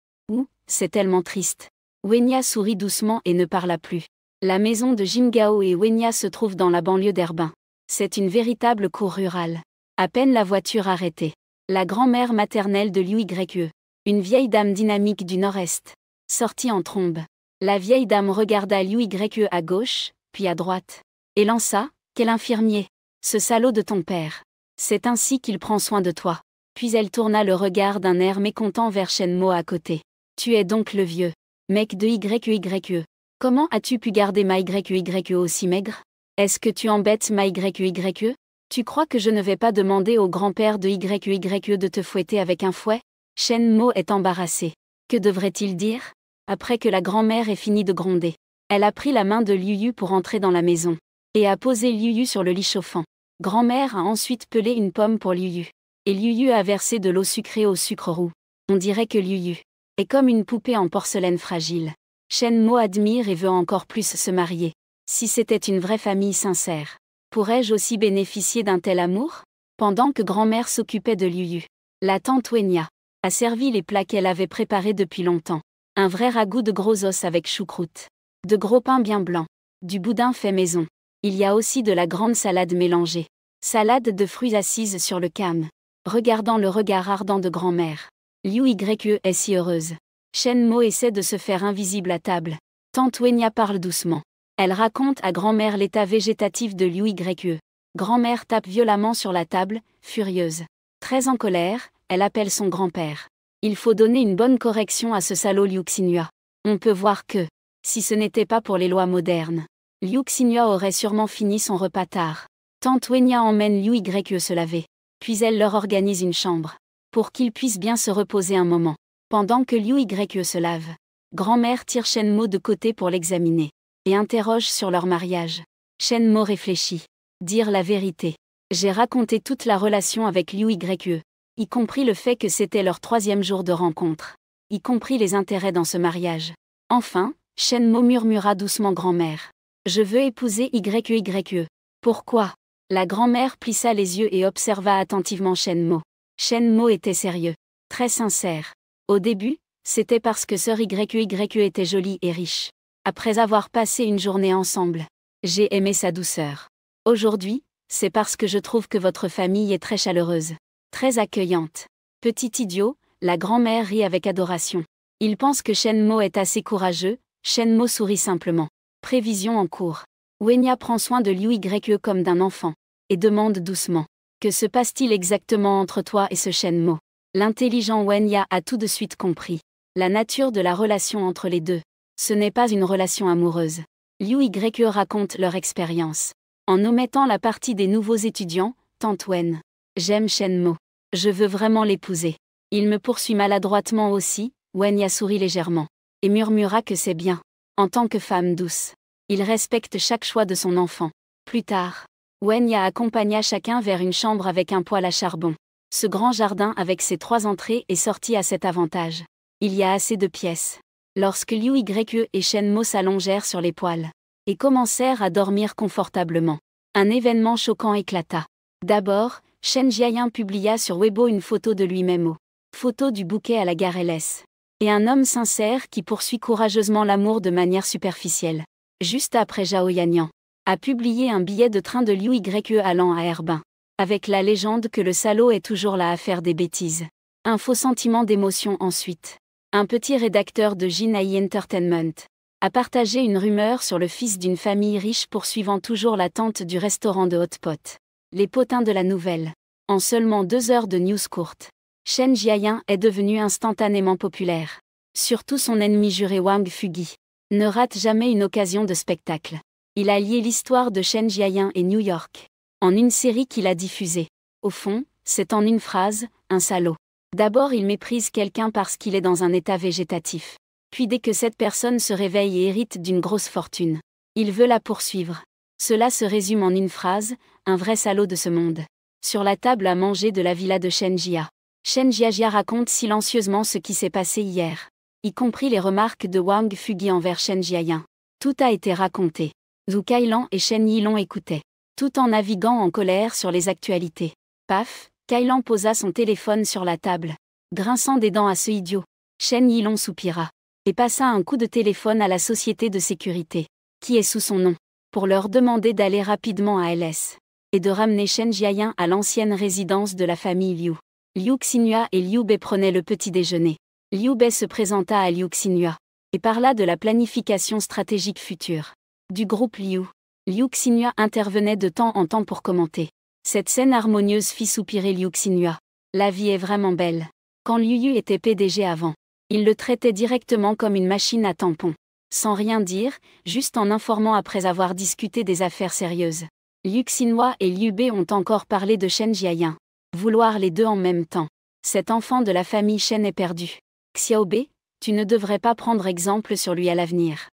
C'est tellement triste. Wenya sourit doucement et ne parla plus. La maison de Jingao et Wenya se trouve dans la banlieue d'Erbin. C'est une véritable cour rurale. À peine la voiture arrêtée. La grand-mère maternelle de Liu Yue. Une vieille dame dynamique du nord-est. Sortit en trombe. La vieille dame regarda Liu Yue à gauche, puis à droite. Et lança, « Quel infirmier! Ce salaud de ton père! C'est ainsi qu'il prend soin de toi. » Puis elle tourna le regard d'un air mécontent vers Shenmo à côté. « Tu es donc le vieux mec de Yue. Comment as-tu pu garder ma Yue aussi maigre? Est-ce que tu embêtes ma Yue? Tu crois que je ne vais pas demander au grand-père de Yue de te fouetter avec un fouet? » Shenmo est embarrassée. Que devrait-il dire? Après que la grand-mère ait fini de gronder, elle a pris la main de Liu Yu pour entrer dans la maison, et a posé Liu Yu sur le lit chauffant. Grand-mère a ensuite pelé une pomme pour Liu Yu. Et Liu Yu a versé de l'eau sucrée au sucre roux. On dirait que Liu Yu est comme une poupée en porcelaine fragile. Shenmo admire et veut encore plus se marier. Si c'était une vraie famille sincère, pourrais-je aussi bénéficier d'un tel amour? Pendant que grand-mère s'occupait de Liu Yu, la tante Wenya a servi les plats qu'elle avait préparés depuis longtemps. Un vrai ragoût de gros os avec choucroute. De gros pains bien blancs. Du boudin fait maison. Il y a aussi de la grande salade mélangée. Salade de fruits assise sur le cam. Regardant le regard ardent de grand-mère. Liu Yue est si heureuse. Shenmo essaie de se faire invisible à table. Tante Wenya parle doucement. Elle raconte à grand-mère l'état végétatif de Liu Yue. Grand-mère tape violemment sur la table, furieuse. Très en colère, elle appelle son grand-père. Il faut donner une bonne correction à ce salaud Liu Xinhua. On peut voir que, si ce n'était pas pour les lois modernes, Liu Xinhua aurait sûrement fini son repas tard. Tante Wenya emmène Liu Yue se laver. Puis elle leur organise une chambre, pour qu'ils puissent bien se reposer un moment. Pendant que Liu Yue se lave, grand-mère tire Shenmo de côté pour l'examiner, et interroge sur leur mariage. Shenmo réfléchit. Dire la vérité. J'ai raconté toute la relation avec Liu Yue, y compris le fait que c'était leur 3e jour de rencontre, y compris les intérêts dans ce mariage. Enfin, Shenmo murmura doucement grand-mère. Je veux épouser Yue. Pourquoi? La grand-mère plissa les yeux et observa attentivement Shenmo. Shenmo était sérieux, très sincère. Au début, c'était parce que sœur Yue était jolie et riche. Après avoir passé une journée ensemble, j'ai aimé sa douceur. Aujourd'hui, c'est parce que je trouve que votre famille est très chaleureuse, très accueillante. Petit idiot, la grand-mère rit avec adoration. Il pense que Shenmo est assez courageux. Shenmo sourit simplement. Prévision en cours. Wenya prend soin de Liu Yue comme d'un enfant, et demande doucement. Que se passe-t-il exactement entre toi et ce Shenmo? L'intelligent Wenya a tout de suite compris la nature de la relation entre les deux. Ce n'est pas une relation amoureuse. Liu Yue raconte leur expérience. En omettant la partie des nouveaux étudiants, tante Wen. J'aime Shenmo. Je veux vraiment l'épouser. Il me poursuit maladroitement aussi. Wenya sourit légèrement, et murmura que c'est bien. En tant que femme douce, il respecte chaque choix de son enfant. Plus tard, Wenya accompagna chacun vers une chambre avec un poêle à charbon. Ce grand jardin avec ses 3 entrées est sorti à cet avantage. Il y a assez de pièces. Lorsque Liu Yue et Shenmo s'allongèrent sur les poêles, et commencèrent à dormir confortablement, un événement choquant éclata. D'abord, Shen Jiayin publia sur Weibo une photo de lui-même photo du bouquet à la gare LS. Et un homme sincère qui poursuit courageusement l'amour de manière superficielle. Juste après Zhao Yanyan a publié un billet de train de Liu Yue allant à Erbin. avec la légende que le salaud est toujours là à faire des bêtises. Un faux sentiment d'émotion ensuite. Un petit rédacteur de Jinai Entertainment a partagé une rumeur sur le fils d'une famille riche poursuivant toujours la tante du restaurant de Hot Pot. Les potins de la nouvelle. En seulement 2 heures de news courtes, Chen Jiayin est devenu instantanément populaire. Surtout son ennemi juré Wang Fugi ne rate jamais une occasion de spectacle. Il a lié l'histoire de Chen Jiayin et New York en une série qu'il a diffusée. Au fond, c'est en une phrase, un salaud. D'abord il méprise quelqu'un parce qu'il est dans un état végétatif. Puis dès que cette personne se réveille et hérite d'une grosse fortune, il veut la poursuivre. Cela se résume en une phrase, un vrai salaud de ce monde. Sur la table à manger de la villa de Chen Jia, Chen Jiajia raconte silencieusement ce qui s'est passé hier, y compris les remarques de Wang Fugi envers Chen Jiayin. Tout a été raconté. Zhu Kailan et Shen Yilong écoutaient, tout en naviguant en colère sur les actualités. Paf, Kailan posa son téléphone sur la table, grinçant des dents à ce idiot. Shen Yilong soupira et passa un coup de téléphone à la société de sécurité, qui est sous son nom, pour leur demander d'aller rapidement à LS et de ramener Chen Jiayin à l'ancienne résidence de la famille Liu. Liu Xinhua et Liu Bei prenaient le petit déjeuner. Liu Bei se présenta à Liu Xinhua et parla de la planification stratégique future du groupe Liu. Liu Xinhua intervenait de temps en temps pour commenter. Cette scène harmonieuse fit soupirer Liu Xinhua. La vie est vraiment belle. Quand Liu Yu était PDG avant, il le traitait directement comme une machine à tampons. Sans rien dire, juste en informant après avoir discuté des affaires sérieuses. Liu Xinhua et Liu Bei ont encore parlé de Chen Jiayin. Vouloir les deux en même temps. Cet enfant de la famille Chen est perdu. Xiao Bei, tu ne devrais pas prendre exemple sur lui à l'avenir.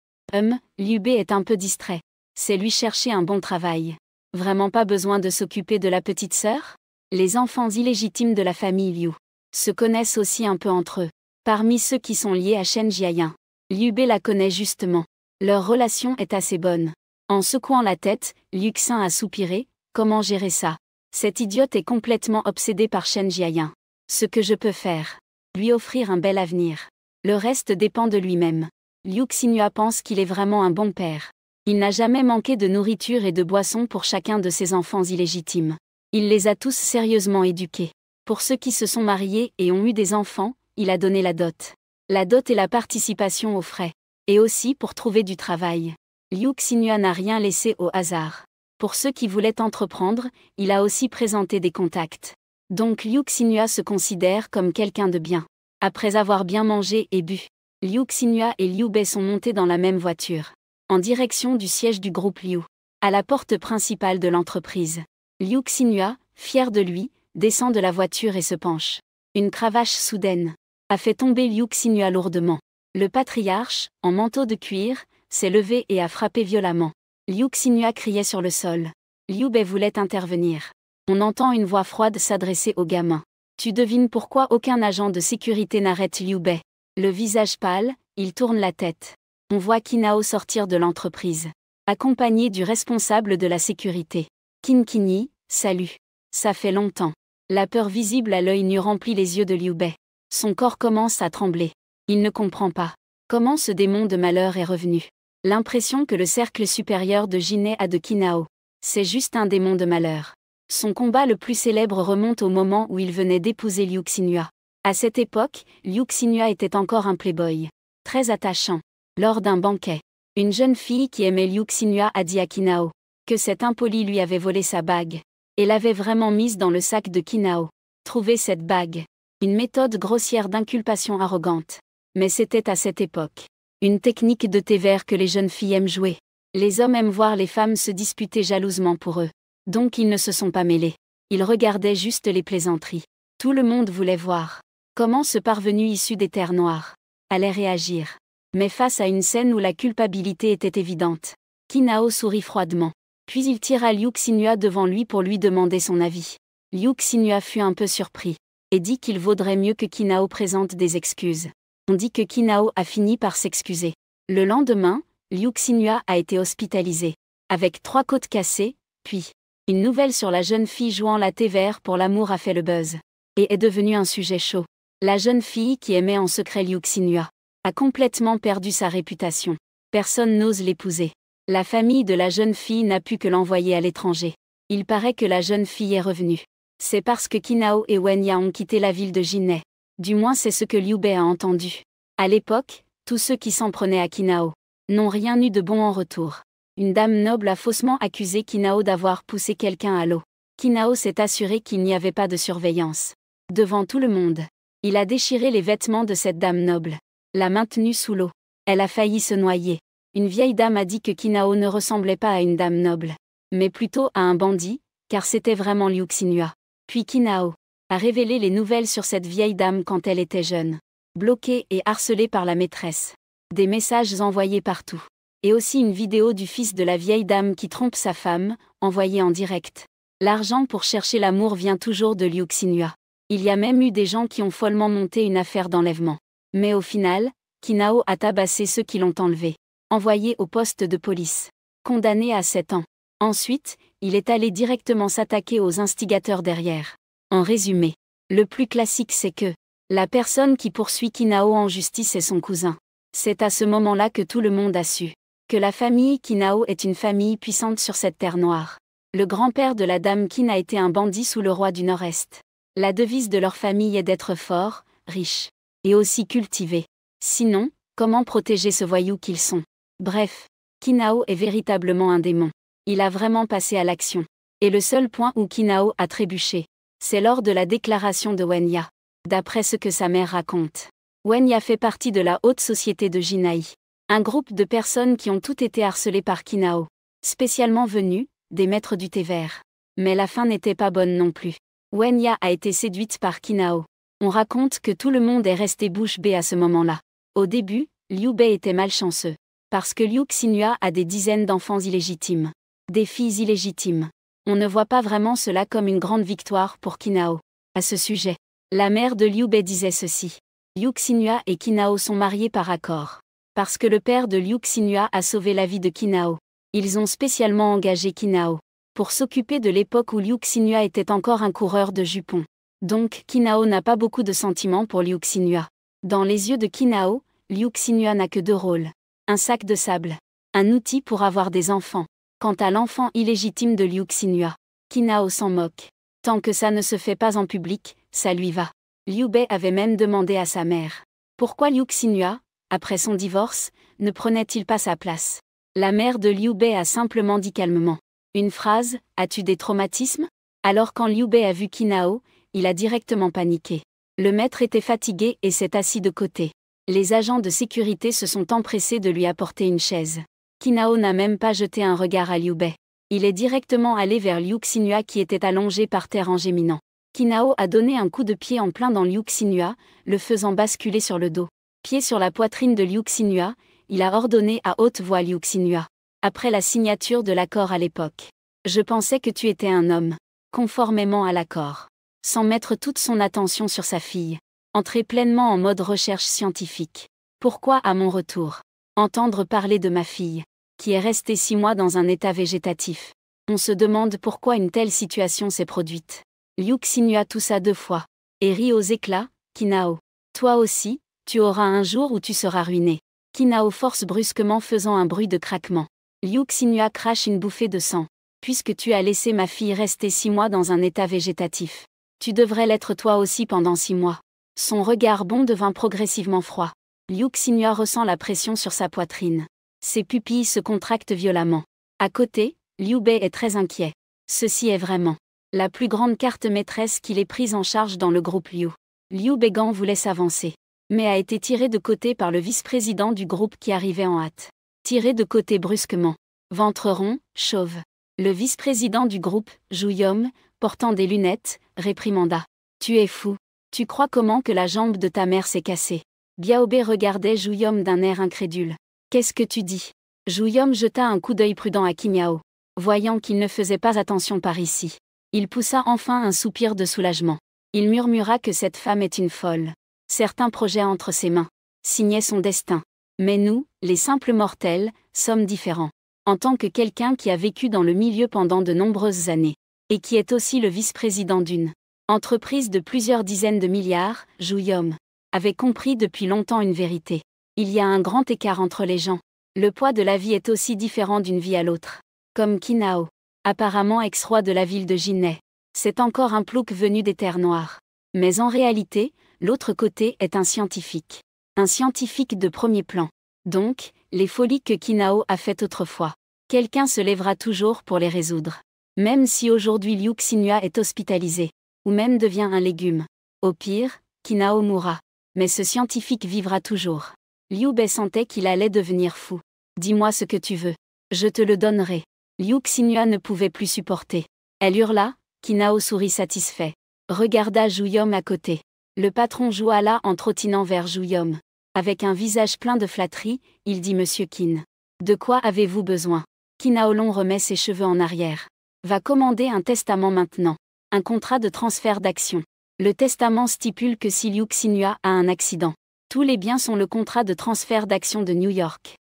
Liu Bei est un peu distrait. C'est lui chercher un bon travail. Vraiment pas besoin de s'occuper de la petite sœur? Les enfants illégitimes de la famille Liu se connaissent aussi un peu entre eux. Parmi ceux qui sont liés à Chen Jiayin, Liu Bei la connaît justement. Leur relation est assez bonne. En secouant la tête, Liu Xin a soupiré. Comment gérer ça? Cet idiote est complètement obsédé par Chen Jiayin. Ce que je peux faire, lui offrir un bel avenir. Le reste dépend de lui-même. Liu Xinhua pense qu'il est vraiment un bon père. Il n'a jamais manqué de nourriture et de boissons pour chacun de ses enfants illégitimes. Il les a tous sérieusement éduqués. Pour ceux qui se sont mariés et ont eu des enfants, il a donné la dot. La dot est la participation aux frais. Et aussi pour trouver du travail. Liu Xinhua n'a rien laissé au hasard. Pour ceux qui voulaient entreprendre, il a aussi présenté des contacts. Donc Liu Xinhua se considère comme quelqu'un de bien. Après avoir bien mangé et bu, Liu Xinhua et Liu Bei sont montés dans la même voiture, en direction du siège du groupe Liu, à la porte principale de l'entreprise. Liu Xinhua, fier de lui, descend de la voiture et se penche. Une cravache soudaine a fait tomber Liu Xinhua lourdement. Le patriarche, en manteau de cuir, s'est levé et a frappé violemment. Liu Xinhua criait sur le sol. Liu Bei voulait intervenir. On entend une voix froide s'adresser au gamin. Tu devines pourquoi aucun agent de sécurité n'arrête Liu Bei. Le visage pâle, il tourne la tête. On voit Kinao sortir de l'entreprise, accompagné du responsable de la sécurité. Qin Qinyi, salut. Ça fait longtemps. La peur visible à l'œil nu remplit les yeux de Liu Bei. Son corps commence à trembler. Il ne comprend pas comment ce démon de malheur est revenu. L'impression que le cercle supérieur de Jinai a de Kinao. C'est juste un démon de malheur. Son combat le plus célèbre remonte au moment où il venait d'épouser Liu Xinhua. À cette époque, Liu Xinhua était encore un playboy. Très attachant. Lors d'un banquet, une jeune fille qui aimait Liu Xinhua a dit à Kinao que cet impoli lui avait volé sa bague et l'avait vraiment mise dans le sac de Kinao. Trouver cette bague. Une méthode grossière d'inculpation arrogante. Mais c'était à cette époque une technique de thé vert que les jeunes filles aiment jouer. Les hommes aiment voir les femmes se disputer jalousement pour eux. Donc ils ne se sont pas mêlés. Ils regardaient juste les plaisanteries. Tout le monde voulait voir comment ce parvenu issu des terres noires allait réagir. Mais face à une scène où la culpabilité était évidente, Kinao sourit froidement. Puis il tira Liu Xinhua devant lui pour lui demander son avis. Liu Xinhua fut un peu surpris et dit qu'il vaudrait mieux que Kinao présente des excuses. On dit que Kinao a fini par s'excuser. Le lendemain, Liu Xinhua a été hospitalisé, avec 3 côtes cassées, puis une nouvelle sur la jeune fille jouant la thé vert pour l'amour a fait le buzz, et est devenue un sujet chaud. La jeune fille qui aimait en secret Liu Xinhua a complètement perdu sa réputation. Personne n'ose l'épouser. La famille de la jeune fille n'a pu que l'envoyer à l'étranger. Il paraît que la jeune fille est revenue. C'est parce que Kinao et Wenya ont quitté la ville de Jinhai. Du moins c'est ce que Liu Bei a entendu. À l'époque, tous ceux qui s'en prenaient à Kinao n'ont rien eu de bon en retour. Une dame noble a faussement accusé Kinao d'avoir poussé quelqu'un à l'eau. Kinao s'est assuré qu'il n'y avait pas de surveillance. Devant tout le monde, il a déchiré les vêtements de cette dame noble, l'a maintenue sous l'eau. Elle a failli se noyer. Une vieille dame a dit que Kinao ne ressemblait pas à une dame noble, mais plutôt à un bandit, car c'était vraiment Liu Xinhua. Puis Kinao a révélé les nouvelles sur cette vieille dame quand elle était jeune. Bloquée et harcelée par la maîtresse. Des messages envoyés partout. Et aussi une vidéo du fils de la vieille dame qui trompe sa femme, envoyée en direct. L'argent pour chercher l'amour vient toujours de Liu Xinhua. Il y a même eu des gens qui ont follement monté une affaire d'enlèvement. Mais au final, Kinao a tabassé ceux qui l'ont enlevé. Envoyé au poste de police. Condamné à 7 ans. Ensuite, il est allé directement s'attaquer aux instigateurs derrière. En résumé, le plus classique c'est que la personne qui poursuit Kinao en justice est son cousin. C'est à ce moment-là que tout le monde a su que la famille Kinao est une famille puissante sur cette terre noire. Le grand-père de la dame Qin a été un bandit sous le roi du Nord-Est. La devise de leur famille est d'être fort, riche et aussi cultivé. Sinon, comment protéger ce voyou qu'ils sont? Bref, Kinao est véritablement un démon. Il a vraiment passé à l'action. Et le seul point où Kinao a trébuché, c'est lors de la déclaration de Wenya. D'après ce que sa mère raconte, Wenya fait partie de la haute société de Jinhai. Un groupe de personnes qui ont toutes été harcelées par Kinao. Spécialement venus, des maîtres du thé vert. Mais la fin n'était pas bonne non plus. Wenya a été séduite par Kinao. On raconte que tout le monde est resté bouche bée à ce moment-là. Au début, Liu Bei était malchanceux. Parce que Liu Xinhua a des dizaines d'enfants illégitimes. Des filles illégitimes. On ne voit pas vraiment cela comme une grande victoire pour Kinao. À ce sujet, la mère de Liu Bei disait ceci. Liu Xinhua et Kinao sont mariés par accord. Parce que le père de Liu Xinhua a sauvé la vie de Kinao. Ils ont spécialement engagé Kinao pour s'occuper de l'époque où Liu Xinhua était encore un coureur de jupons. Donc Kinao n'a pas beaucoup de sentiments pour Liu Xinhua. Dans les yeux de Kinao, Liu Xinhua n'a que 2 rôles. Un sac de sable. Un outil pour avoir des enfants. Quant à l'enfant illégitime de Liu Xinhua, Kinao s'en moque. Tant que ça ne se fait pas en public, ça lui va. Liu Bei avait même demandé à sa mère pourquoi Liu Xinhua, après son divorce, ne prenait-il pas sa place. La mère de Liu Bei a simplement dit calmement une phrase, as-tu des traumatismes? Alors quand Liu Bei a vu Kinao, il a directement paniqué. Le maître était fatigué et s'est assis de côté. Les agents de sécurité se sont empressés de lui apporter une chaise. Kinao n'a même pas jeté un regard à Liu Bei. Il est directement allé vers Liu Xinhua qui était allongé par terre en géminant. Kinao a donné un coup de pied en plein dans Liu Xinhua, le faisant basculer sur le dos. Pied sur la poitrine de Liu Xinhua, il a ordonné à haute voix Liu Xinhua. Après la signature de l'accord à l'époque. Je pensais que tu étais un homme. Conformément à l'accord. Sans mettre toute son attention sur sa fille. Entrer pleinement en mode recherche scientifique. Pourquoi à mon retour? Entendre parler de ma fille, qui est restée 6 mois dans un état végétatif. On se demande pourquoi une telle situation s'est produite. Liu Xinhua toussa 2 fois. Et rit aux éclats, Kinao. Toi aussi, tu auras un jour où tu seras ruiné. Kinao force brusquement faisant un bruit de craquement. Liu Xinhua crache une bouffée de sang. Puisque tu as laissé ma fille rester 6 mois dans un état végétatif. Tu devrais l'être toi aussi pendant 6 mois. Son regard bon devint progressivement froid. Liu Xinhua ressent la pression sur sa poitrine. Ses pupilles se contractent violemment. À côté, Liu Bei est très inquiet. Ceci est vraiment la plus grande carte maîtresse qu'il ait prise en charge dans le groupe Liu. Liu Beigan voulait s'avancer, mais a été tiré de côté par le vice-président du groupe qui arrivait en hâte. Tiré de côté brusquement. Ventre rond, chauve. Le vice-président du groupe, Zhu Yom, portant des lunettes, réprimanda. Tu es fou. Tu crois comment que la jambe de ta mère s'est cassée? Biao Bei regardait Zhu Yom d'un air incrédule. Qu'est-ce que tu dis? Zhu Yom jeta un coup d'œil prudent à Qimiao. Voyant qu'il ne faisait pas attention par ici. Il poussa enfin un soupir de soulagement. Il murmura que cette femme est une folle. Certains projets entre ses mains signaient son destin. Mais nous, les simples mortels, sommes différents. En tant que quelqu'un qui a vécu dans le milieu pendant de nombreuses années, et qui est aussi le vice-président d'une entreprise de plusieurs dizaines de milliards, Zhu Yom avait compris depuis longtemps une vérité. Il y a un grand écart entre les gens. Le poids de la vie est aussi différent d'une vie à l'autre. Comme Kinao apparemment ex-roi de la ville de Jinhai. C'est encore un plouc venu des terres noires. Mais en réalité, l'autre côté est un scientifique. Un scientifique de premier plan. Donc, les folies que Kinao a faites autrefois. Quelqu'un se lèvera toujours pour les résoudre. Même si aujourd'hui Liu Xinhua est hospitalisé. Ou même devient un légume. Au pire, Kinao mourra. Mais ce scientifique vivra toujours. Liu Bei sentait qu'il allait devenir fou. Dis-moi ce que tu veux. Je te le donnerai. Liu Xinhua ne pouvait plus supporter. Elle hurla, Kinao sourit satisfait. Regarda Zhu Yom à côté. Le patron joua là en trottinant vers Zhu Yom. Avec un visage plein de flatterie, il dit Monsieur Qin. De quoi avez-vous besoin? Kinao Long remet ses cheveux en arrière. Va commander un testament maintenant. Un contrat de transfert d'actions. Le testament stipule que si Liu Xinhua a un accident, tous les biens sont le contrat de transfert d'actions de New York.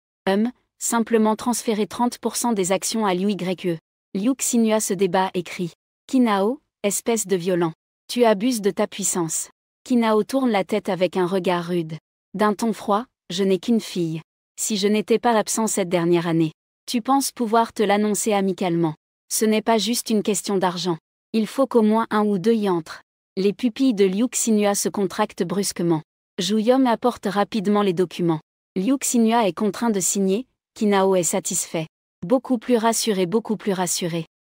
Simplement transférer 30% des actions à Liu Yue. Liu Xinhua se débat et crie. Kinao, espèce de violent. Tu abuses de ta puissance. Kinao tourne la tête avec un regard rude. D'un ton froid, je n'ai qu'une fille. Si je n'étais pas absent cette dernière année, tu penses pouvoir te l'annoncer amicalement. Ce n'est pas juste une question d'argent. Il faut qu'au moins un ou deux y entrent. Les pupilles de Liu Xinhua se contractent brusquement. Zhu Yom apporte rapidement les documents. Liu Xinhua est contraint de signer, Kinao est satisfait. Beaucoup plus rassuré.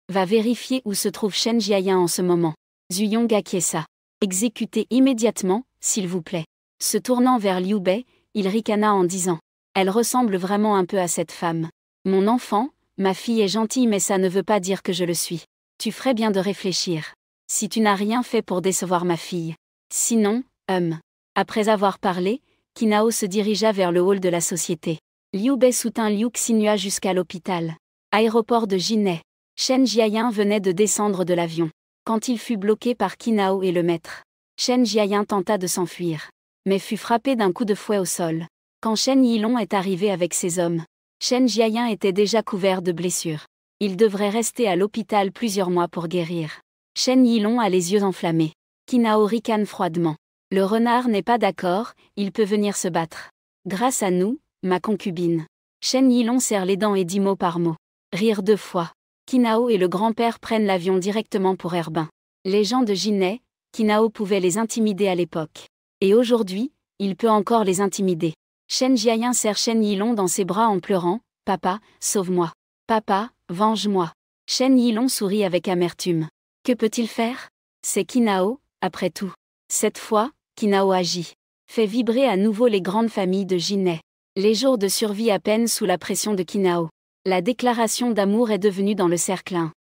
Va vérifier où se trouve Shen Jiayan en ce moment. Zuyong acquiesça. Exécutez immédiatement, s'il vous plaît. Se tournant vers Liu Bei, il ricana en disant. Elle ressemble vraiment un peu à cette femme. Mon enfant, ma fille est gentille mais ça ne veut pas dire que je le suis. Tu ferais bien de réfléchir. Si tu n'as rien fait pour décevoir ma fille. Sinon, Après avoir parlé, Kinao se dirigea vers le hall de la société. Liu Bei soutint Liu Xinhua jusqu'à l'hôpital. Aéroport de Jinhai. Shen Jiayan venait de descendre de l'avion. Quand il fut bloqué par Kinao et le maître, Shen Jiayan tenta de s'enfuir, mais fut frappé d'un coup de fouet au sol. Quand Shen Yilong est arrivé avec ses hommes, Shen Jiayan était déjà couvert de blessures. Il devrait rester à l'hôpital plusieurs mois pour guérir. Shen Yilong a les yeux enflammés. Kinao ricane froidement. Le renard n'est pas d'accord, il peut venir se battre. Grâce à nous, ma concubine. Shen Yilong serre les dents et dit mot par mot. Rire 2 fois. Kinao et le grand-père prennent l'avion directement pour Herbin. Les gens de Jinhai, Kinao pouvait les intimider à l'époque. Et aujourd'hui, il peut encore les intimider. Shen Jiayan serre Shen Yilong dans ses bras en pleurant. Papa, sauve-moi. Papa, venge-moi. Shen Yilong sourit avec amertume. Que peut-il faire? C'est Kinao, après tout. Cette fois, Kinao agit. Fait vibrer à nouveau les grandes familles de Jinhai. Les jours de survie à peine sous la pression de Kinao. La déclaration d'amour est devenue dans le cercle 1.